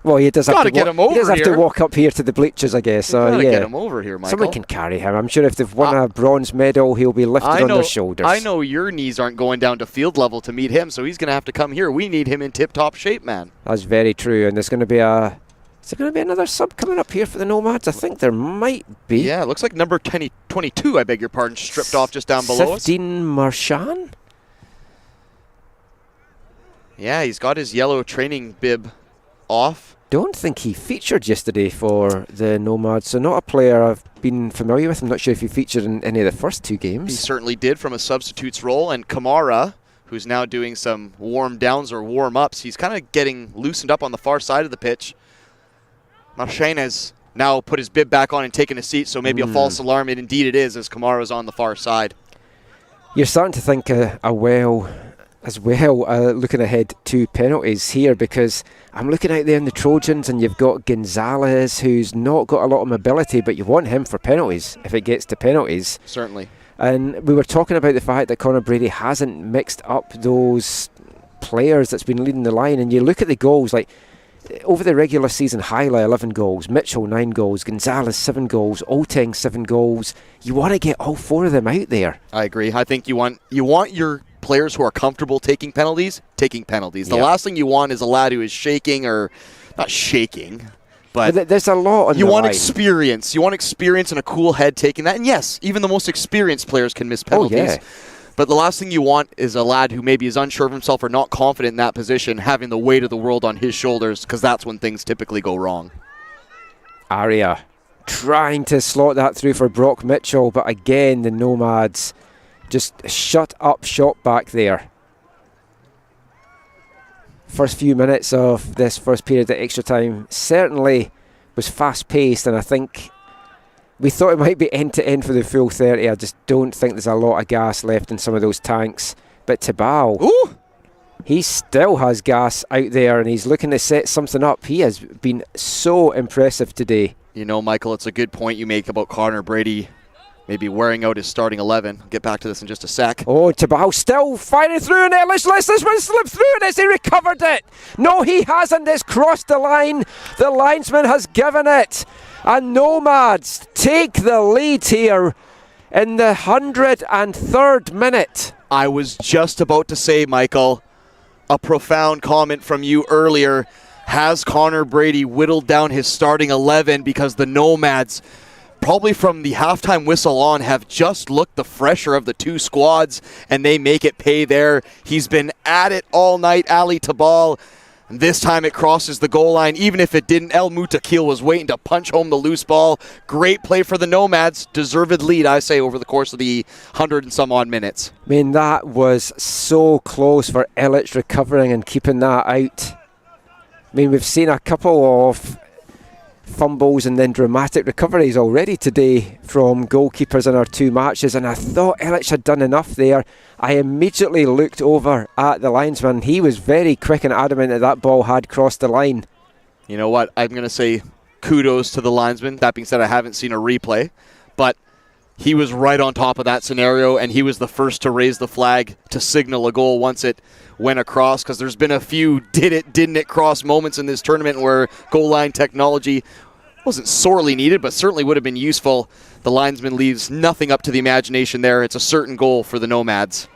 Well, he does have to get him over he does have here. to walk up here to the bleachers, I guess. So yeah, get him over here, Michael. Someone can carry him. I'm sure if they've won a bronze medal, he'll be lifted on their shoulders. I know your knees aren't going down to field level to meet him, so he's going to have to come here. We need him in tip-top shape, man. That's very true. And there's going to be is there going to be another sub coming up here for the Nomads? I think there might be. Yeah, it looks like number 22, I beg your pardon, stripped off just down below us. 15 Marchand? Yeah, he's got his yellow training bib off. Don't think he featured yesterday for the Nomads, so not a player I've been familiar with. I'm not sure if he featured in any of the first two games. He certainly did from a substitute's role, and Kamara, who's now doing some warm-downs or warm-ups, he's kind of getting loosened up on the far side of the pitch. Marchand has now put his bib back on and taken a seat, so maybe a false alarm, and indeed it is, as Kamara's on the far side. You're starting to think looking ahead to penalties here, because I'm looking out there in the Trojans and you've got Gonzalez, who's not got a lot of mobility, but you want him for penalties if it gets to penalties. Certainly. And we were talking about the fact that Connor Brady hasn't mixed up those players that's been leading the line, and you look at the goals, like over the regular season, Hyla 11 goals, Mitchell 9 goals, Gonzalez 7 goals, Oteng 7 goals. You want to get all four of them out there. I agree. I think you want your players who are comfortable taking penalties. The last thing you want is a lad who is shaking, or not shaking, but there's a lot on the line. Experience. You want experience and a cool head taking that. And yes, even the most experienced players can miss penalties. Oh, yeah. But the last thing you want is a lad who maybe is unsure of himself or not confident in that position, having the weight of the world on his shoulders, because that's when things typically go wrong. Aria trying to slot that through for Brock Mitchell, but again, the Nomads just shut up shop back there. First few minutes of this first period at extra time certainly was fast-paced, and I think we thought it might be end-to-end for the full 30. I just don't think there's a lot of gas left in some of those tanks. But Tabal, he still has gas out there, and he's looking to set something up. He has been so impressive today. You know, Michael, it's a good point you make about Connor Brady maybe wearing out his starting 11. I'll get back to this in just a sec. Oh, Tabal still firing through, and let's this one slip through, and he recovered it. No, he hasn't. It's crossed the line. The linesman has given it. And Nomads take the lead here in the 103rd minute. I was just about to say, Michael, a profound comment from you earlier. Has Connor Brady whittled down his starting 11, because the Nomads, probably from the halftime whistle on, have just looked the fresher of the two squads, and they make it pay there. He's been at it all night, Ali Tabal. And this time it crosses the goal line. Even if it didn't, El Mutakil was waiting to punch home the loose ball. Great play for the Nomads. Deserved lead, I say, over the course of the 100 and some odd minutes. I mean, that was so close for Illich recovering and keeping that out. I mean, we've seen a couple of fumbles and then dramatic recoveries already today from goalkeepers in our two matches, and I thought Illich had done enough there. I immediately looked over at the linesman. He was very quick and adamant that ball had crossed the line. You know what? I'm going to say kudos to the linesman. That being said, I haven't seen a replay, but he was right on top of that scenario, and he was the first to raise the flag to signal a goal once it went across, because there's been a few didn't it cross moments in this tournament where goal line technology wasn't sorely needed, but certainly would have been useful. The linesman leaves nothing up to the imagination there. It's a certain goal for the Nomads.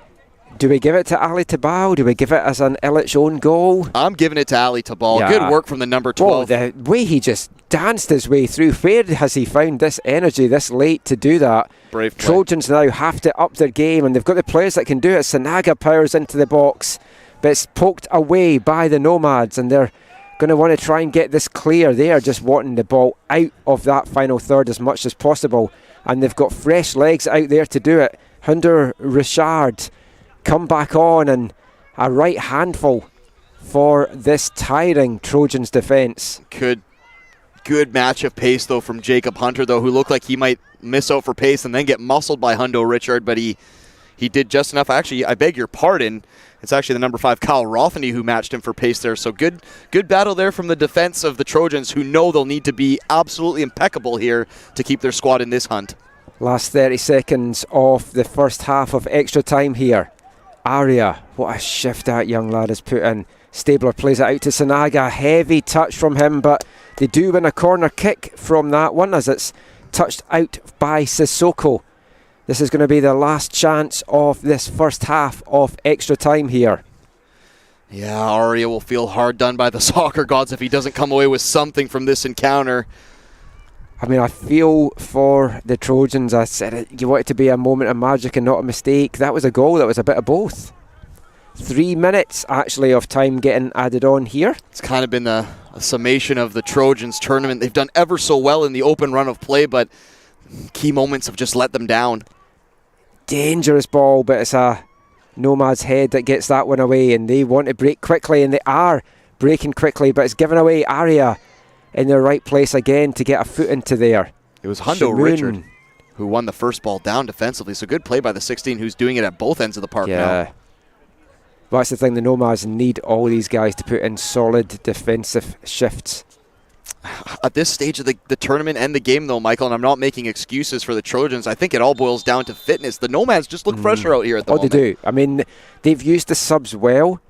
Do we give it to Ali Tabal? Do we give it as an Illich own goal? I'm giving it to Ali Tabal. Yeah. Good work from the number 12. Well, the way he just danced his way through. Where has he found this energy this late to do that? Brave play. Trojans now have to up their game, and they've got the players that can do it. Sanaga powers into the box, but it's poked away by the Nomads, and they're going to want to try and get this clear. They are just wanting the ball out of that final third as much as possible, and they've got fresh legs out there to do it. Hunder Richard come back on, and a right handful for this tiring Trojans defence. Good match of pace, though, from Jacob Hunter, though, who looked like he might miss out for pace and then get muscled by Hundo Richard, but he did just enough. Actually, I beg your pardon, it's actually the number 5, Kyle Rothney, who matched him for pace there. So good battle there from the defense of the Trojans, who know they'll need to be absolutely impeccable here to keep their squad in this hunt. Last 30 seconds of the first half of extra time here. Aria, what a shift that young lad has put in. Stabler plays it out to Sanaga. Heavy touch from him, but they do win a corner kick from that one as it's touched out by Sissoko. This is going to be the last chance of this first half of extra time here. Yeah, Aria will feel hard done by the soccer gods if he doesn't come away with something from this encounter. I mean, I feel for the Trojans. I said it, you want it to be a moment of magic and not a mistake. That was a goal. That was a bit of both. 3 minutes, actually, of time getting added on here. It's kind of been a summation of the Trojans tournament. They've done ever so well in the open run of play, but key moments have just let them down. Dangerous ball, but it's a Nomad's head that gets that one away, and they want to break quickly, and they are breaking quickly, but it's given away. Aria in the right place again to get a foot into there. It was Hundo Richard who won the first ball down defensively, so good play by the 16 who's doing it at both ends of the park now. Well, that's the thing, the Nomads need all these guys to put in solid defensive shifts. At this stage of the tournament and the game, though, Michael, and I'm not making excuses for the Trojans, I think it all boils down to fitness. The Nomads just look fresher out here at the moment. They do. I mean, they've used the subs well,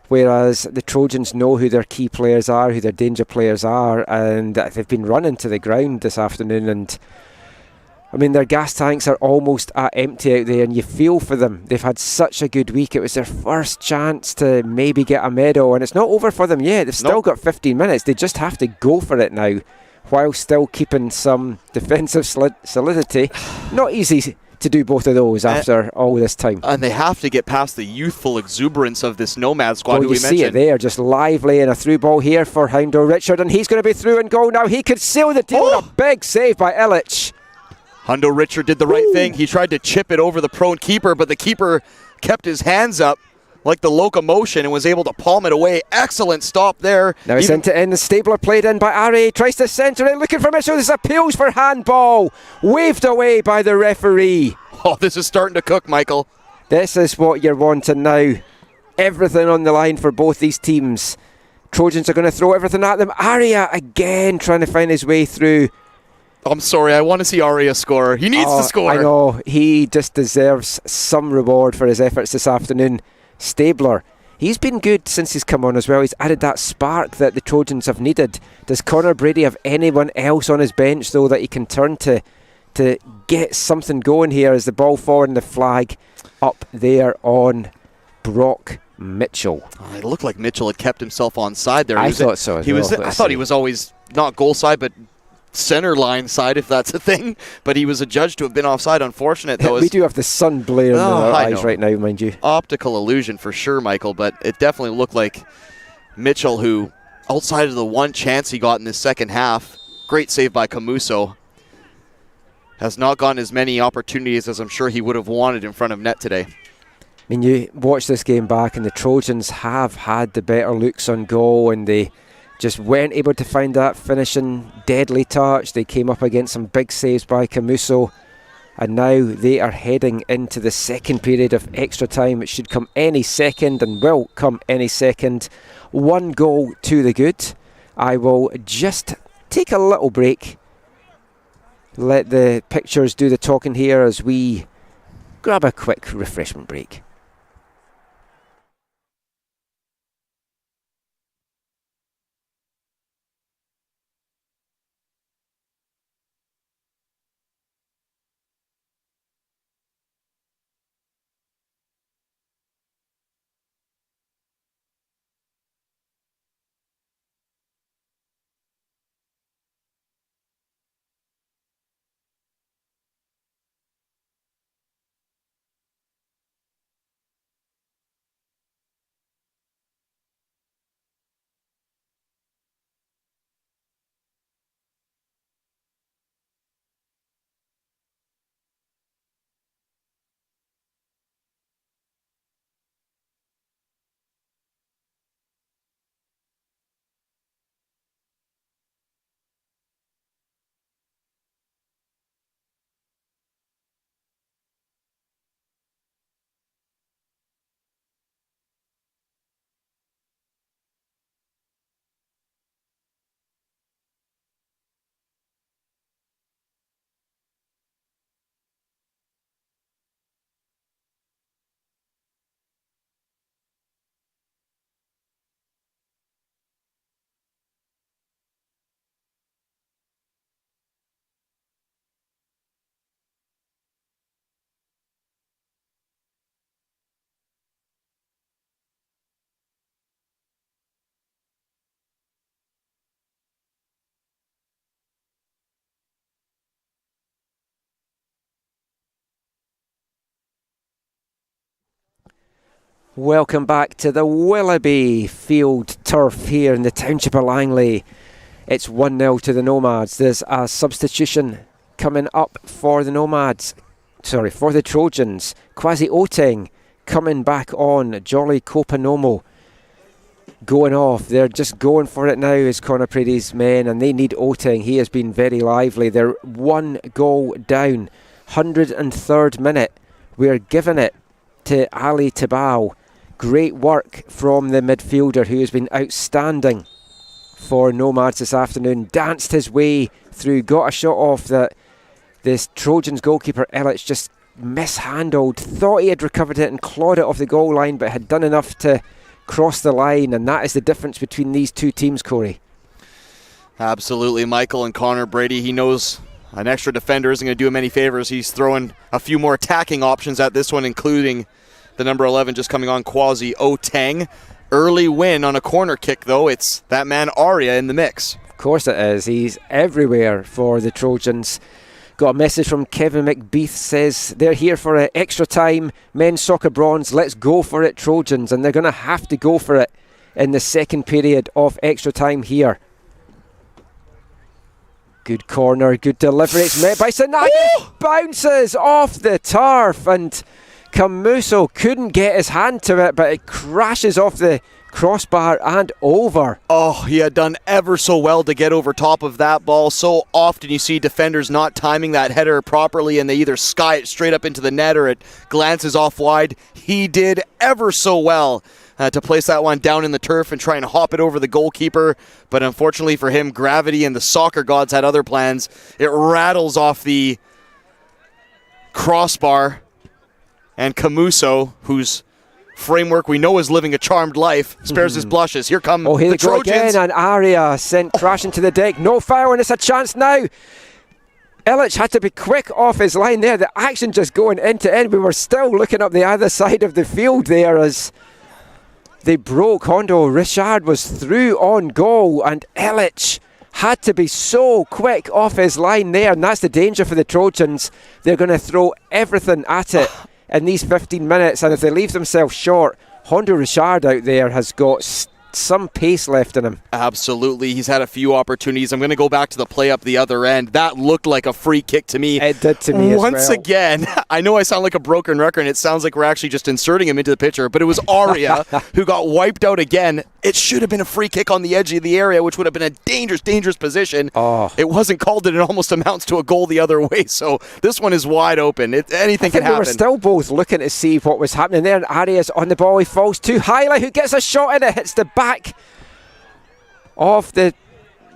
whereas the Trojans know who their key players are, who their danger players are, and they've been running to the ground this afternoon. And I mean, their gas tanks are almost at empty out there, and you feel for them. They've had such a good week. It was their first chance to maybe get a medal, and it's not over for them yet. They've still got 15 minutes. They just have to go for it now, while still keeping some defensive solidity. Not easy to do both of those after all this time. And they have to get past the youthful exuberance of this Nomad squad, who we mentioned. You see it there, just lively, and a through ball here for Hundo Richard, and he's going to be through and goal now. He could seal the deal with a big save by Illich. Hundo Richard did the right thing. He tried to chip it over the prone keeper, but the keeper kept his hands up like the locomotion and was able to palm it away. Excellent stop there. Now it's sent it in. The Stabler played in by Ari. Tries to centre it, looking for Mitchell. This appeals for handball. Waved away by the referee. Oh, this is starting to cook, Michael. This is what you're wanting now. Everything on the line for both these teams. Trojans are going to throw everything at them. Aria again trying to find his way through. I'm sorry, I want to see Aria score. He needs to score. I know, he just deserves some reward for his efforts this afternoon. Stabler, he's been good since he's come on as well. He's added that spark that the Trojans have needed. Does Connor Brady have anyone else on his bench, though, that he can turn to get something going here as the ball forward and the flag up there on Brock Mitchell? Oh, it looked like Mitchell had kept himself on side there. I thought so as well. I thought he was always not goal side, but center line side, if that's a thing, but he was adjudged to have been offside. Unfortunate, though. We do have the sun blaring in our eyes right now, mind you. Optical illusion for sure, Michael, but it definitely looked like Mitchell, who, outside of the one chance he got in this second half, great save by Camuso, has not gotten as many opportunities as I'm sure he would have wanted in front of net today. I mean, you watch this game back and the Trojans have had the better looks on goal, and they just weren't able to find that finishing deadly touch. They came up against some big saves by Camuso, and now they are heading into the second period of extra time. It should come any second and will come any second. 1 goal to the good. I will just take a little break, let the pictures do the talking here as we grab a quick refreshment break. Welcome back to the Willoughby Field turf here in the township of Langley. It's 1-0 to the Nomads. There's a substitution coming up for the for the Trojans. Kwasi Oteng coming back on. Jolly Kopanomo going off. They're just going for it now as Connor Prady's men, and they need Oteng. He has been very lively. They're 1 goal down. 103rd minute. We're giving it to Ali Tabao. Great work from the midfielder who has been outstanding for Nomads this afternoon. Danced his way through, got a shot off that this Trojans goalkeeper Ellich just mishandled. Thought he had recovered it and clawed it off the goal line, but had done enough to cross the line, and that is the difference between these two teams, Corey. Absolutely, Michael. And Connor Brady, he knows an extra defender isn't going to do him any favors. He's throwing a few more attacking options at this one, including the number 11 just coming on, Kwasi Oteng. Early win on a corner kick, though. It's that man Aria in the mix. Of course it is. He's everywhere for the Trojans. Got a message from Kevin McBeath, says they're here for an extra time. Men's soccer bronze, let's go for it, Trojans. And they're going to have to go for it in the second period of extra time here. Good corner, good delivery. It's met by Sinagi. Bounces off the turf, and Camuso couldn't get his hand to it, but it crashes off the crossbar and over. Oh, he had done ever so well to get over top of that ball. So often you see defenders not timing that header properly, and they either sky it straight up into the net or it glances off wide. He did ever so well to place that one down in the turf and try and hop it over the goalkeeper. But unfortunately for him, gravity and the soccer gods had other plans. It rattles off the crossbar, and Camuso, whose framework we know is living a charmed life, spares his blushes. Here come the Trojans. Again, and Aria sent crashing to the deck. No foul, and it's a chance now. Illich had to be quick off his line there. The action just going end to end. We were still looking up the other side of the field there as they broke. Hondo Richard was through on goal, and Illich had to be so quick off his line there, and that's the danger for the Trojans. They're going to throw everything at it in these 15 minutes, and if they leave themselves short, Hondo Richard out there has got some pace left in him. Absolutely. He's had a few opportunities. I'm going to go back to the play up the other end. That looked like a free kick to me. It did to me Once again, I know I sound like a broken record, and it sounds like we're actually just inserting him into the picture, but it was Aria who got wiped out again. It should have been a free kick on the edge of the area, which would have been a dangerous position. Oh. It wasn't called, and it almost amounts to a goal the other way. So this one is wide open. Anything can happen. We were still both looking to see what was happening there, and Aria's on the ball. He falls to Hyla, who gets a shot in it, hits the back of the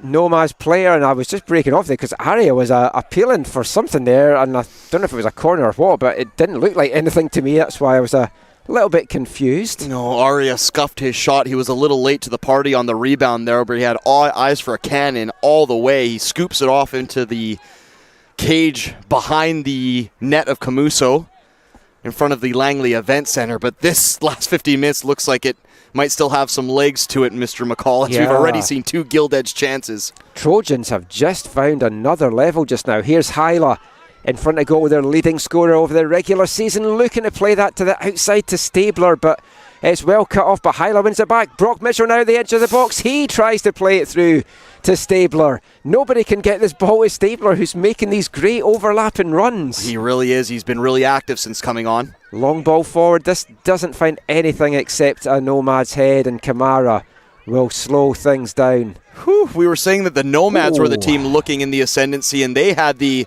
Nomads player, and I was just breaking off there because Aria was appealing for something there, and I don't know if it was a corner or what, but it didn't look like anything to me. That's why I was a little bit confused. No, Aria scuffed his shot. He was a little late to the party on the rebound there, but he had all eyes for a cannon all the way. He scoops it off into the cage behind the net of Camuso in front of the Langley Event Center, but this last 15 minutes looks like it might still have some legs to it, Mr. McCall, as we've already seen 2 gilt-edged chances. Trojans have just found another level just now. Here's Hyla in front of goal, their leading scorer over the regular season, looking to play that to the outside to Stabler, but it's well cut off, but Hyla wins it back. Brock Mitchell now at the edge of the box. He tries to play it through to Stabler. Nobody can get this ball to Stabler, who's making these great overlapping runs. He really is. He's been really active since coming on. Long ball forward. This doesn't find anything except a Nomad's head, and Kamara will slow things down. Whew, we were saying that the Nomads were the team looking in the ascendancy, and they had the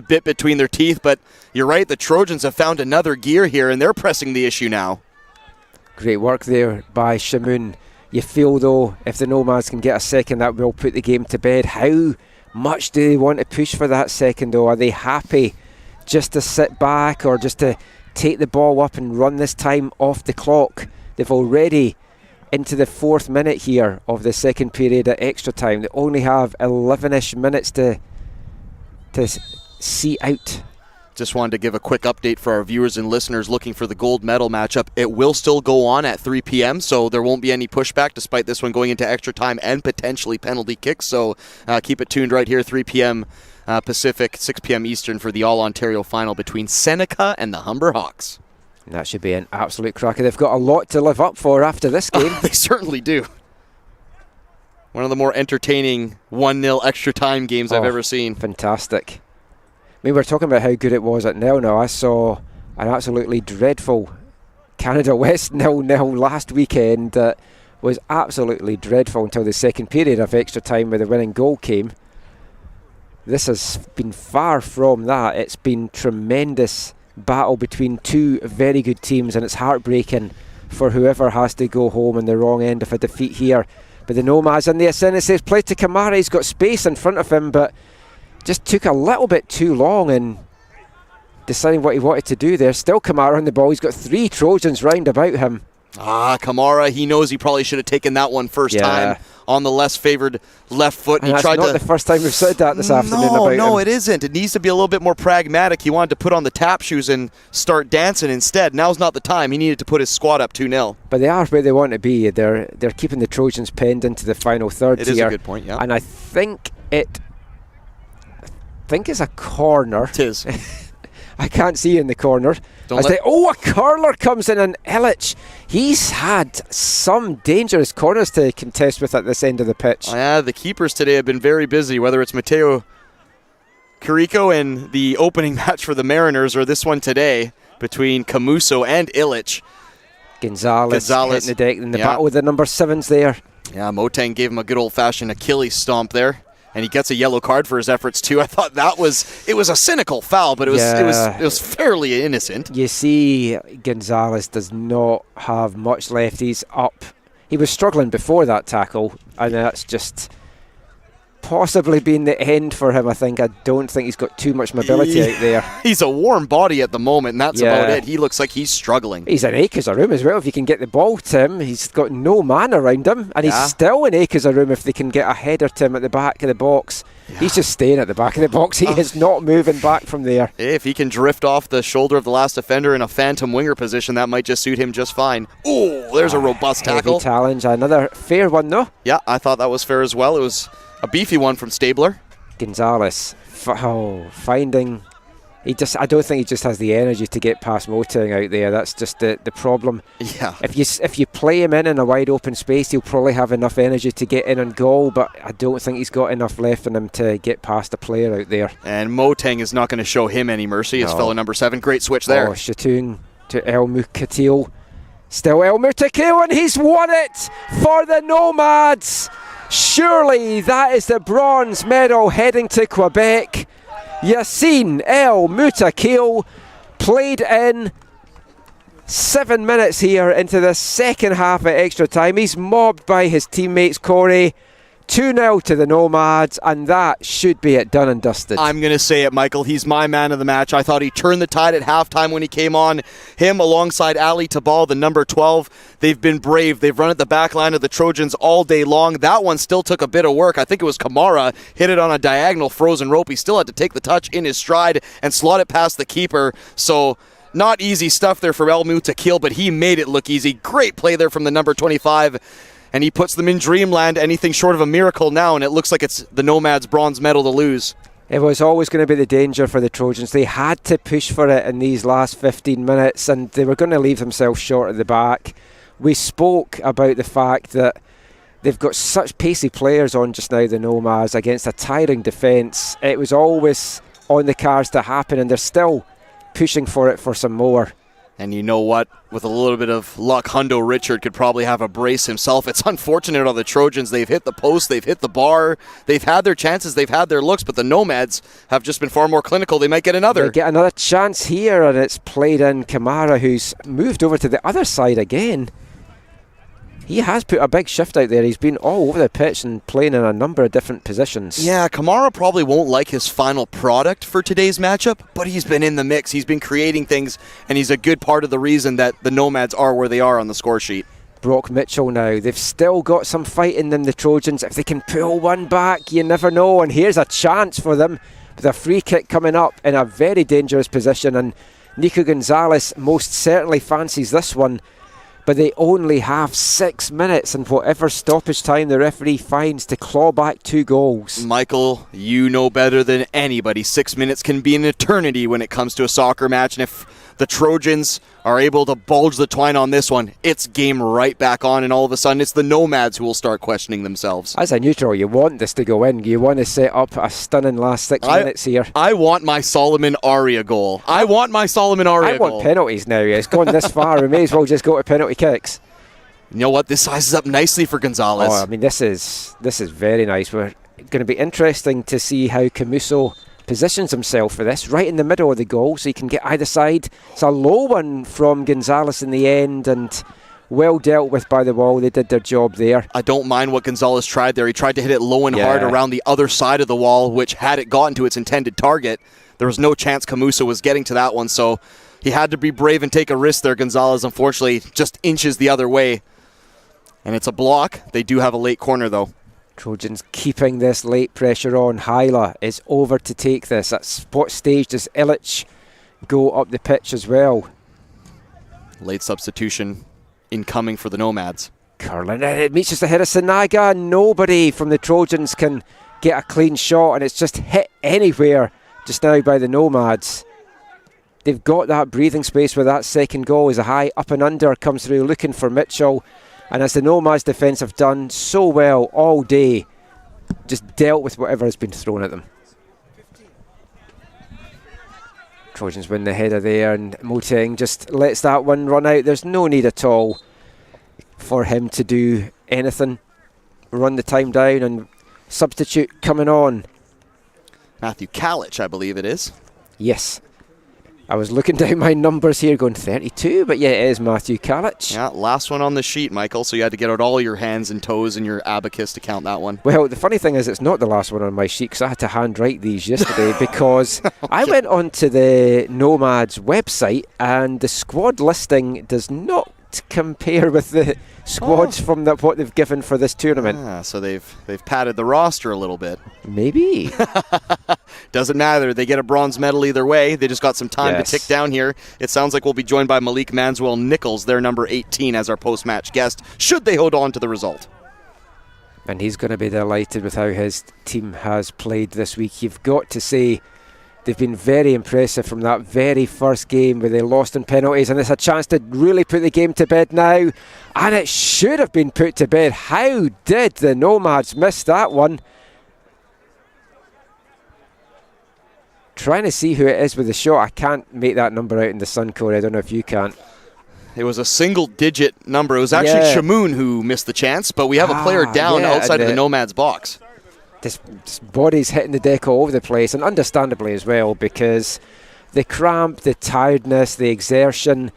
bit between their teeth, but you're right, the Trojans have found another gear here, and they're pressing the issue now. Great work there by Shamoon. You feel, though, if the Nomads can get a second, that will put the game to bed. How much do they want to push for that second, though? Are they happy just to sit back or just to take the ball up and run this time off the clock? They've already into the 4th minute here of the second period at extra time. They only have 11-ish minutes to see out. Just wanted to give a quick update for our viewers and listeners looking for the gold medal matchup. It will still go on at 3 p.m., so there won't be any pushback despite this one going into extra time and potentially penalty kicks. So keep it tuned right here, 3 p.m. Pacific, 6 p.m. Eastern for the All-Ontario final between Seneca and the Humber Hawks. That should be an absolute cracker. They've got a lot to live up for after this game. They certainly do. One of the more entertaining 1-0 extra time games I've ever seen. Fantastic. I mean, we're talking about how good it was at 0-0. I saw an absolutely dreadful Canada West 0-0 last weekend that was absolutely dreadful until the second period of extra time where the winning goal came. This has been far from that. It's been tremendous battle between two very good teams, and it's heartbreaking for whoever has to go home on the wrong end of a defeat here. But the Nomads in the ascent, says play to Kamara. He's got space in front of him, but just took a little bit too long in deciding what he wanted to do there. Still Kamara on the ball. He's got 3 Trojans round about him. Kamara, he knows he probably should have taken that one first time on the less favoured left foot. And that's not the first time we've said that this afternoon about him. No, it isn't. It needs to be a little bit more pragmatic. He wanted to put on the tap shoes and start dancing instead. Now's not the time. He needed to put his squad up 2-0. But they are where they want to be. They're keeping the Trojans penned into the final third here. It is a good point, yeah. And I think it's a corner. It is. I can't see in the corner. A curler comes in, and Illich, he's had some dangerous corners to contest with at this end of the pitch. Yeah, the keepers today have been very busy, whether it's Mateo Carrico in the opening match for the Mariners or this one today between Camuso and Illich. Gonzalez hitting the deck in the battle with the number 7s there. Yeah, Moteng gave him a good old-fashioned Achilles stomp there. And he gets a yellow card for his efforts too. I thought it was a cynical foul, but it was fairly innocent. You see, Gonzalez does not have much left. He's up. He was struggling before that tackle, and that's just possibly been the end for him, I think. I don't think he's got too much mobility out there. He's a warm body at the moment, and that's about it. He looks like he's struggling. He's in acres of room as well if you can get the ball to him. He's got no man around him, and he's still in acres of room if they can get a header to him at the back of the box. He's just staying at the back of the box. He is not moving back from there. If he can drift off the shoulder of the last defender in a phantom winger position, that might just suit him just fine. Oh, there's a robust tackle. Heavy challenge. Another fair one, though. Yeah, I thought that was fair as well. It was a beefy one from Stabler. Gonzalez finding... I don't think he just has the energy to get past Moteng out there. That's just the problem. Yeah. If you play him in a wide open space, he'll probably have enough energy to get in and goal, but I don't think he's got enough left in him to get past a player out there. And Moteng is not going to show him any mercy. His fellow number 7. Great switch there. Shatoon to El Mukatil. Still El Mukatil, and he's won it for the Nomads. Surely that is the bronze medal heading to Quebec. Yassine El Mutakil played in 7 minutes here into the second half at extra time. He's mobbed by his teammates, Corey. 2-0 to the Nomads, and that should be it, done and dusted. I'm going to say it, Michael. He's my man of the match. I thought he turned the tide at halftime when he came on. Him alongside Ali Tabal, the number 12. They've been brave. They've run at the back line of the Trojans all day long. That one still took a bit of work. I think it was Kamara hit it on a diagonal frozen rope. He still had to take the touch in his stride and slot it past the keeper. So not easy stuff there for El Mutakil, but he made it look easy. Great play there from the number 25. And he puts them in dreamland, anything short of a miracle now, and it looks like it's the Nomads' bronze medal to lose. It was always going to be the danger for the Trojans. They had to push for it in these last 15 minutes, and they were going to leave themselves short at the back. We spoke about the fact that they've got such pacey players on just now, the Nomads, against a tiring defence. It was always on the cards to happen, and they're still pushing for it for some more. And you know what? With a little bit of luck, Hundo Richard could probably have a brace himself. It's unfortunate on the Trojans. They've hit the post, they've hit the bar, they've had their chances, they've had their looks, but the Nomads have just been far more clinical. They might get another. They get another chance here, and it's played in Kamara, who's moved over to the other side again. He has put a big shift out there. He's been all over the pitch and playing in a number of different positions. Yeah, Kamara probably won't like his final product for today's matchup, but he's been in the mix. He's been creating things, and he's a good part of the reason that the Nomads are where they are on the score sheet. Brock Mitchell now. They've still got some fight in them, the Trojans. If they can pull one back, you never know. And here's a chance for them with a free kick coming up in a very dangerous position. And Nico Gonzalez most certainly fancies this one. But they only have 6 minutes and whatever stoppage time the referee finds to claw back 2 goals. Michael, you know better than anybody. 6 minutes can be an eternity when it comes to a soccer match. And if The Trojans are able to bulge the twine on this one. It's game right back on, and all of a sudden it's the Nomads who will start questioning themselves. As a neutral, you want this to go in. You want to set up a stunning last 6 minutes here. I want my Solomon Aria goal. I want penalties now. It's gone this far. We may as well just go to penalty kicks. You know what? This sizes up nicely for Gonzalez. Oh, I mean, this is very nice. We're going to be interesting to see how Camuso positions himself for this, right in the middle of the goal, so he can get either side. It's a low one from Gonzalez in the end, and well dealt with by the wall. They did their job there. I don't mind what Gonzalez tried there. He tried to hit it low and hard around the other side of the wall, which had it gotten to its intended target, there was no chance Camuso was getting to that one, so he had to be brave and take a risk there. Gonzalez, unfortunately, just inches the other way. And it's a block. They do have a late corner, though. Trojans keeping this late pressure on. Hyla is over to take this. At what stage does Illich go up the pitch as well? Late substitution incoming for the Nomads. Curling it meets just ahead of Sanaga. Nobody from the Trojans can get a clean shot, and it's just hit anywhere just now by the Nomads. They've got that breathing space where that second goal is a high up and under, comes through looking for Mitchell. And as the Nomads defence have done so well all day, just dealt with whatever has been thrown at them. Trojans win the header there, and Moteng just lets that one run out. There's no need at all for him to do anything. Run the time down, and substitute coming on. Matthew Kalich, I believe it is. Yes. I was looking down my numbers here going 32, but yeah, it is Matthew Kalich. Yeah, last one on the sheet, Michael, so you had to get out all your hands and toes and your abacus to count that one. Well, the funny thing is it's not the last one on my sheet because I had to handwrite these yesterday because I went onto the Nomads website and the squad listing does not compare with the squads from what they've given for this tournament. So they've padded the roster a little bit. Maybe. Doesn't matter. They get a bronze medal either way. They just got some time to tick down here. It sounds like we'll be joined by Malik Manswell Nichols, their number 18, as our post-match guest, should they hold on to the result. And he's going to be delighted with how his team has played this week. You've got to say they've been very impressive from that very first game where they lost in penalties, and it's a chance to really put the game to bed now. And it should have been put to bed. How did the Nomads miss that one? Trying to see who it is with the shot. I can't make that number out in the sun, Corey. I don't know if you can. It was a single-digit number. It was actually Shamoon who missed the chance, but we have a player down outside of the Nomads box. This body's hitting the deck all over the place, and understandably as well, because the cramp, the tiredness, the exertion,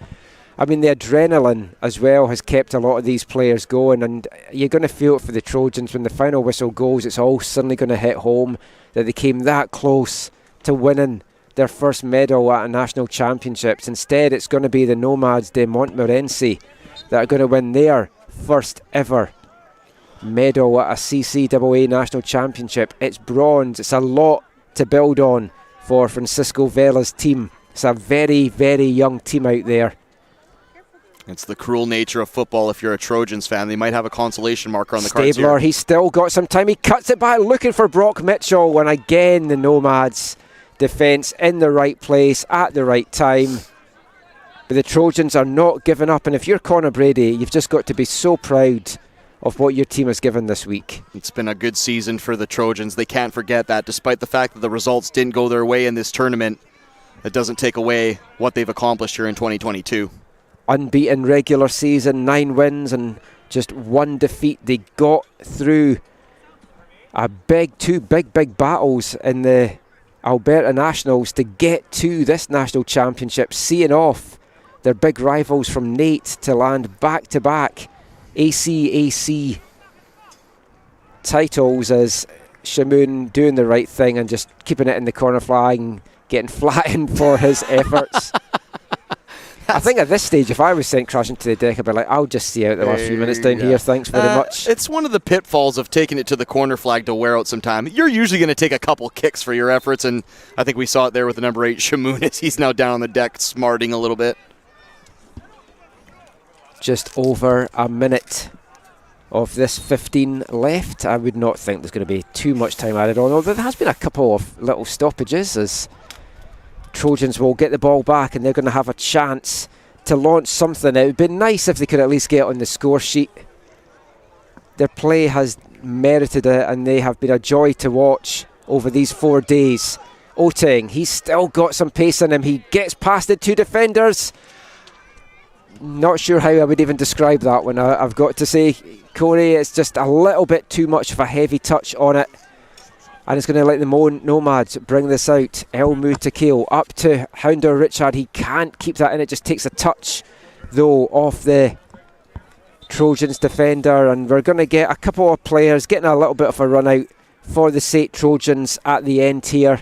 I mean the adrenaline as well has kept a lot of these players going, and you're going to feel it for the Trojans when the final whistle goes. It's all suddenly going to hit home that they came that close to winning their first medal at a national championships. Instead, it's going to be the Nomades de Montmorency that are going to win their first ever medal at a CCAA national championship. It's bronze. It's a lot to build on for Francisco Vela's team. It's a very, very young team out there. It's the cruel nature of football. If you're a Trojans fan, they might have a consolation marker on the cards Stabler, here. he's still got some time. He cuts it back looking for Brock Mitchell, and again the Nomads defence in the right place at the right time. But the Trojans are not giving up, and if you're Connor Brady, you've just got to be so proud of what your team has given this week. It's been a good season for the Trojans. They can't forget that. Despite the fact that the results didn't go their way in this tournament, it doesn't take away what they've accomplished here in 2022. Unbeaten regular season, 9 wins and just 1 defeat. They got through two big battles in the Alberta Nationals to get to this national championship, seeing off their big rivals from Nate to land back-to-back ACAC titles, as Shamoon doing the right thing and just keeping it in the corner flag and getting flattened for his efforts. I think at this stage, if I was sent crashing to the deck, I'd be like, I'll just see out the last few minutes down here. Thanks very much. It's one of the pitfalls of taking it to the corner flag to wear out some time. You're usually going to take a couple kicks for your efforts, and I think we saw it there with the number 8, Shamoon, as he's now down on the deck smarting a little bit. Just over a minute of this 15 left. I would not think there's going to be too much time added on, although there has been a couple of little stoppages as Trojans will get the ball back and they're going to have a chance to launch something. It would be nice if they could at least get on the score sheet. Their play has merited it and they have been a joy to watch over these 4 days. Oteng, he's still got some pace in him. He gets past the 2 defenders. Not sure how I would even describe that one, I've got to say. Corey, it's just a little bit too much of a heavy touch on it. And it's going to let the Nomads bring this out. Elmu Takeo up to Hounder Richard. He can't keep that in. It just takes a touch, though, off the Trojans defender. And we're going to get a couple of players getting a little bit of a run out for the SAIT Trojans at the end here.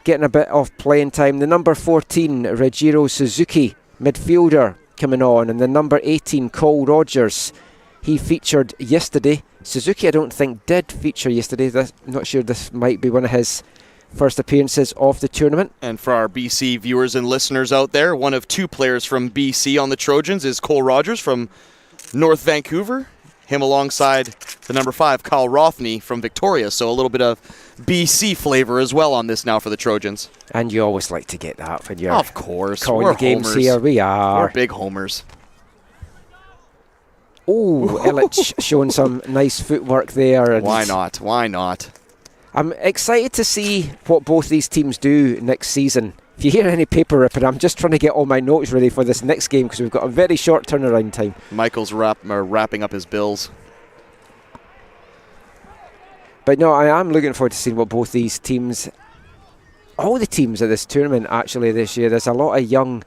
Getting a bit of playing time. The number 14, Rejiro Suzuki, midfielder, coming on. And the number 18, Cole Rogers. He featured yesterday. Suzuki, I don't think, did feature yesterday. I'm not sure, this might be one of his first appearances of the tournament. And for our BC viewers and listeners out there, one of 2 players from BC on the Trojans is Cole Rogers from North Vancouver. Him alongside the number 5, Kyle Rothney from Victoria. So a little bit of BC flavor as well on this now for the Trojans. And you always like to get that when you're of course, calling we're the games homers. here. We are. We're big homers. Oh, Illich showing some nice footwork there. And why not? Why not? I'm excited to see what both these teams do next season. If you hear any paper ripping, I'm just trying to get all my notes ready for this next game because we've got a very short turnaround time. Michael's wrapping up his bills. But no, I am looking forward to seeing what both these teams, all the teams at this tournament actually this year. There's a lot of young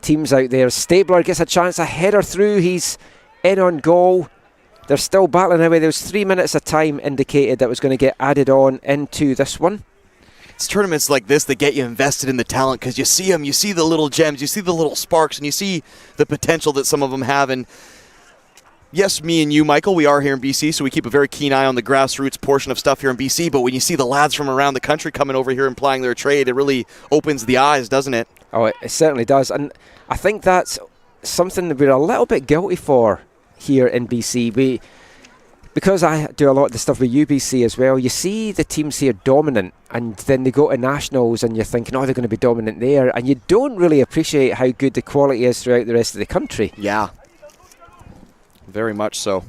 teams out there. Stabler gets a chance, a header through. He's in on goal. They're still battling away. There was 3 minutes of time indicated that was going to get added on into this one. It's tournaments like this that get you invested in the talent because you see them, you see the little gems, you see the little sparks, and you see the potential that some of them have. And yes, me and you, Michael, we are here in BC, so we keep a very keen eye on the grassroots portion of stuff here in BC. But when you see the lads from around the country coming over here and plying their trade, it really opens the eyes, doesn't it? Oh, it certainly does. And I think that's something that we're a little bit guilty for here in BC. Because I do a lot of the stuff with UBC as well, you see the teams here dominant and then they go to nationals and you're thinking, oh, they're going to be dominant there, and you don't really appreciate how good the quality is throughout the rest of the country. Yeah, very much so.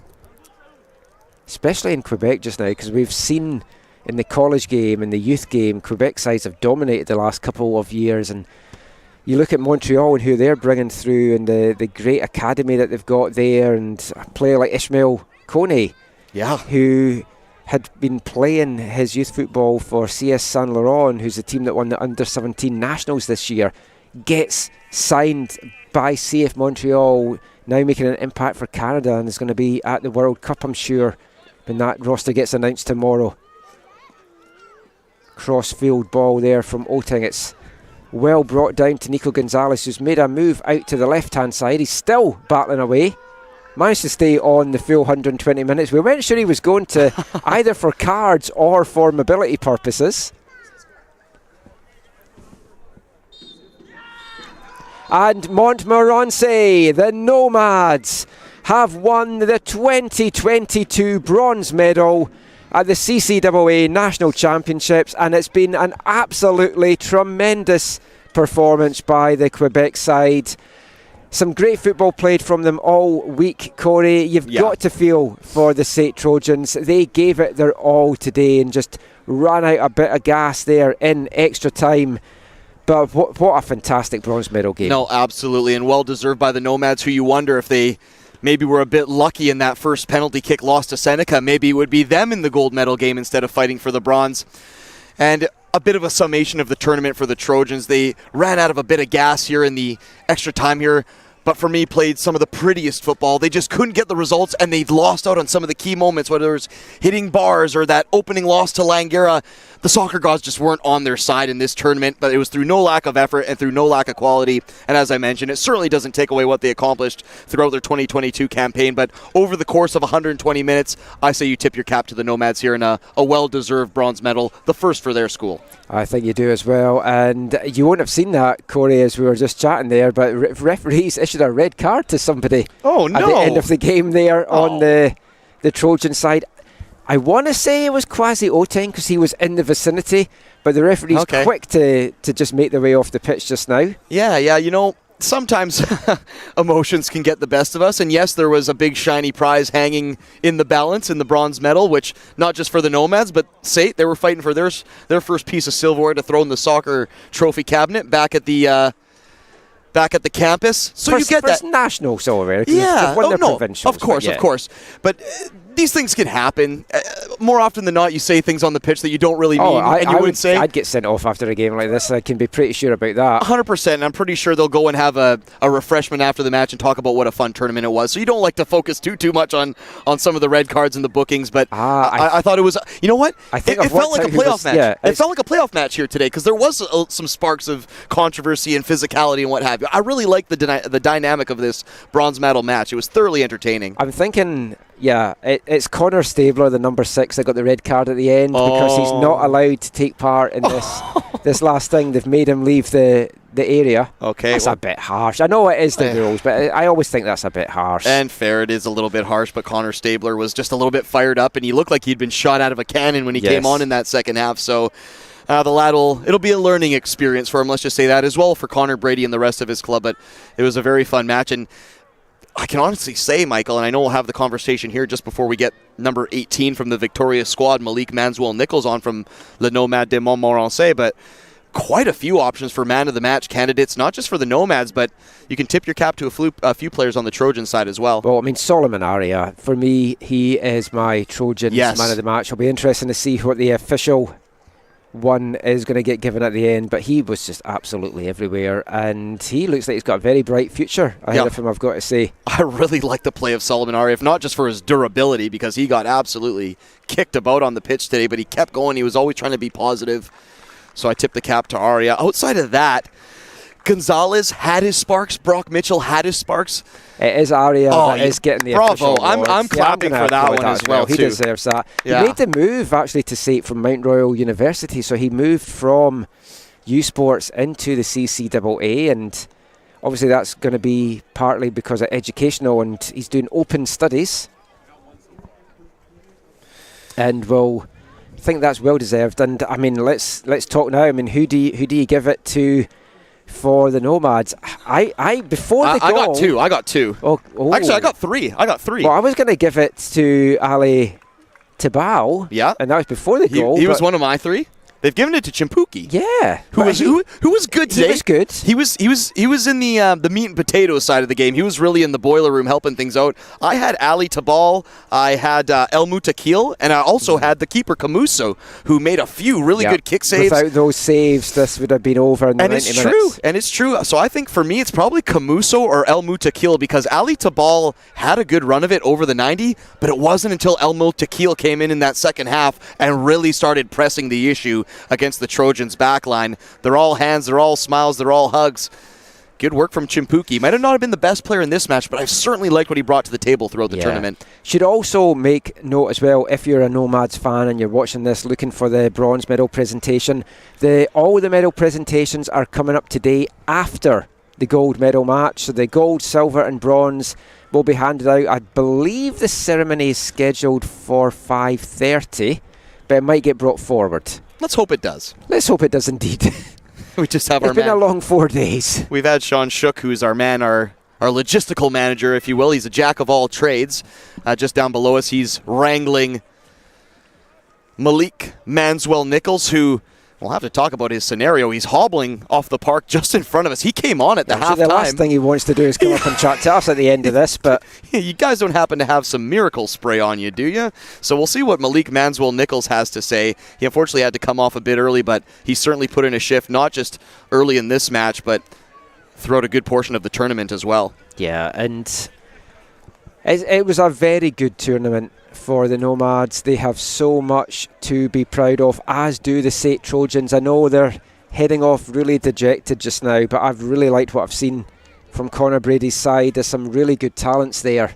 Especially in Quebec just now, because we've seen in the college game and the youth game, Quebec sides have dominated the last couple of years, and you look at Montreal and who they're bringing through and the great academy that they've got there, and a player like Ishmael Kone, who had been playing his youth football for CS Saint Laurent, who's the team that won the under-17 nationals this year, gets signed by CF Montreal, now making an impact for Canada, and is going to be at the World Cup, I'm sure, when that roster gets announced tomorrow. Cross-field ball there from Oteng. It's well brought down to Nico Gonzalez, who's made a move out to the left-hand side. He's still battling away. Managed to stay on the full 120 minutes. We weren't sure he was going to either for cards or for mobility purposes. And Montmorency, the Nomads, have won the 2022 bronze medal at the CCAA National Championships, and it's been an absolutely tremendous performance by the Quebec side. Some great football played from them all week, Corey. You've got to feel for the SAIT Trojans. They gave it their all today and just ran out a bit of gas there in extra time. But what a fantastic bronze medal game. No, absolutely, and well-deserved by the Nomads, who you wonder if they maybe were a bit lucky in that first penalty kick loss to Seneca. Maybe it would be them in the gold medal game instead of fighting for the bronze. And a bit of a summation of the tournament for the Trojans. They ran out of a bit of gas here in the extra time here, but for me played some of the prettiest football. They just couldn't get the results, and they lost out on some of the key moments, whether it was hitting bars or that opening loss to Langara. The soccer gods just weren't on their side in this tournament, but it was through no lack of effort and through no lack of quality. And as I mentioned, it certainly doesn't take away what they accomplished throughout their 2022 campaign. But over the course of 120 minutes, I say you tip your cap to the Nomads here in a well-deserved bronze medal, the first for their school. I think you do as well. And you won't have seen that, Corey, as we were just chatting there, but referees issued a red card to somebody at the end of the game there on the Trojan side. I want to say it was Kwasi Oteng because he was in the vicinity, but the referee's quick to just make their way off the pitch just now. Yeah, sometimes emotions can get the best of us, and yes, there was a big shiny prize hanging in the balance in the bronze medal, which not just for the Nomads, but SAIT, they were fighting for their first piece of silverware to throw in the soccer trophy cabinet back at the campus. So you get that national silverware. Yeah, of course. But these things can happen. More often than not, you say things on the pitch that you don't really mean, and you wouldn't say. I'd get sent off after a game like this. I can be pretty sure about that. 100%. And I'm pretty sure they'll go and have a refreshment after the match and talk about what a fun tournament it was. So you don't like to focus too much on some of the red cards and the bookings. But I thought it was. You know what? I think it felt like a playoff match. Yeah, it felt like a playoff match here today because there was some sparks of controversy and physicality and what have you. I really liked the dynamic of this bronze medal match. It was thoroughly entertaining. I'm thinking. Yeah, it's Connor Stabler, the number 6, that got the red card at the end because he's not allowed to take part in this last thing. They've made him leave the area. Okay, that's a bit harsh. I know it is the rules, but I always think that's a bit harsh. And fair, it is a little bit harsh, but Connor Stabler was just a little bit fired up, and he looked like he'd been shot out of a cannon when he came on in that second half. So the lad it'll be a learning experience for him, let's just say that, as well for Connor Brady and the rest of his club. But it was a very fun match, and I can honestly say, Michael, and I know we'll have the conversation here just before we get number 18 from the victorious squad, Malik Manswell-Nichols, on from Le Nomades de Montmorency, but quite a few options for man of the match candidates, not just for the Nomads, but you can tip your cap to a few players on the Trojan side as well. Well, I mean, Solomon Aria, for me, he is my Trojans man of the match. It'll be interesting to see what the official one is going to get given at the end, but he was just absolutely everywhere, and he looks like he's got a very bright future ahead of him, I've got to say. I really like the play of Solomon Aria, if not just for his durability, because he got absolutely kicked about on the pitch today, but he kept going. He was always trying to be positive, so I tip the cap to Aria. Outside of that, Gonzalez had his sparks. Brock Mitchell had his sparks. It is Aria that is getting the official award. I'm clapping for that one as well, He deserves that. Yeah. He made the move, actually, to SAIT from Mount Royal University, so he moved from U Sports into the CCAA, and obviously that's going to be partly because of educational, and he's doing open studies. And I think that's well deserved. And I mean, let's talk now. I mean, who do you give it to for the Nomads? I got two. Oh. Actually, I got three. Well, I was going to give it to Ali Tabal. Yeah. And that was before the goal. He was one of my three. They've given it to Chimpuki. Yeah. Who was good today. He was good. He was in the meat and potatoes side of the game. He was really in the boiler room helping things out. I had Ali Tabal, I had El Mutakil, and I also had the keeper Camuso, who made a few really good kick saves. Without those saves, this would have been over in the 90 minutes. And it's true. So I think for me, it's probably Camuso or El Mutakil, because Ali Tabal had a good run of it over the 90, but it wasn't until El Mutakil came in that second half and really started pressing the issue against the Trojans backline. They're all hands, they're all smiles, they're all hugs. Good work from Chimpuki. Might have not been the best player in this match, but I've certainly liked what he brought to the table throughout the tournament. Should also make note as well, if you're a Nomads fan and you're watching this looking for the bronze medal presentation, all the medal presentations are coming up today after the gold medal match. So the gold, silver and bronze will be handed out. I believe the ceremony is scheduled for 5:30, but it might get brought forward. Let's hope it does. Let's hope it does indeed. We just have It's been a long 4 days. We've had Sean Shook, who's our logistical manager, if you will. He's a jack of all trades. Just down below us, he's wrangling Malik Manswell-Nichols, who we'll have to talk about his scenario. He's hobbling off the park just in front of us. He came on at the halftime. The last thing he wants to do is come up and chat to us at the end of this. But you guys don't happen to have some miracle spray on you, do you? So we'll see what Malik Manswell-Nichols has to say. He unfortunately had to come off a bit early, but he certainly put in a shift, not just early in this match, but throughout a good portion of the tournament as well. Yeah, and it was a very good tournament for the Nomads. They have so much to be proud of, as do the SAIT Trojans. I know they're heading off really dejected just now, but I've really liked what I've seen from Connor Brady's side. There's some really good talents there.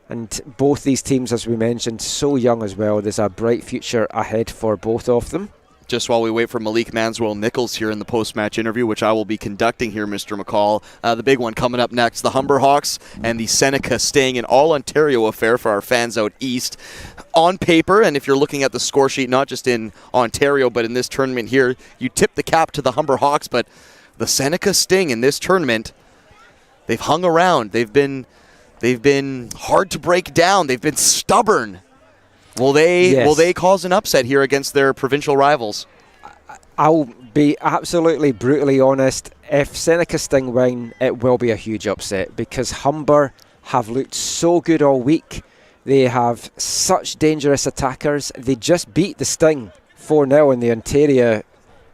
And both these teams, as we mentioned, so young as well. There's a bright future ahead for both of them. Just while we wait for Malik Manswell-Nichols here in the post-match interview, which I will be conducting here, Mr. McCall. The big one coming up next, the Humber Hawks and the Seneca Sting, an all-Ontario affair for our fans out east. On paper, and if you're looking at the score sheet, not just in Ontario, but in this tournament here, you tip the cap to the Humber Hawks, but the Seneca Sting in this tournament, they've hung around. They've been hard to break down. They've been stubborn. Will they cause an upset here against their provincial rivals? I'll be absolutely brutally honest. If Seneca Sting win, it will be a huge upset because Humber have looked so good all week. They have such dangerous attackers. They just beat the Sting 4-0 in the Ontario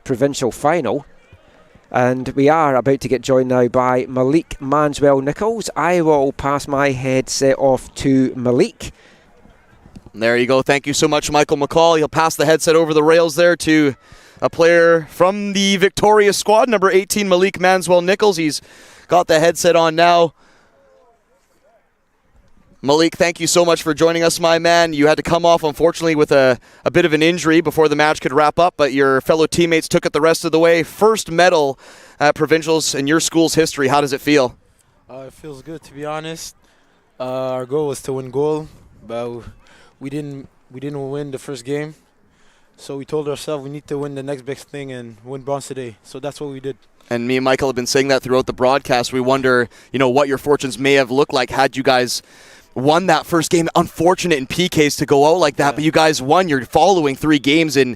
provincial final. And we are about to get joined now by Malik Manswell-Nichols. I will pass my headset off to Malik. There you go. Thank you so much, Michael McCall. He'll pass the headset over the rails there to a player from the Victoria squad, number 18, Malik Manswell-Nichols. He's got the headset on now. Malik, thank you so much for joining us, my man. You had to come off, unfortunately, with a bit of an injury before the match could wrap up, but your fellow teammates took it the rest of the way. First medal at provincials in your school's history. How does it feel? It feels good, to be honest. Our goal was to win gold, but we didn't win the first game. So we told ourselves we need to win the next big thing and win bronze today. So that's what we did. And me and Michael have been saying that throughout the broadcast. We wonder, what your fortunes may have looked like had you guys won that first game. Unfortunate in PKs to go out like that, but you guys won. You're following 3 games in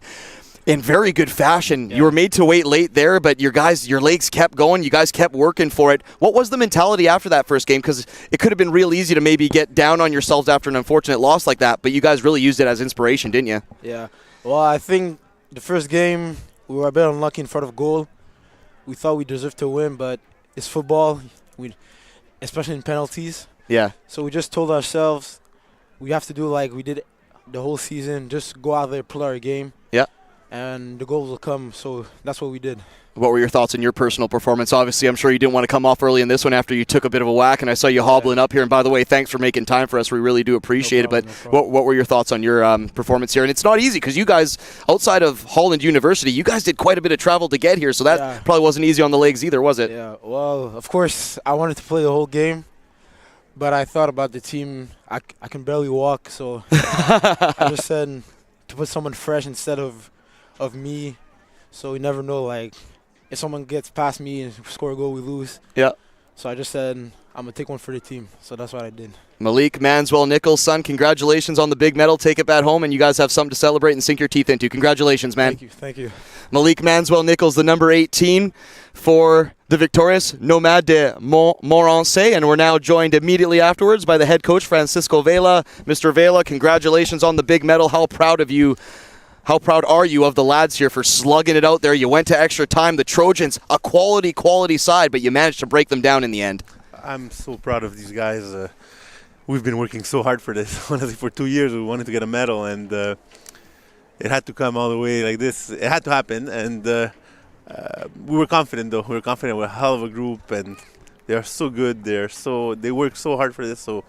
very good fashion. You were made to wait late there, but your legs kept going. You guys kept working for it. What was the mentality after that first game? Because it could have been real easy to maybe get down on yourselves after an unfortunate loss like that, but you guys really used it as inspiration, didn't you? Yeah. Well, I think the first game, we were a bit unlucky in front of goal. We thought we deserved to win, but it's football, especially in penalties. Yeah. So we just told ourselves we have to do like we did the whole season, just go out there, play our game. Yeah. And the goals will come, so that's what we did. What were your thoughts on your personal performance? Obviously, I'm sure you didn't want to come off early in this one after you took a bit of a whack, and I saw you hobbling up here. And by the way, thanks for making time for us. We really do appreciate it. But what were your thoughts on your performance here? And it's not easy because you guys, outside of Holland University, you guys did quite a bit of travel to get here, so that probably wasn't easy on the legs either, was it? Yeah, well, of course, I wanted to play the whole game, but I thought about the team. I can barely walk, so I just said to put someone fresh instead of me, so we never know, like, if someone gets past me and score a goal, we lose. Yeah. So I just said, I'm going to take one for the team. So that's what I did. Malik Manswell-Nichols, son, congratulations on the big medal. Take it back home, and you guys have something to celebrate and sink your teeth into. Congratulations, man. Thank you. Malik Manswell-Nichols, the number 18 for the victorious Nomades de Montmorency, and we're now joined immediately afterwards by the head coach, Francisco Vela. Mr. Vela, congratulations on the big medal. How proud are you of the lads here for slugging it out there? You went to extra time. The Trojans, a quality side, but you managed to break them down in the end. I'm so proud of these guys. We've been working so hard for this. Honestly, for 2 years we wanted to get a medal, and it had to come all the way like this. It had to happen, and we were confident, though. We were confident. We're a hell of a group, and they are so good. They work so hard for this, so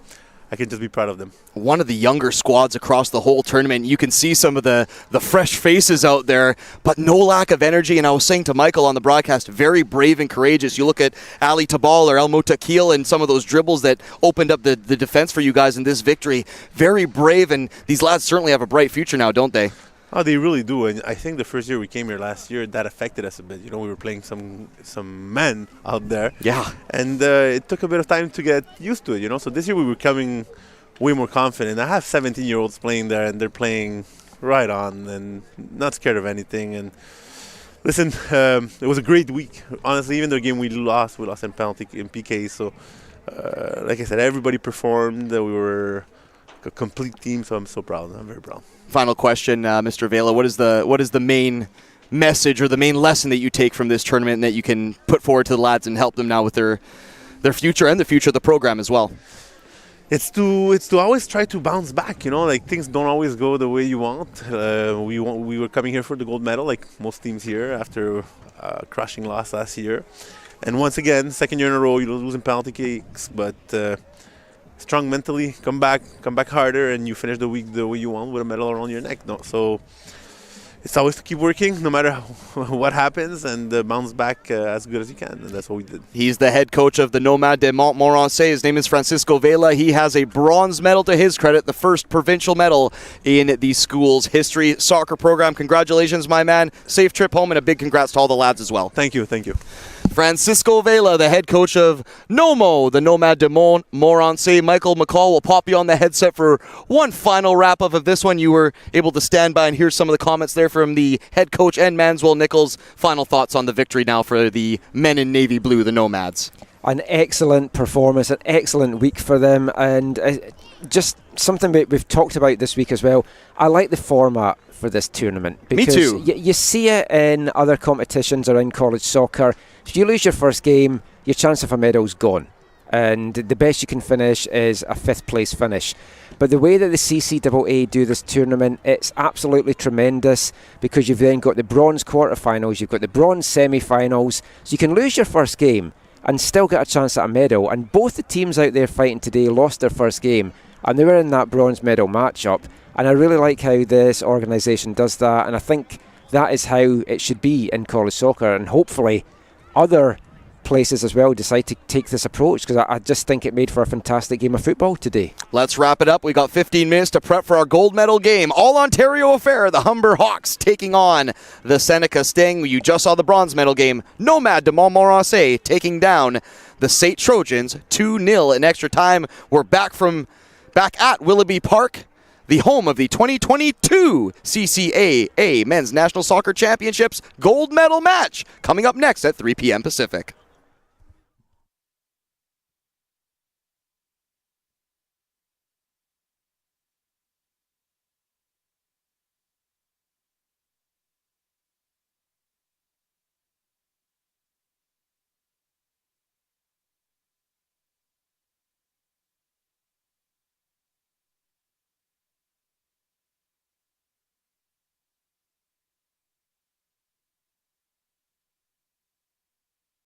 I can just be proud of them. One of the younger squads across the whole tournament. You can see some of the fresh faces out there, but no lack of energy. And I was saying to Michael on the broadcast, very brave and courageous. You look at Ali Tabal or El Motakil and some of those dribbles that opened up the defense for you guys in this victory. Very brave, and these lads certainly have a bright future now, don't they? Oh, they really do, and I think the first year we came here last year, that affected us a bit. We were playing some men out there. Yeah. And it took a bit of time to get used to it, So this year we were coming way more confident. I have 17-year-olds playing there, and they're playing right on and not scared of anything. And listen, it was a great week. Honestly, even the game we lost in penalty in PK. So, like I said, everybody performed. We were a complete team, so I'm so proud. I'm very proud. Final question, Mr. Vela. What is the main message or the main lesson that you take from this tournament and that you can put forward to the lads and help them now with their future and the future of the program as well? It's to always try to bounce back. Like things don't always go the way you want. We were coming here for the gold medal, like most teams here, after a crushing loss last year. And once again, second year in a row, you're losing penalty kicks, but strong mentally, come back harder, and you finish the week the way you want with a medal around your neck. So it's always to keep working no matter what happens and bounce back as good as you can, and that's what we did. He's the head coach of the Nomades de Montmorency. His name is Francisco Vela. He has a bronze medal to his credit, the first provincial medal in the school's history soccer program. Congratulations, my man. Safe trip home, and a big congrats to all the lads as well. Thank you. Francisco Vela, the head coach of Nomo, the Nomades de Montmorency. Michael McCall will pop you on the headset for one final wrap-up of this one. You were able to stand by and hear some of the comments there from the head coach and Manswell Nichols. Final thoughts on the victory now for the men in navy blue, the Nomads. An excellent performance, an excellent week for them, and just something we've talked about this week as well. I like the format for this tournament because Me too. You see it in other competitions around college soccer. If you lose your first game, your chance of a medal's gone, and the best you can finish is a 5th place finish. But the way that the CCAA do this tournament, it's absolutely tremendous, because you've then got the bronze quarterfinals, you've got the bronze semi-finals, so you can lose your first game and still get a chance at a medal. And both the teams out there fighting today lost their first game, and they were in that bronze medal matchup. And I really like how this organisation does that, and I think that is how it should be in college soccer, and hopefully other places as well decide to take this approach, because I just think it made for a fantastic game of football today. Let's wrap it up. We got 15 minutes to prep for our gold medal game. All Ontario affair. The Humber Hawks taking on the Seneca Sting. You just saw the bronze medal game. Nomades de Montmorency taking down the SAIT Trojans 2-0 in extra time. We're back at Willoughby Park, the home of the 2022 CCAA Men's National Soccer Championships gold medal match, coming up next at 3 p.m. Pacific.